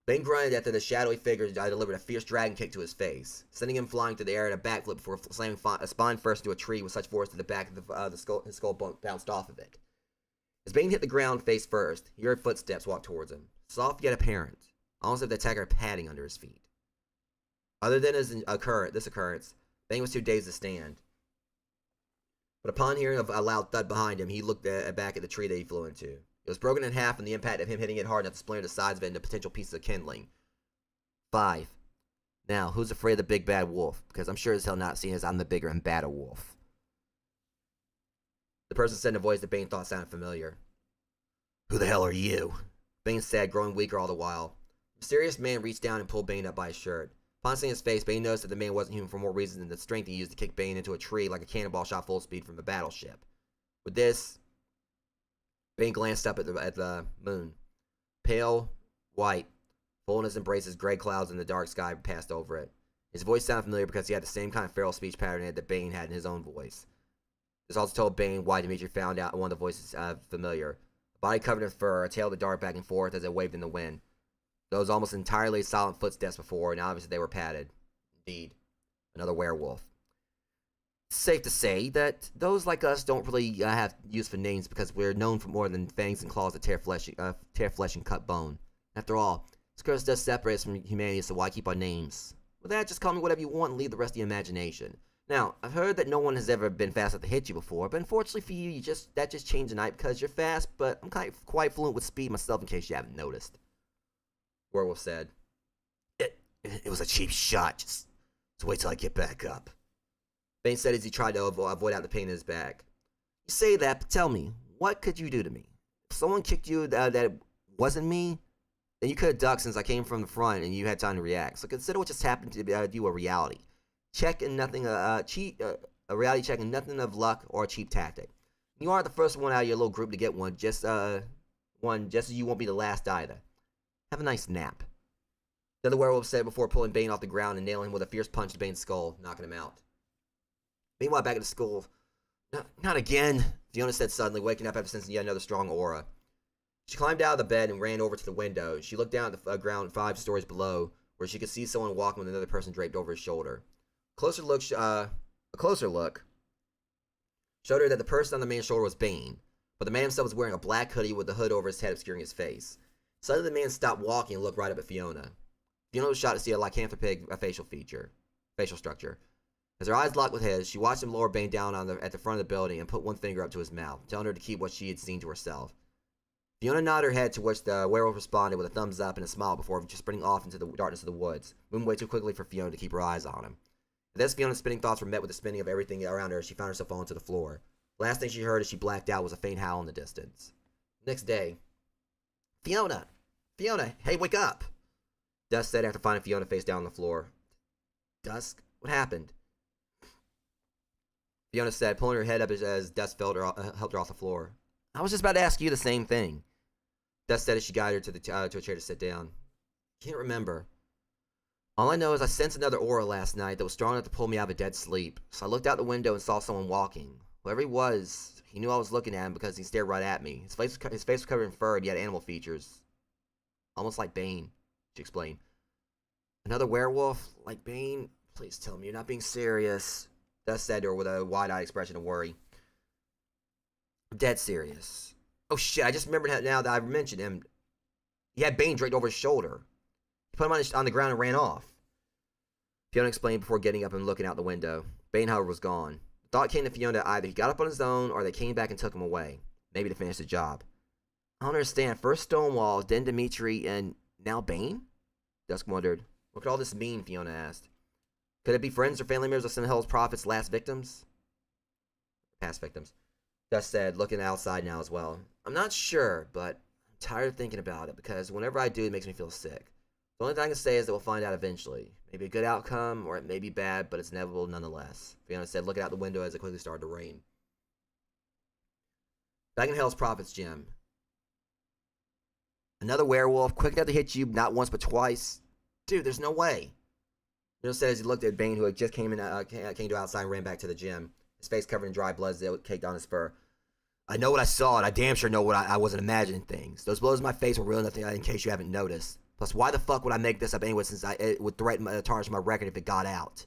Bane grunted after the shadowy figure delivered a fierce dragon kick to his face, sending him flying through the air in a backflip before slamming spine first into a tree with such force that the back of his skull bounced off of it. As Bane hit the ground face first, he heard footsteps walk towards him, soft yet apparent, almost as if the attacker had padding under his feet. Other than this occurrence, Bane was too dazed to stand. But upon hearing a loud thud behind him, he looked back at the tree that he flew into. It was broken in half from the impact of him hitting it hard enough to splinter the sides of it into potential pieces of kindling. 5. Now, who's afraid of the big bad wolf? Because I'm sure as hell not seeing as I'm the bigger and badder wolf. The person said in a voice that Bane thought sounded familiar. Who the hell are you? Bane said, growing weaker all the while. The mysterious man reached down and pulled Bane up by his shirt. Upon seeing his face, Bane noticed that the man wasn't human for more reason than the strength he used to kick Bane into a tree like a cannonball shot full speed from a battleship. With this, Bane glanced up at the moon. Pale, white, full in his embraces, gray clouds in the dark sky passed over it. His voice sounded familiar because he had the same kind of feral speech pattern that Bane had in his own voice. This also told Bane why Dimitri found out one of the voices familiar. A body covered in fur, a tail that darted back and forth as it waved in the wind. Those almost entirely silent footsteps before, and obviously they were padded. Indeed, another werewolf. It's safe to say that those like us don't really have use for names because we're known for more than fangs and claws that tear flesh and cut bone. After all, this curse does separate us from humanity, so why keep our names? With that, just call me whatever you want and leave the rest to your imagination. Now, I've heard that no one has ever been fast enough to hit you before, but unfortunately for you, that just changed tonight because you're fast, but I'm quite fluent with speed myself in case you haven't noticed. Werewolf said, It was a cheap shot. Just wait till I get back up. Bane said as he tried to avoid out the pain in his back. You say that, but tell me, what could you do to me? If someone kicked you that wasn't me, then you could have ducked since I came from the front and you had time to react. So consider what just happened to you a reality. Check and nothing, a reality check and nothing of luck or a cheap tactic. You aren't the first one out of your little group to get one, just as you won't be the last either. Have a nice nap. The other werewolf said before pulling Bane off the ground and nailing him with a fierce punch to Bane's skull, knocking him out. Meanwhile, back at the school, not again, Fiona said suddenly, waking up after sensing yet another strong aura. She climbed out of the bed and ran over to the window. She looked down at the ground 5 stories below, where she could see someone walking with another person draped over his shoulder. A closer look showed her that the person on the man's shoulder was Bane, but the man himself was wearing a black hoodie with the hood over his head obscuring his face. Suddenly, the man stopped walking and looked right up at Fiona. Fiona was shocked to see a lycanthropic facial structure. As her eyes locked with his, she watched him lower Bane down at the front of the building and put one finger up to his mouth, telling her to keep what she had seen to herself. Fiona nodded her head, to which the werewolf responded with a thumbs up and a smile before just sprinting off into the darkness of the woods, moving way too quickly for Fiona to keep her eyes on him. At this, Fiona's spinning thoughts were met with the spinning of everything around her as she found herself falling to the floor. The last thing she heard as she blacked out was a faint howl in the distance. Next day, Fiona, hey, wake up! Dusk said after finding Fiona face down on the floor. Dusk, what happened? Fiona said, pulling her head up as Dusk helped her off the floor. I was just about to ask you the same thing. Dusk said as she guided her to a chair to sit down. Can't remember. All I know is I sensed another aura last night that was strong enough to pull me out of a dead sleep. So I looked out the window and saw someone walking. Whoever he was, he knew I was looking at him because he stared right at me. His face was covered in fur and he had animal features. Almost like Bane, she explained. Another werewolf? Like Bane? Please tell me you're not being serious. Dusk said to her with a wide-eyed expression of worry. I'm dead serious. Oh shit, I just remembered now that I mentioned him. He had Bane draped over his shoulder. He put him on the ground and ran off. Fiona explained before getting up and looking out the window. Bane, however, was gone. The thought came to Fiona that either he got up on his own or they came back and took him away. Maybe to finish the job. I don't understand. First Stonewall, then Dimitri, and now Bane? Dusk wondered. What could all this mean, Fiona asked. Could it be friends or family members of some of Hell's Prophet's past victims? Dusk said, looking outside now as well. I'm not sure, but I'm tired of thinking about it because whenever I do, it makes me feel sick. The only thing I can say is that we'll find out eventually. Maybe a good outcome, or it may be bad, but it's inevitable nonetheless. Fiona said, looking out the window as it quickly started to rain. Back in Hell's Prophet's gym. Another werewolf, quick enough to hit you not once but twice. Dude, there's no way. Fiona said as he looked at Bane, who had just came to outside and ran back to the gym. His face covered in dry blood as it caked on his fur. I know what I saw, and I damn sure know what I wasn't imagining things. Those blows in my face were real enough in case you haven't noticed. Plus, why the fuck would I make this up anyway since it would threaten to tarnish my record if it got out?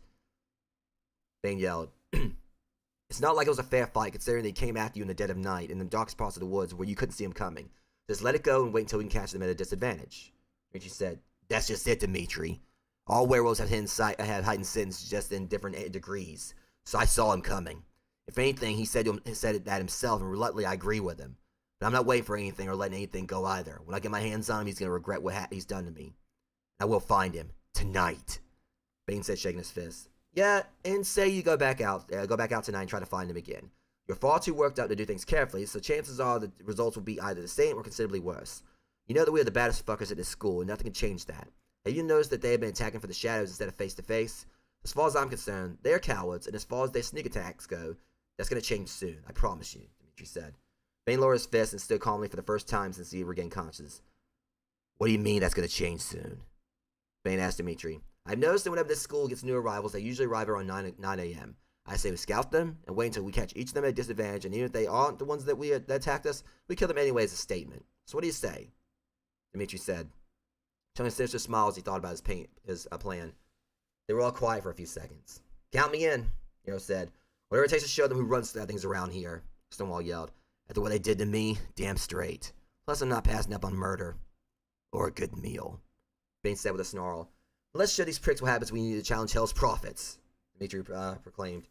Bane yelled. It's not like it was a fair fight considering they came after you in the dead of night in the darkest parts of the woods where you couldn't see them coming. Just let it go and wait until we can catch them at a disadvantage. Richie said, That's just it, Dimitri. All werewolves have heightened sins just in different degrees. So I saw him coming. If anything, he said that himself, and reluctantly I agree with him. But I'm not waiting for anything or letting anything go either. When I get my hands on him, he's going to regret what he's done to me. I will find him. Tonight. Bane said, shaking his fist. Yeah, and say you go back out tonight and try to find him again. You're far too worked up to do things carefully, so chances are the results will be either the same or considerably worse. You know that we are the baddest fuckers at this school, and nothing can change that. Have you noticed that they have been attacking for the shadows instead of face to face? As far as I'm concerned, they're cowards, and as far as their sneak attacks go, that's going to change soon, I promise you, Dimitri said. Bane lowered his fist and stood calmly for the first time since he regained consciousness. What do you mean that's going to change soon? Bane asked Dimitri. I've noticed that whenever this school gets new arrivals, they usually arrive around 9 a.m. I say we scout them and wait until we catch each of them at a disadvantage, and even if they aren't the ones that attacked us, we kill them anyway as a statement. So what do you say? Dimitri said, showing a sinister smile as he thought about his plan. They were all quiet for a few seconds. Count me in, Nero said. Whatever it takes to show them who runs things around here, Stonewall yelled. After what they did to me, damn straight. Plus I'm not passing up on murder. Or a good meal, Bane said with a snarl. Let's show these pricks what happens when you need to challenge Hell's prophets, Dimitri proclaimed.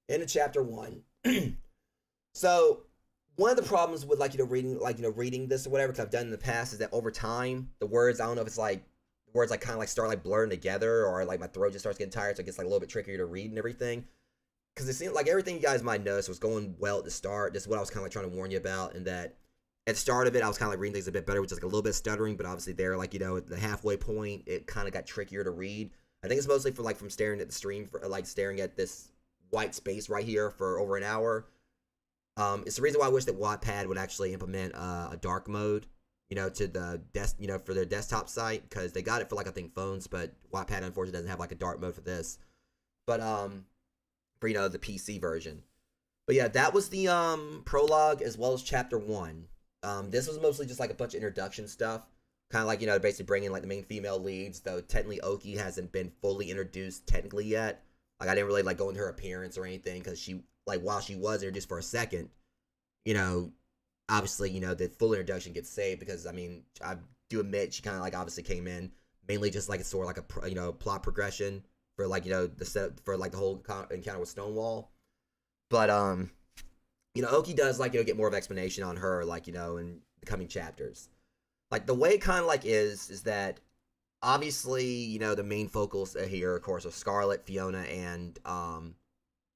Into chapter 1. So, one of the problems with reading this or whatever, because I've done in the past, is that over time, the words, I don't know if it's like, the words like kind of like start like blurring together, or like my throat just starts getting tired, so it gets like a little bit trickier to read and everything. Because it seemed like everything you guys might notice was going well at the start. This is what I was kind of like trying to warn you about, and that at the start of it, I was kind of like reading things a bit better, which is like a little bit stuttering, but obviously there, like, at the halfway point, it kind of got trickier to read. I think it's mostly for like from staring at the stream, for like staring at this white space right here for over an hour. It's the reason why I wish that Wattpad would actually implement a dark mode, to the for their desktop site, because they got it for like I think phones, but Wattpad unfortunately doesn't have like a dark mode for this. But for the PC version. But yeah, that was the prologue as well as chapter 1. This was mostly just like a bunch of introduction stuff, kind of like basically bringing like the main female leads. Though technically Oki hasn't been fully introduced technically yet. Like I didn't really like go into her appearance or anything, because she, like, while she was introduced for a second, obviously the full introduction gets saved, because I mean I do admit she kind of like obviously came in mainly just like a sort of like a plot progression for like the setup for like the whole encounter with Stonewall. But Oki does like get more of explanation on her, like in the coming chapters. Like the way it kind of like is that obviously the main focals here, of course, are Scarlet, Fiona, and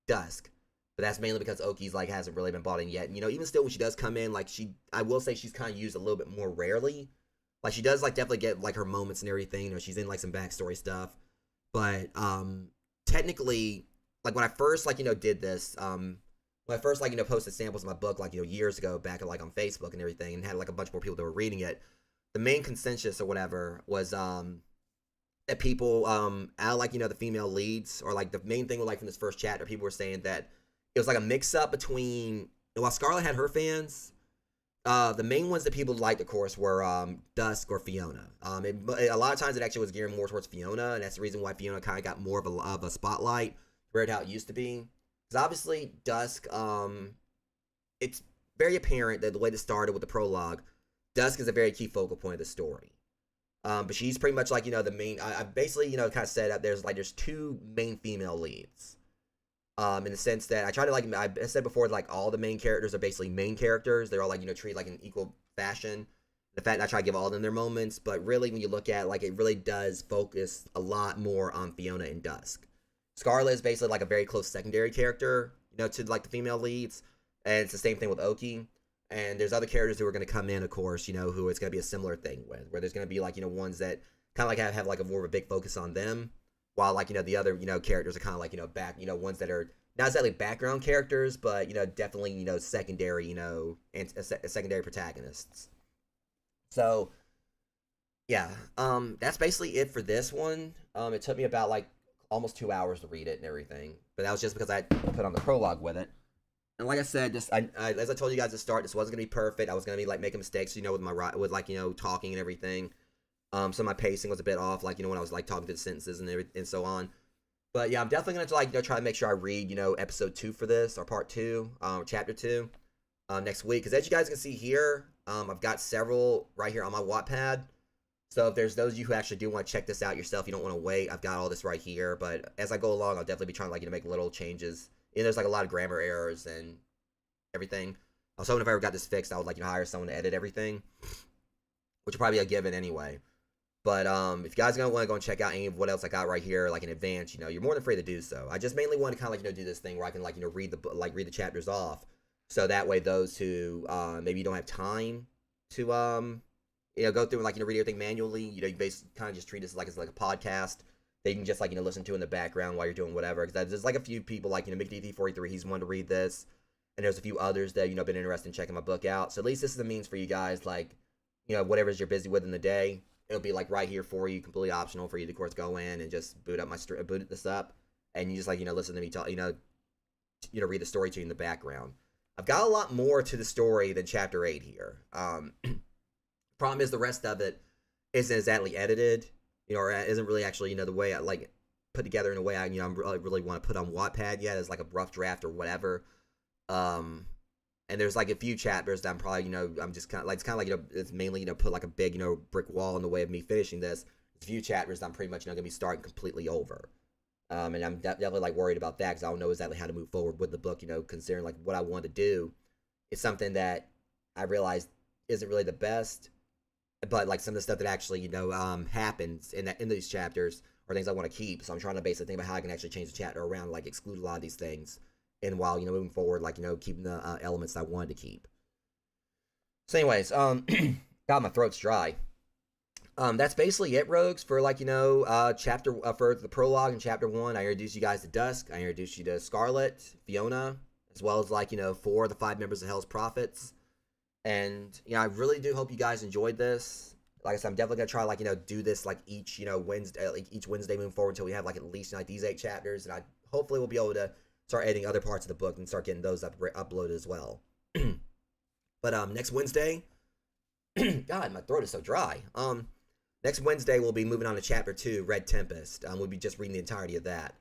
Dusk. But that's mainly because Oki's like hasn't really been brought in yet. And, even still when she does come in, like I will say she's kind of used a little bit more rarely. Like she does like definitely get like her moments and everything. She's in like some backstory stuff. But technically, like when I first did this, when I first posted samples of my book years ago back like on Facebook and everything, and had like a bunch more people that were reading it, the main consensus or whatever was that people out the female leads, or like the main thing from this first chapter, people were saying that it was like a mix up between, while Scarlet had her fans, the main ones that people liked, of course, were Dusk or Fiona. A lot of times it actually was geared more towards Fiona, and that's the reason why Fiona kind of got more of a spotlight compared to how it used to be. Because obviously Dusk, it's very apparent that the way this started with the prologue, Dusk is a very key focal point of the story. But she's pretty much like the main. I basically kind of set up. There's two main female leads. In the sense that I try to I said before, like all the main characters are basically main characters. They're all treated like in equal fashion. The fact that I try to give all of them their moments, but really when you look at it really does focus a lot more on Fiona and Dusk. Scarlet is basically like a very close secondary character, to like the female leads, and it's the same thing with Oki. And there's other characters who are going to come in, of course, who it's going to be a similar thing with, where there's going to be ones that kind of have like a more of a big focus on them. While the other characters are kind of back ones that are not exactly background characters, but definitely secondary and secondary protagonists. So yeah, that's basically it for this one. It took me about almost 2 hours to read it and everything, but that was just because I put on the prologue with it. And like I said, as I told you guys at the start, this wasn't gonna be perfect. I was gonna be making mistakes, with my talking and everything. So my pacing was a bit off, when I was talking to the sentences and so on. But yeah, I'm definitely gonna try to make sure I read episode 2 for this, or part 2, chapter 2, next week. Because as you guys can see here, I've got several right here on my Wattpad. So if there's those of you who actually do want to check this out yourself, you don't want to wait, I've got all this right here. But as I go along, I'll definitely be trying to make little changes. And there's a lot of grammar errors and everything. I was hoping if I ever got this fixed, I would hire someone to edit everything, which will probably be a given anyway. But if you guys want to go and check out any of what else I got right here, in advance, you're more than free to do so. I just mainly want to kind of do this thing where I can read the chapters off, so that way those who maybe don't have time to go through and like read everything manually. You basically kind of just treat this as like a podcast that you can just like listen to in the background while you're doing whatever. Because there's like a few people like McDT43, he's one to read this, and there's a few others that been interested in checking my book out. So at least this is the means for you guys, like whatever you're busy with in the day, it'll be like right here for you, completely optional for you to of course go in and just boot this up, and you just listen to me talk, read the story to you in the background. I've got a lot more to the story than chapter 8 here. Problem is the rest of it isn't exactly edited, or isn't really actually the way I like put together in a way I really want to put on Wattpad yet as like a rough draft or whatever. And there's like a few chapters that I'm probably I'm just kind of like it's mainly put like a big brick wall in the way of me finishing this. There's a few chapters that I'm pretty much gonna be starting completely over. And I'm definitely like worried about that because I don't know exactly how to move forward with the book. Considering like what I want to do, it's something that I realized isn't really the best. But like some of the stuff that actually happens in these chapters are things I want to keep. So I'm trying to basically think about how I can actually change the chapter around, like exclude a lot of these things, and while moving forward, like keeping the elements I wanted to keep. So anyways, God, my throat's dry. That's basically it, Rogues, for chapter for the prologue in chapter 1. I introduced you guys to Dusk. I introduced you to Scarlet, Fiona, as well as 4 of the 5 members of Hell's Prophets. And I really do hope you guys enjoyed this. Like I said, I'm definitely gonna try do this each Wednesday, each Wednesday moving forward until we have at least these 8 chapters, and I hopefully will be able to start editing other parts of the book and start getting those uploaded as well. But next Wednesday, God, my throat is so dry. Next Wednesday, we'll be moving on to Chapter 2, Red Tempest. We'll be just reading the entirety of that.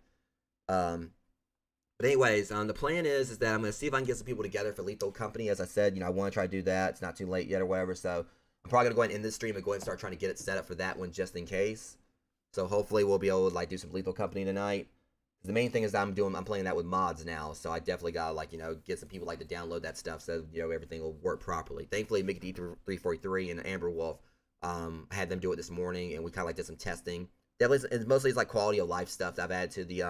But anyways, the plan is that I'm going to see if I can get some people together for Lethal Company. As I said, I want to try to do that. It's not too late yet or whatever. So I'm probably going to go ahead and end this stream and go ahead and start trying to get it set up for that one just in case. So hopefully we'll be able to do some Lethal Company tonight. The main thing is I'm playing that with mods now. So I definitely got to get some people to download that stuff so everything will work properly. Thankfully, McD343 and Amber Wolf, had them do it this morning, and we kind of did some testing. It's mostly quality of life stuff that I've added to the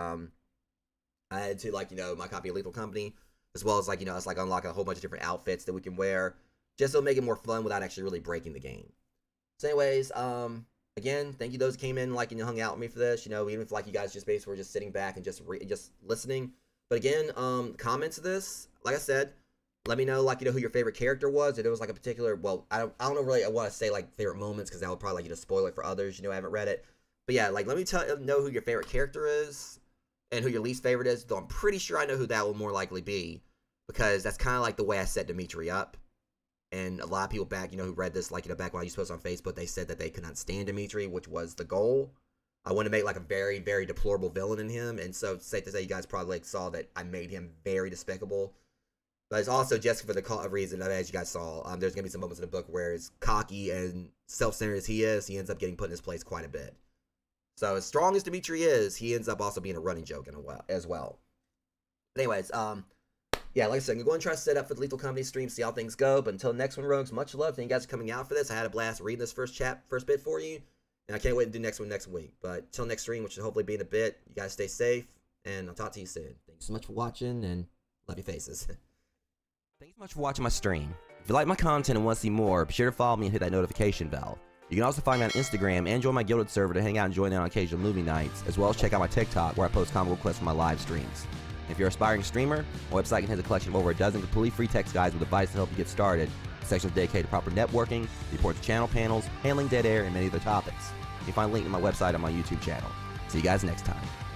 my copy of Lethal Company, as well as it's unlock a whole bunch of different outfits that we can wear, just to make it more fun without actually really breaking the game. So anyways, again, thank you those who came in hung out with me for this. Even if you guys just basically were just sitting back and just listening. But again, comments of this, like I said, let me know who your favorite character was. If it was a particular, well, I don't know really. I want to say favorite moments because that would probably spoil it for others. I haven't read it, but yeah, let me know who your favorite character is and who your least favorite is. Though I'm pretty sure I know who that will more likely be, because that's kind of the way I set Dimitri up. And a lot of people back, who read this, back when I used to post on Facebook, they said that they could not stand Dimitri, which was the goal. I want to make a very, very deplorable villain in him, and so it's safe to say you guys probably saw that I made him very despicable. But it's also just for the reason that, as you guys saw, there's going to be some moments in the book where as cocky and self-centered as he is, he ends up getting put in his place quite a bit. So as strong as Dimitri is, he ends up also being a running joke as well. But anyways, yeah, like I said, I'm going to go and try to set up for the Lethal Company stream, see how things go. But until next one, Rogues, much love. Thank you guys for coming out for this. I had a blast reading this first bit for you. And I can't wait to do next one next week. But until next stream, which will hopefully be in a bit, you guys stay safe. And I'll talk to you soon. Thanks so much for watching, and love your faces. Thanks so much for watching my stream. If you like my content and want to see more, be sure to follow me and hit that notification bell. You can also find me on Instagram and join my Guilded server to hang out and join in on occasional movie nights, as well as check out my TikTok where I post comic requests for my live streams. If you're an aspiring streamer, my website contains a collection of over a dozen completely free text guides with advice to help you get started. Sections dedicated to proper networking, reports to channel panels, handling dead air, and many other topics. You can find a link to my website on my YouTube channel. See you guys next time.